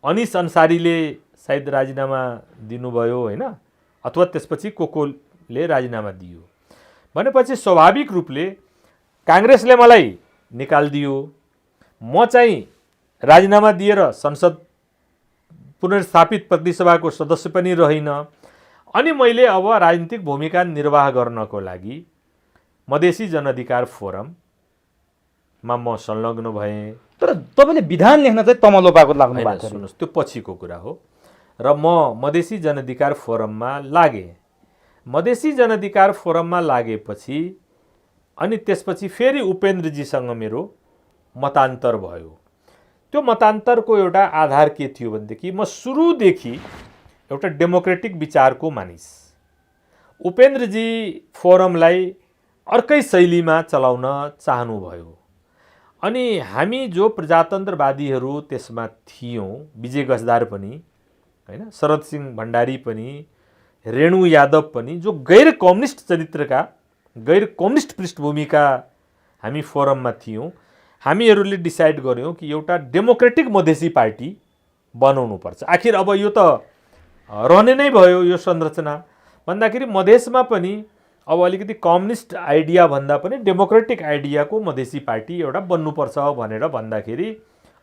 अनिस अन्सारीले सायद राजीनामा दिनुभयो होइन, अथवा त्यसपछि कोकोले राजीनामा दियो। भनेपछि स्वाभाविक रूपले काङ्ग्रेसले मलाई निकालिदियो। म चाहिँ राजीनामा दिएर संसद पुनर्स्थापित प्रतिनिधि सभाको सदस्य पनि रहिन। अनि मैले अब राजनीतिक भूमिका निर्वाह गर्नको लागि मधेसी जनअधिकार फोरममा म संलग्न भएँ। तर तपाईँले विधान लेख्न चाहिँ तमलोपाको लाग्नु भएको छ। सुन्नुहोस्, त्यो पछिको कुरा हो। र म मधेसी जनअधिकार फोरममा लागेँ। मधेसी जनअधिकार फोरममा लागेपछि अनि त्यसपछि फेरि उपेन्द्रजीसँग मेरो मतान्तर भयो। त्यो मतान्तरको एउटा आधार के थियो भनेदेखि म सुरुदेखि एउटा डेमोक्रेटिक विचारको मानिस। उपेन्द्रजी फोरमलाई अर्कै शैलीमा चलाउन चाहनुभयो। अनि हामी जो प्रजातन्त्रवादीहरू त्यसमा थियौँ, विजय गजदार पनि हैन, शरद सिंह भण्डारी पनि, रेणु यादव पनि, जो गैर कम्युनिस्ट चरित्रका, गैर कम्युनिस्ट पृष्ठभूमिका हामी फोरममा थियौँ। हामीहरूले डिसाइड गर्यौँ कि एउटा डेमोक्रेटिक मधेसी पार्टी बनाउनुपर्छ। आखिर अब यो त रहने नै भयो यो संरचना भन्दाखेरि मधेसमा पनि अब अलिकति कम्युनिस्ट आइडिया भन्दा पनि डेमोक्रेटिक आइडियाको मधेसी पार्टी एउटा बन्नुपर्छ भनेर भन्दाखेरि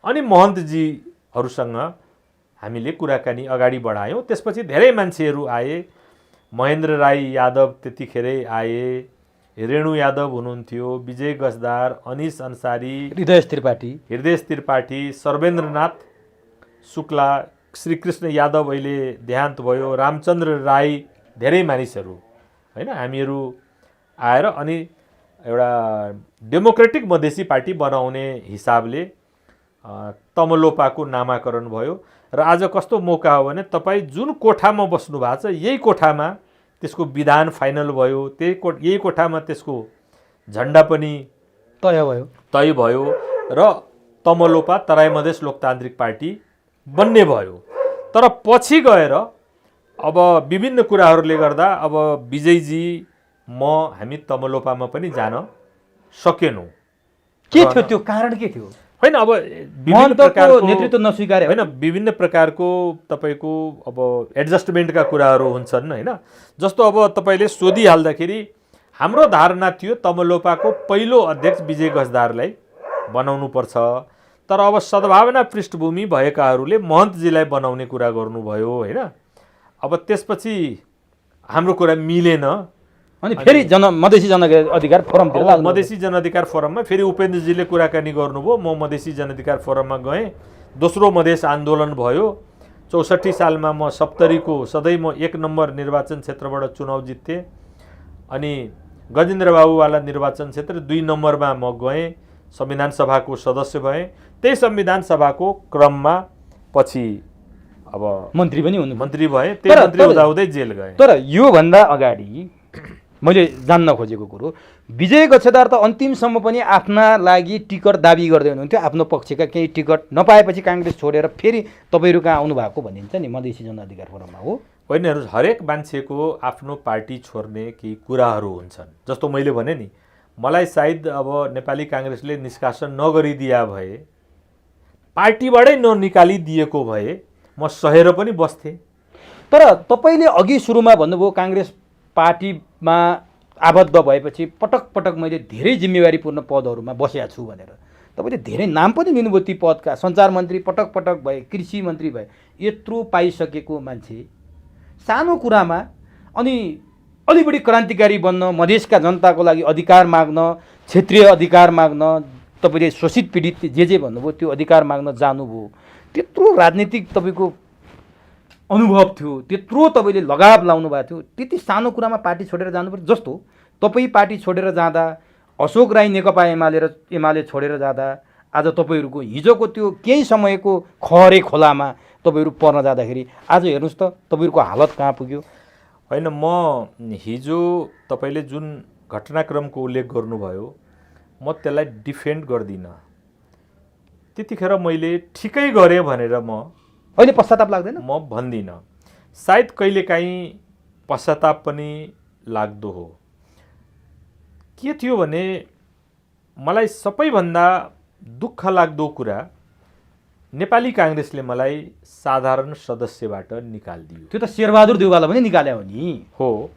अनि महन्तजीहरूसँग हामीले कुराकानी अगाडि बढायौँ। त्यसपछि धेरै मान्छेहरू आए, महेन्द्र राई यादव त्यतिखेरै आए, रेणु यादव हुनुहुन्थ्यो, विजय गजदार, अनिस अन्सारी, हृदय त्रिपाठी, सर्वेन्द्रनाथ शुक्ला, श्रीकृष्ण यादव अहिले देहान्त भयो, रामचन्द्र राई, धेरै मानिसहरू हैन, हामीहरू आएर अनि एउटा डेमोक्रेटिक मधेसी पार्टी बनाउने हिसाबले तमलोपाको नामाकरण भयो। र आज कस्तो मौका हो भने तपाईँ जुन कोठामा बस्नु भएको छ यही कोठामा त्यसको विधान फाइनल भयो, यही कोठामा त्यसको झन्डा पनि तय भयो र तमलोपा तराई मधेस लोकतान्त्रिक पार्टी बन्ने भयो। तर पछि गएर अब विभिन्न कुराहरूले गर्दा अब विजयजी हामी तमलोपामा पनि जान सकेनौँ। के थियो त्यो कारण? के थियो? होइन अब विभिन्न महन्तको प्रकारको नेतृत्व नस्वीकार्यो होइन विभिन्न प्रकारको तपाईँको अब एडजस्टमेन्टका कुराहरू हुन्छन् होइन। जस्तो अब तपाईँले सोधिहाल्दाखेरि हाम्रो धारणा थियो तमलोपाको पहिलो अध्यक्ष विजय गजदारलाई बनाउनुपर्छ, तर अब सद्भावना पृष्ठभूमि भएकाहरूले महन्तजीलाई बनाउने कुरा गर्नुभयो होइन। अब त्यसपछि हाम्रो कुरा मिलेन, अनि फेरि मधेसी जनअधिकार फोरमतिर लाग्नु मधेसी जनअधिकार फोरममा फेरि उपेन्द्रजीले कुराकानी गर्नुभयो। म मधेसी जनअधिकार फोरममा गएँ, दोस्रो मधेस आन्दोलन भयो। 64 सालमा म सप्तरीको सधैँ म 1 नम्बर निर्वाचन क्षेत्रबाट चुनाव जित्थेँ। अनि गजेन्द्र बाबुवाला निर्वाचन क्षेत्र 2 नम्बरमा म गएँ, संविधान सभाको सदस्य भएँ। त्यही संविधान सभाको क्रममा पछि अब मन्त्री पनि हुनु मन्त्री भएँ। त्यही मन्त्री हुँदाहुँदै जेल गएँ। तर योभन्दा अगाडि मैले जान्न खोजेको कुरो, विजय गच्छेदार त अन्तिमसम्म पनि आफ्ना लागि टिकट दाबी गर्दै हुनुहुन्थ्यो। आफ्नो पक्षका केही टिकट नपाएपछि काङ्ग्रेस छोडेर फेरि तपाईँहरू कहाँ आउनु भएको भनिन्छ नि मधेसी जनअधिकार फोरममा हो। होइन, हरेक मान्छेको आफ्नो पार्टी छोड्ने केही कुराहरू हुन्छन्। जस्तो मैले भने नि, मलाई सायद अब नेपाली काङ्ग्रेसले निष्कासन नगरिदिया भए, पार्टीबाटै ननिकालिदिएको भए म सहेर पनि बस्थेँ। तर तपाईँले अघि सुरुमा भन्नुभयो काङ्ग्रेस पार्टीमा आबद्ध भएपछि पटक पटक मैले धेरै जिम्मेवारीपूर्ण पदहरूमा बसेका छु भनेर तपाईँले धेरै नाम पनि लिनुभयो ती पदका। सञ्चार मन्त्री पटक पटक भए, कृषि मन्त्री भए। यत्रो पाइसकेको मान्छे सानो कुरामा अनि अलि बढी क्रान्तिकारी बन्न, मधेसका जनताको लागि अधिकार माग्न, क्षेत्रीय अधिकार माग्न, तपाईँले शोषित पीडित जे भन्नुभयो त्यो अधिकार माग्न जानुभयो। त्यत्रो राजनीतिक तपाईँको अनुभव थियो, त्यत्रो तपाईँले लगाव लाउनु भएको थियो, त्यति सानो कुरामा पार्टी छोडेर जानुपर्छ। जस्तो तपाईँ पार्टी छोडेर जाँदा, अशोक राई नेकपा एमाले छोडेर जाँदा, आज तपाईँहरूको हिजोको त्यो केही समयको खहरे खोलामा तपाईँहरू पर्न जाँदाखेरि आज हेर्नुहोस् त तपाईँहरूको हालत कहाँ पुग्यो। होइन, म हिजो तपाईँले जुन घटनाक्रमको उल्लेख गर्नुभयो म त्यसलाई डिफेन्ड गर्दिनँ। त्यतिखेर मैले ठिकै गरेँ भनेर म अहिले पश्चाताप लाग्दैन? म भन्दिनँ। सायद कहिलेकाहीँ पश्चाताप पनि लाग्दो हो। के थियो भने मलाई सबैभन्दा दुःख लाग्दो कुरा नेपाली काङ्ग्रेसले मलाई साधारण सदस्यबाट निकालिदियो। त्यो त शेरबहादुर देउवालाई पनि निकाल्यो नि हो।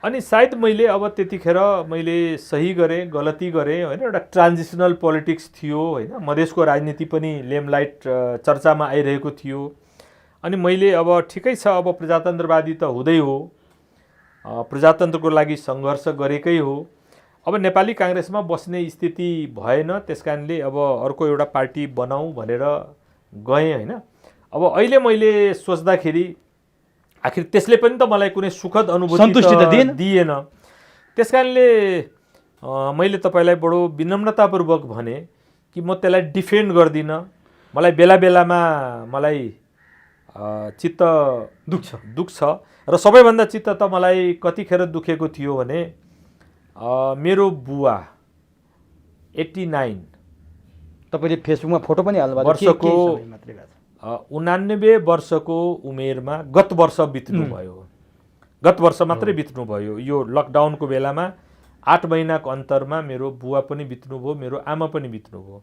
अनि सायद मैले अब त्यतिखेर मैले सही गरेँ, गलती गरेँ होइन। एउटा ट्रान्जिसनल पोलिटिक्स थियो होइन, मधेसको राजनीति पनि लेमलाइट चर्चामा आइरहेको थियो। अनि मैले अब ठिकै छ, अब प्रजातन्त्रवादी त हुँदै हो, प्रजातन्त्रको लागि सङ्घर्ष गरेकै हो, अब नेपाली काङ्ग्रेसमा बस्ने स्थिति भएन, त्यस कारणले अब अर्को एउटा पार्टी बनाऊ भनेर गएँ होइन। अब अहिले मैले सोच्दाखेरि आखिर त्यसले पनि त मलाई कुनै सुखद अनुभूति दिएन। त्यस कारणले मैले तपाईँलाई बडो विनम्रतापूर्वक भने कि म त्यसलाई डिफेन्ड गर्दिनँ। मलाई बेला बेलामा मलाई चित्त दुख्छ र सबैभन्दा चित्त त मलाई कतिखेर दुखेको थियो भने मेरो बुवा 89 तपाईँले फेसबुकमा फोटो पनि हाल्नुभएको वर्षको 89 वर्षको उमेरमा गत वर्ष बित्नुभयो। गत वर्ष मात्रै बित्नुभयो। यो लकडाउनको बेलामा 8 महिनाको अन्तरमा मेरो बुवा पनि बित्नुभयो, मेरो आमा पनि बित्नुभयो।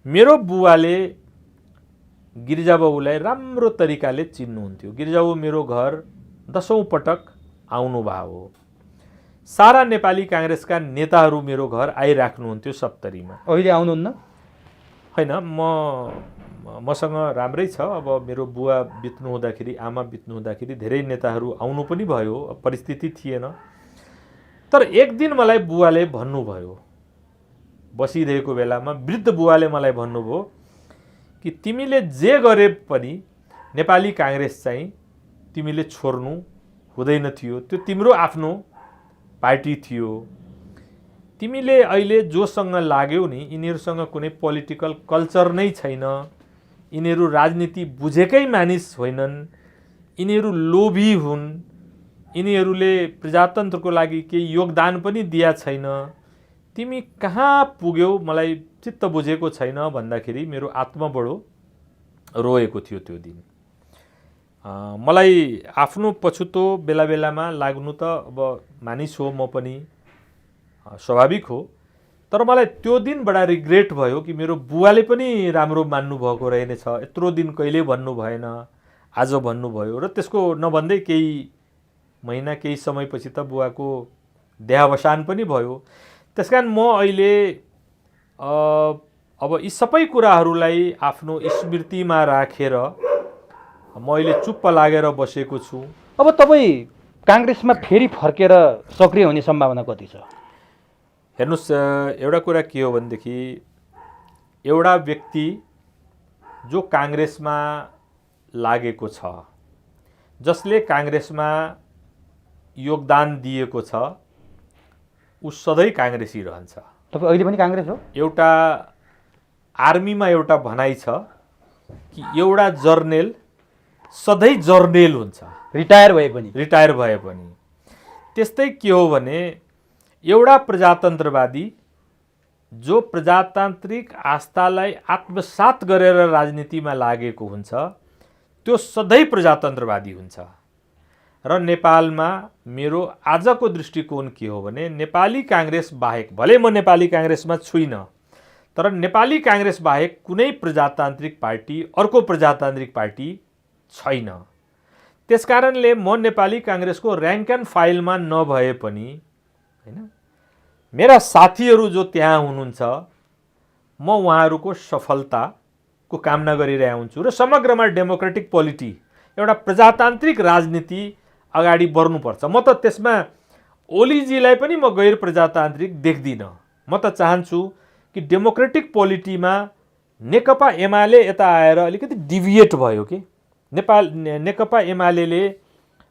मेरो बुवाले गिरिजाबाबुलाई राम्रो तरिकाले चिन्नुहुन्थ्यो। गिरिजाबाबु मेरो घर 10औं पटक आउनुभयो हो। सारा नेपाली काङ्ग्रेसका नेताहरू मेरो घर आइराख्नुहुन्थ्यो सप्तरीमा। अहिले आउनुहुन्न? होइन, मसँग राम्रै छ। अब मेरो बुवा बित्नु हुँदाखेरि, आमा बित्नु हुँदाखेरि धेरै नेताहरू आउनु पनि भयो, परिस्थिति थिएन। तर एक दिन मलाई बुवाले भन्नुभयो, बसिरहेको बेलामा वृद्ध बुवाले मलाई भन्नुभयो कि तिमीले जे गरे पनि नेपाली काङ्ग्रेस चाहिँ तिमीले छोड्नु हुँदैन थियो, त्यो तिम्रो आफ्नो पार्टी थियो। तिमीले अहिले जोसँग लाग्यौ नि यिनीहरूसँग कुनै पोलिटिकल कल्चर नै छैन, यिनीहरू राजनीति बुझेकै मानिस होइनन्, यिनीहरू लोभी हुन्, यिनीहरूले प्रजातन्त्रको लागि केही योगदान पनि दिया छैन, तिमी कहाँ पुग्यौ मलाई चित्त बुझेको छैन भन्दाखेरि मेरो आत्मा बडो रोएको थियो त्यो दिन। मलाई आफ्नो पछुतो बेला बेलामा लाग्नु त अब मानिस हो, म पनि स्वाभाविक हो। तर मलाई त्यो दिन बडा रिग्रेट भयो कि मेरो बुवाले पनि राम्रो मान्नुभएको रहेनछ, यत्रो दिन कहिले भन्नु भएन, आज भन्नुभयो। र त्यसको नभन्दै केही महिना केही समयपछि त बुवाको देहावसान पनि भयो। त्यसकारण म अहिले अब यी सबै कुराहरूलाई आफ्नो स्मृतिमा राखेर म अहिले चुप्प लागेर बसेको छु। अब तपाईँ काङ्ग्रेसमा फेरि फर्केर सक्रिय हुने सम्भावना कति छ? हेर्नुहोस्, एउटा कुरा के हो भनेदेखि एउटा व्यक्ति जो काङ्ग्रेसमा लागेको छ, जसले काङ्ग्रेसमा योगदान दिएको छ, ऊ सधैँ काङ्ग्रेसी रहन्छ। तपाईँ अहिले पनि काङ्ग्रेस हो? एउटा आर्मीमा एउटा भनाइ छ कि एउटा जर्नेल सधैँ जर्नेल हुन्छ, रिटायर भए पनि। त्यस्तै के हो भने एउटा प्रजातन्त्रवादी जो प्रजातान्त्रिक आस्थालाई आत्मसात गरेर राजनीतिमा लागेको हुन्छ, त्यो सधैँ प्रजातन्त्रवादी हुन्छ। र नेपालमा मेरो आजको दृष्टिकोण के हो भने नेपाली काङ्ग्रेस बाहेक, भले म नेपाली काङ्ग्रेसमा छुइनँ, तर नेपाली काङ्ग्रेस बाहेक कुनै प्रजातान्त्रिक पार्टी, अर्को प्रजातान्त्रिक पार्टी छैन। त्यसकारणले म नेपाली काङ्ग्रेसको र्याङ्क एन्ड फाइलमा नभए पनि हैन, मेरा साथीहरू जो त्यहाँ हुनुहुन्छ, म उहाँहरूको सफलताको कामना गरिरहेको हुन्छु। र समग्रमा डेमोक्रेटिक पोलिटी, एउटा प्रजातान्त्रिक राजनीति अगाडि बढ्नुपर्छ। म त त्यसमा ओलीजीलाई पनि म गैर प्रजातान्त्रिक देख्दिनँ। म त चाहन्छु कि डेमोक्रेटिक पोलिटीमा नेकपा एमाले यता आएर अलिकति डिभिएट भयो कि नेकपा एमाले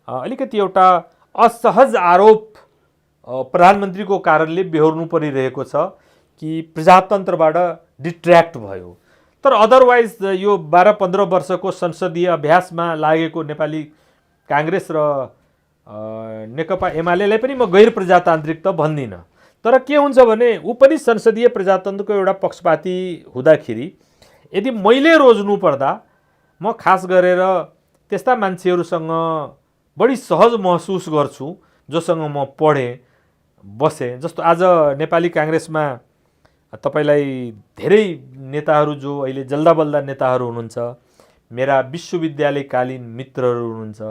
अलिकति एउटा असहज आरोप प्रधानमन्त्रीको कारणले बेहोर्नु परिरहेको छ कि प्रजातन्त्रबाट डिट्र्याक्ट भयो। तर अदरवाइज यो 12-15 वर्षको संसदीय अभ्यासमा लागेको नेपाली काङ्ग्रेस र नेकपा एमालेलाई पनि म गैर प्रजातान्त्रिक त भन्दिनँ। तर के हुन्छ भने ऊ पनि संसदीय प्रजातन्त्रको एउटा पक्षपाती हुँदाखेरि यदि मैले रोज्नु पर्दा म खास गरेर त्यस्ता मान्छेहरूसँग बढी सहज महसुस गर्छु जोसँग म पढेँ बसेँ। जस्तो आज नेपाली काङ्ग्रेसमा तपाईलाई धेरै नेताहरू जो अहिले जल्दाबल्दा नेताहरू हुनुहुन्छ, मेरा विश्वविद्यालयकालीन मित्रहरू हुनुहुन्छ,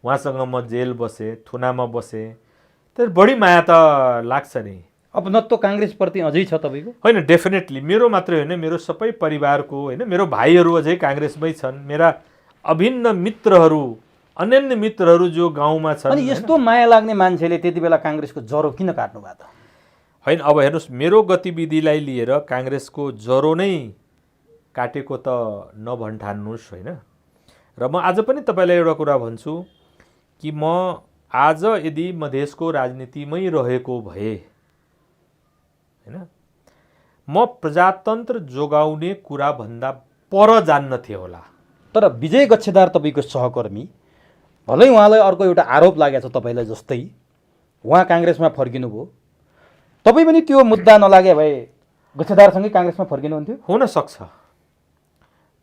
उहाँसँग म जेल बसेँ, थुनामा बसेँ, तर बढी माया त लाग्छ नि। अपनत्व काङ्ग्रेसप्रति अझै छ तपाईँको? होइन, डेफिनेटली मेरो मात्रै होइन, मेरो सबै परिवारको, होइन, मेरो भाइहरू अझै काङ्ग्रेसमै छन्। मेरा अभिन्न मित्रहरू, अनन्य मित्रहरू जो गाउँमा छन्। अनि यस्तो माया लाग्ने मान्छेले त्यति बेला काङ्ग्रेसको जरो किन काट्नु भयो त? होइन, अब हेर्नुहोस्, मेरो गतिविधिलाई लिएर काङ्ग्रेसको जरो नै काटेको त नभन्ठान्नुहोस्, होइन। र म आज पनि तपाईँलाई एउटा कुरा भन्छु कि म आज यदि मधेसको राजनीतिमै रहेको भए, होइन, म प्रजातन्त्र जोगाउने कुरा भन्दा पर जान्न थिएँ होला। तर विजय गच्छेदार तपाईँको सहकर्मी, भलै उहाँलाई अर्को एउटा आरोप लागेको छ तपाईँलाई जस्तै, उहाँ काङ्ग्रेसमा फर्किनु भयो, तपाईँ पनि त्यो मुद्दा नलागे भए गच्छेदारसँगै काङ्ग्रेसमा फर्किनुहुन्थ्यो? हुन सक्छ,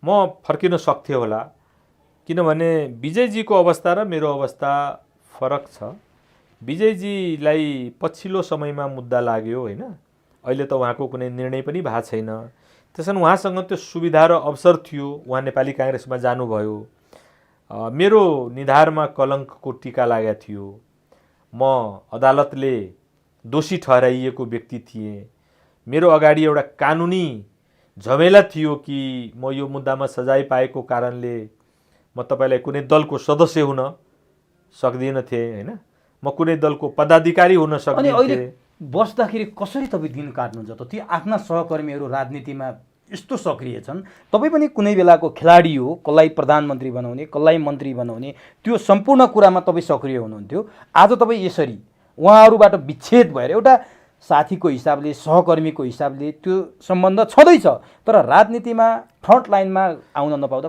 म फर्किन सक्थेँ होला, किनभने विजयजीको अवस्था र मेरो अवस्था फरक छ। विजयजीलाई पछिल्लो समयमा मुद्दा लाग्यो, होइन, अहिले त उहाँको कुनै निर्णय पनि भएको छैन। त्यसकारण उहाँसँग त्यो सुविधा र अवसर थियो, उहाँ नेपाली काङ्ग्रेसमा जानुभयो। मेरो निधारमा कलङ्कको टीका लागेको थियो, म अदालतले दोषी ठहराइएको व्यक्ति थिएँ, मेरो अगाडि एउटा कानुनी झमेला थियो कि म यो मुद्दामा सजाय पाएको कारणले म तपाईँलाई कुनै दलको सदस्य हुन सक्दिनँ थिएँ, होइन, म कुनै दलको पदाधिकारी हुन सक्दिनँ थिएँ। बस्दाखेरि कसरी तपाईँ दिन काट्नुहुन्छ त? ती आफ्ना सहकर्मीहरू राजनीतिमा यस्तो सक्रिय छन्, तपाईँ पनि कुनै बेलाको खेलाडी हो, कसलाई प्रधानमन्त्री बनाउने, कसलाई मन्त्री बनाउने, त्यो सम्पूर्ण कुरामा तपाईँ सक्रिय हुनुहुन्थ्यो। आज तपाईँ यसरी उहाँहरूबाट विच्छेद भएर एउटा साथीको हिसाबले, सहकर्मीको हिसाबले त्यो सम्बन्ध छँदैछ, तर राजनीतिमा फ्रन्ट लाइनमा आउन नपाउँदा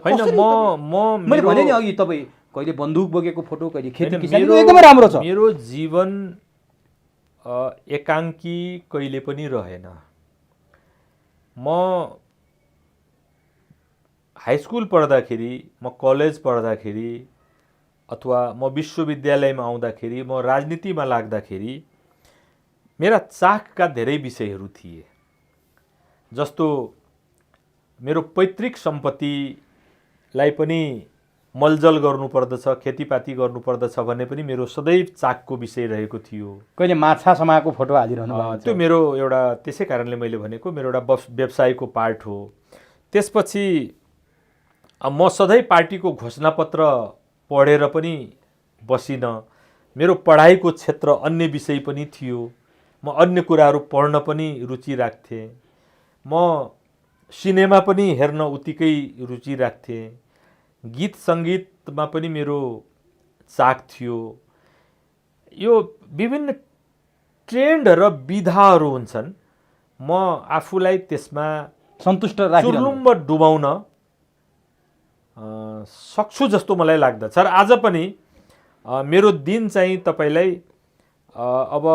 मैले भने नि अघि, तपाईँ कहिले बन्दुक बोकेको फोटो, कहिले खेती किसानी, एकदमै राम्रो छ। मेरो जीवन एकाङ्की कहिले पनि रहेन। म हाई स्कुल पढ्दाखेरि, म कलेज पढ्दाखेरि, अथवा म विश्वविद्यालयमा आउँदाखेरि, म राजनीतिमा लाग्दाखेरि मेरा चाखका धेरै विषयहरू थिए। जस्तो मेरो पैतृक सम्पत्तिलाई पनि मलजल गर्नुपर्दछ, खेतीपाती गर्नुपर्दछ भन्ने पनि मेरो सदैव चाकको विषय रहेको थियो। कहिले माछा समाएको फोटो हालिरहनु भएको छ। त्यो मेरो एउटा त्यसै कारणले मैले भनेको मेरो एउटा व्यवसायको पार्ट हो। त्यसपछि म सधैँ पार्टीको घोषणापत्र पढेर पनि बसिनँ। मेरो पढाइको क्षेत्र अन्य विषय पनि थियो। म अन्य कुराहरू पढ्न पनि रुचि राख्थेँ। म सिनेमा पनि हेर्न उत्तिकै रुचि राख्थेँ। गीत सङ्गीतमा पनि मेरो चाक थियो। यो विभिन्न ट्रेन्ड र विधाहरू हुन्छन्, म आफूलाई त्यसमा सन्तुष्ट राखिरहनु चुर्लुम्ब डुबाउन सक्छु जस्तो मलाई लाग्दछ। र आज पनि मेरो दिन चाहिँ तपाईँलाई अब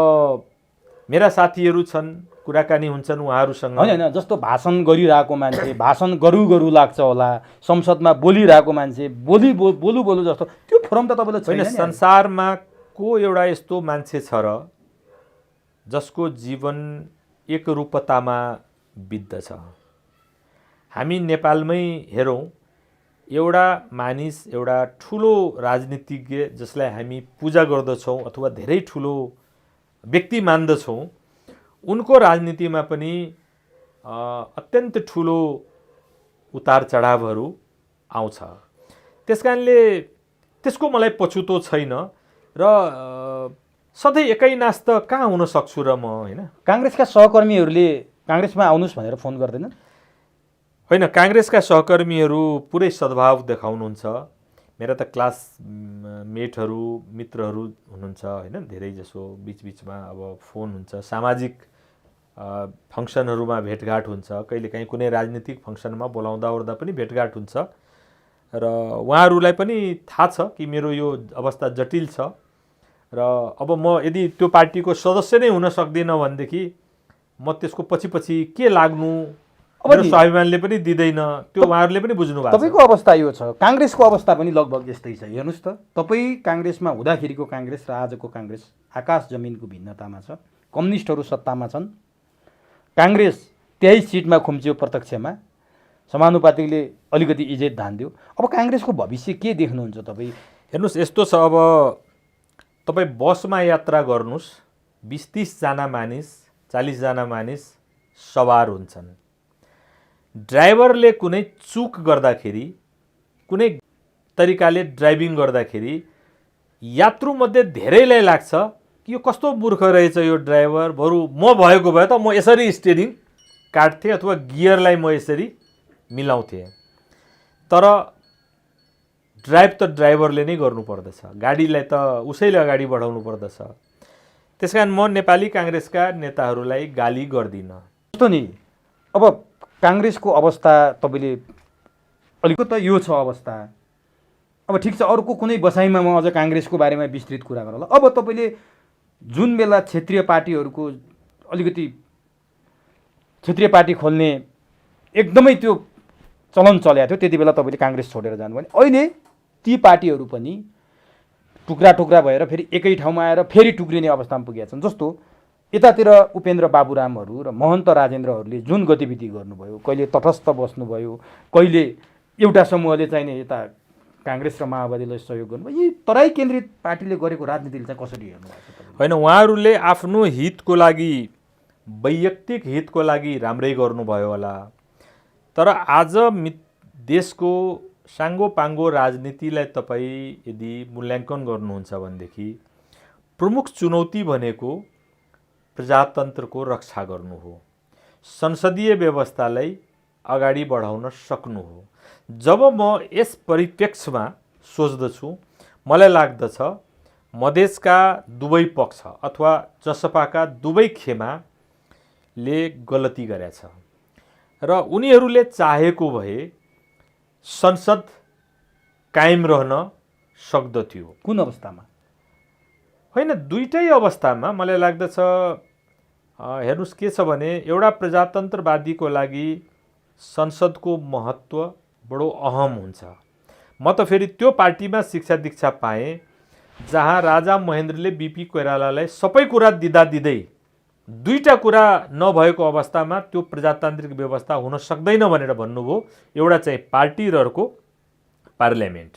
मेरा साथीहरू छन्, कुराकानी हुन्छन् उहाँहरूसँग। होइन, जस्तो भाषण गरिरहेको मान्छे भाषण गरु लाग्छ होला, संसदमा बोलिरहेको मान्छे बोलु जस्तो त्यो फोरम त तपाईँलाई छैन नि। संसारमा को एउटा यस्तो मान्छे छ र जसको जीवन एकरूपतामा बित्दछ। हामी नेपालमै हेरौँ, एउटा मानिस, एउटा ठुलो राजनीतिज्ञ जसलाई हामी पूजा गर्दछौँ अथवा धेरै ठुलो व्यक्ति मान्दछौँ, उनको राजनीतिमा पनि अत्यन्त ठुलो उतार चढावहरू आउँछ। त्यसकारणले त्यसको मलाई पछुतो छैन र सधैँ एकैनास त कहाँ हुन सक्छु र म, होइन। काङ्ग्रेसका सहकर्मीहरूले काङ्ग्रेसमा आउनुहोस् भनेर फोन गर्दैनन्? होइन, काङ्ग्रेसका सहकर्मीहरू पुरै सद्भाव देखाउनुहुन्छ। मेरा त क्लासमेटहरू, मित्रहरू हुनुहुन्छ, होइन। धेरै जसो बिचबिचमा अब फोन हुन्छ, सामाजिक फङ्सनहरूमा भेटघाट हुन्छ, कहिलेकाहीँ कुनै राजनीतिक फङ्सनमा बोलाउँदा ओर्दा पनि भेटघाट हुन्छ। र उहाँहरूलाई पनि थाहा छ कि मेरो यो अवस्था जटिल छ र अब म यदि त्यो पार्टीको सदस्य नै हुन सक्दिनँ भनेदेखि म त्यसको पछि के लाग्नु मेरो स्वाभिमानले पनि दिँदैन, त्यो उहाँहरूले पनि बुझ्नु भएको छ। तपाईँको अवस्था यो छ, काङ्ग्रेसको अवस्था पनि लगभग यस्तै छ। हेर्नुहोस् त, तपाईँ काङ्ग्रेसमा हुँदाखेरिको काङ्ग्रेस र आजको काङ्ग्रेस आकाश जमिनको भिन्नतामा छ। कम्युनिस्टहरू सत्तामा छन्, काङ्ग्रेस 23 सिटमा खुम्चियो प्रत्यक्षमा, समानुपातिकले अलिकति इज्जत धान्दियो। अब काङ्ग्रेसको भविष्य के देख्नुहुन्छ तपाईँ? हेर्नुहोस्, यस्तो छ, अब तपाईँ बसमा यात्रा गर्नुहोस्, 20-30 जना मानिस, 40 जना मानिस सवार हुन्छन्। ड्राइभरले कुनै चुक गर्दाखेरि, कुनै तरिकाले ड्राइभिङ गर्दाखेरि यात्रुमध्ये धेरैलाई लाग्छ कि यो कस्तो मूर्ख रहेछ यो ड्राइभर, बरु म भएको भए त म यसरी स्टियरिङ काट्थेँ अथवा गियरलाई म यसरी मिलाउँथेँ। तर ड्राइभ त ड्राइभरले नै गर्नुपर्दछ, गाडीलाई त उसैले अगाडि बढाउनु पर्दछ। त्यस कारण म नेपाली काङ्ग्रेसका नेताहरूलाई गाली गर्दिनँ। जस्तो नि, अब काङ्ग्रेसको अवस्था तपाईँले अलिकति त यो छ अवस्था। अब ठिक छ, अर्को कुनै बसाइमा म अझ काङ्ग्रेसको बारेमा विस्तृत कुरा गरौँला। अब तपाईँले जुन बेला क्षेत्रीय पार्टीहरूको अलिकति क्षेत्रीय पार्टी खोल्ने एकदमै त्यो चलन चलेको थियो, त्यति बेला तपाईँले काङ्ग्रेस छोडेर जानुभयो भने अहिले ती पार्टीहरू पनि टुक्रा टुक्रा भएर फेरि एकै ठाउँमा आएर फेरि टुक्रिने अवस्थामा पुगेका छन्। जस्तो यतातिर उपेन्द्र बाबुरामहरू र महन्त राजेन्द्रहरूले जुन गतिविधि गर्नुभयो, कहिले तटस्थ बस्नुभयो, कहिले एउटा समूहले चाहिने यता काङ्ग्रेस र माओवादीलाई सहयोग गर्नुभयो, यी तराई केन्द्रित पार्टीले गरेको राजनीतिले चाहिँ कसरी हेर्नुभएको छ? होइन, उहाँहरूले आफ्नो हितको लागि, वैयक्तिक हितको लागि राम्रै गर्नुभयो होला, तर आज देशको साङ्गोपाङ्गो राजनीतिलाई तपाईँ यदि मूल्याङ्कन गर्नुहुन्छ भनेदेखि प्रमुख चुनौती भनेको प्रजातन्त्रको रक्षा गर्नु हो, संसदीय व्यवस्थालाई अगाडि बढाउन सक्नु हो। जब म यस परिप्रेक्ष्यमा सोच्दछु, मलाई लाग्दछ मधेसका दुवै पक्ष अथवा जसपाका दुवै खेमाले गलती गरेछ र उनीहरूले चाहेको भए संसद कायम रहन सक्दथ्यो। कुन अवस्थामा? होइन, दुईटै अवस्थामा मलाई लाग्दछ। हेर्नुहोस्, के छ भने एउटा प्रजातन्त्रवादीको लागि संसदको महत्त्व बडो अहम हुन्छ। म त फेरि त्यो पार्टीमा शिक्षा दीक्षा पाएँ जहाँ राजा महेन्द्रले बिपी कोइरालालाई सबै कुरा दिँदै दुईटा कुरा नभएको अवस्थामा त्यो प्रजातान्त्रिक व्यवस्था हुन सक्दैन भनेर भन्नुभयो। एउटा चाहिँ पार्टी र अर्को पार्लियामेन्ट।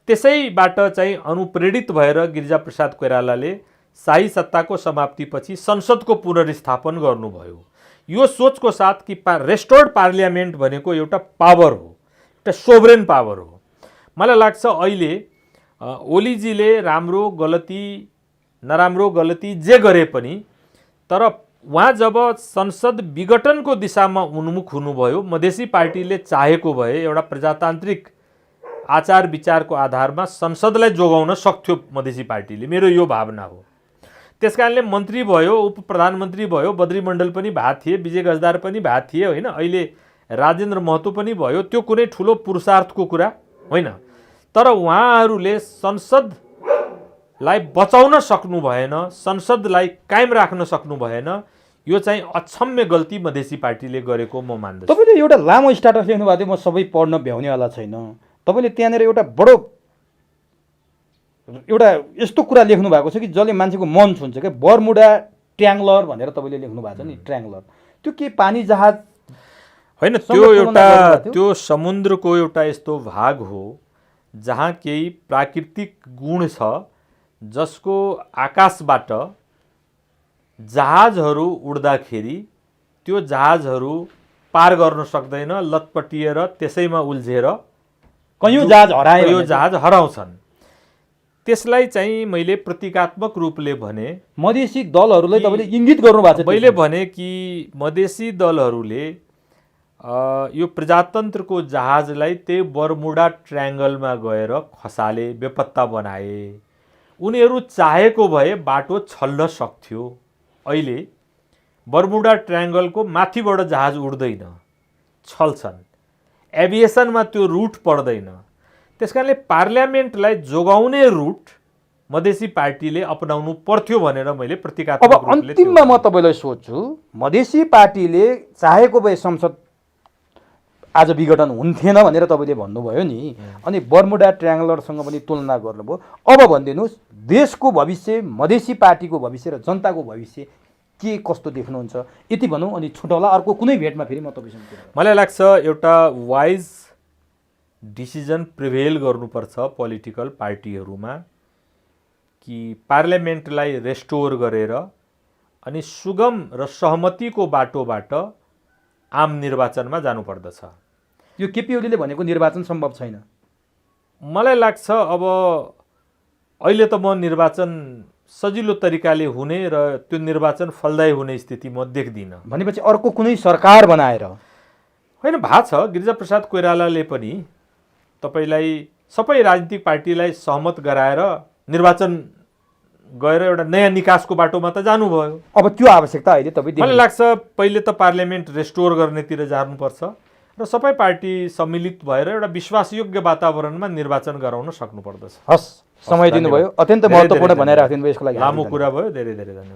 त्यसैबाट चाहिँ अनुप्रेरित भएर गिरिजाप्रसाद कोइरालाले शाही सत्ताको समाप्तिपछि संसदको पुनर्स्थापन गर्नुभयो। यो सोचको साथ कि रेस्टोर्ड पार्लियामेन्ट भनेको एउटा पावर हो, एउटा सोभरेन पावर हो। मलाई लाग्छ अहिले ओलीजीले राम्रो गलती नराम्रो गलती जे गरे पनि, तर उहाँ जब संसद विघटनको दिशामा उन्मुख हुनुभयो, मधेसी पार्टीले चाहेको भए एउटा प्रजातान्त्रिक आचार विचारको आधारमा संसदलाई जोगाउन सक्थ्यो मधेसी पार्टीले, मेरो यो भावना हो। त्यसकारणले मन्त्री भयो, उप प्रधानमन्त्री भयो, बद्रीमण्डल पनि भएको थिए, विजय गजदार पनि भएको थिए होइन, अहिले राजेन्द्र महतो पनि भयो। त्यो कुनै ठुलो पुरुषार्थको कुरा होइन, तर उहाँहरूले संसदलाई बचाउन सक्नु भएन, संसदलाई कायम राख्न सक्नु भएन। यो चाहिँ अक्षम्य गल्ती मधेसी पार्टीले गरेको म मान्दछु। तपाईँले एउटा लामो स्ट्याटस लेख्नु भएको थियो, म सबै पढ्न भ्याउनेवाला छैन। तपाईँले त्यहाँनिर एउटा यस्तो कुरा लेख्नु भएको छ कि जसले मान्छेको मन छुन्छ क्या, बर्मुडा ट्र्याङ्गलर भनेर तपाईँले लेख्नु भएको छ नि, ट्र्याङ्गलर। त्यो के पानी जहाज होइन, त्यो समुद्रको एउटा यस्तो भाग हो जहाँ केही प्राकृतिक गुण छ जसको आकाशबाट जहाजहरू उड्दाखेरि त्यो जहाजहरू पार गर्न सक्दैन, लटपटिएर त्यसैमा उल्झेर कयौं जहाज हराउँछन्। त्यसलाई चाहिँ मैले प्रतीकात्मक रूपले भने मधेसी दलहरूलाई तपाईँले इङ्गित गर्नुभएको छ। मैले भने कि मधेसी दलहरूले यो प्रजातन्त्रको जहाजलाई त्यही बर्मुडा ट्रायङ्गलमा गएर खसाले, बेपत्ता बनाए। उनीहरू चाहेको भए बाटो छल्न सक्थ्यो। अहिले बर्मुडा ट्रायङ्गलको माथिबाट जहाज उड्दैन, छल्छन्। एभिएसनमा त्यो रुट पर्दैन। त्यसकारणले पार्लियामेन्टलाई जोगाउने रुट मधेसी पार्टीले अपनाउनु पर्थ्यो भनेर मैले प्रतीकात्मक रूपले। अब अन्तिममा म तपाईँलाई सोध्छु, मधेसी पार्टीले चाहेको भए संसद आज विघटन हुन्थेन भनेर तपाईँले भन्नुभयो नि, अनि बर्मुडा ट्रायङ्गलरसँग पनि तुलना गर्नुभयो। अब भनिदिनुहोस्, देशको भविष्य, मधेसी पार्टीको भविष्य र जनताको भविष्य के कस्तो देख्नुहुन्छ? यति भनौँ अनि छुटौला। अर्को कुनै भेटमा फेरि म तपाईँसँग। मलाई लाग्छ एउटा वाइज डिसिजन प्रिभेल गर्नुपर्छ पोलिटिकल पार्टीहरूमा कि पार्लियामेन्टलाई रेस्टोर गरेर अनि सुगम र सहमतिको बाटोबाट आम निर्वाचनमा जानुपर्दछ। यो केपी ओलीले भनेको निर्वाचन सम्भव छैन। मलाई लाग्छ अब अहिले त म निर्वाचन सजिलो तरिकाले हुने र त्यो निर्वाचन फलदायी हुने स्थिति म देख्दिनँ। भनेपछि अर्को कुनै सरकार बनाएर होइन, भएको छ। गिरिजाप्रसाद कोइरालाले पनि तपाईलाई सबै राजनीतिक पार्टीलाई सहमत गराएर निर्वाचन गएर एउटा नयाँ निकासको बाटोमा त जानुभयो। अब त्यो आवश्यकता अहिले तपाईँ मलाई लाग्छ पहिले त पार्लियामेन्ट रेस्टोर गर्नेतिर जानुपर्छ र सबै पार्टी सम्मिलित भएर एउटा विश्वासयोग्य वातावरणमा निर्वाचन गराउन सक्नुपर्दछ। हस्, समय दिनुभयो, अत्यन्त महत्त्वपूर्ण बनाइराख्दिनु भयो। यसको लागि लामो कुरा भयो। धेरै धेरै धन्यवाद।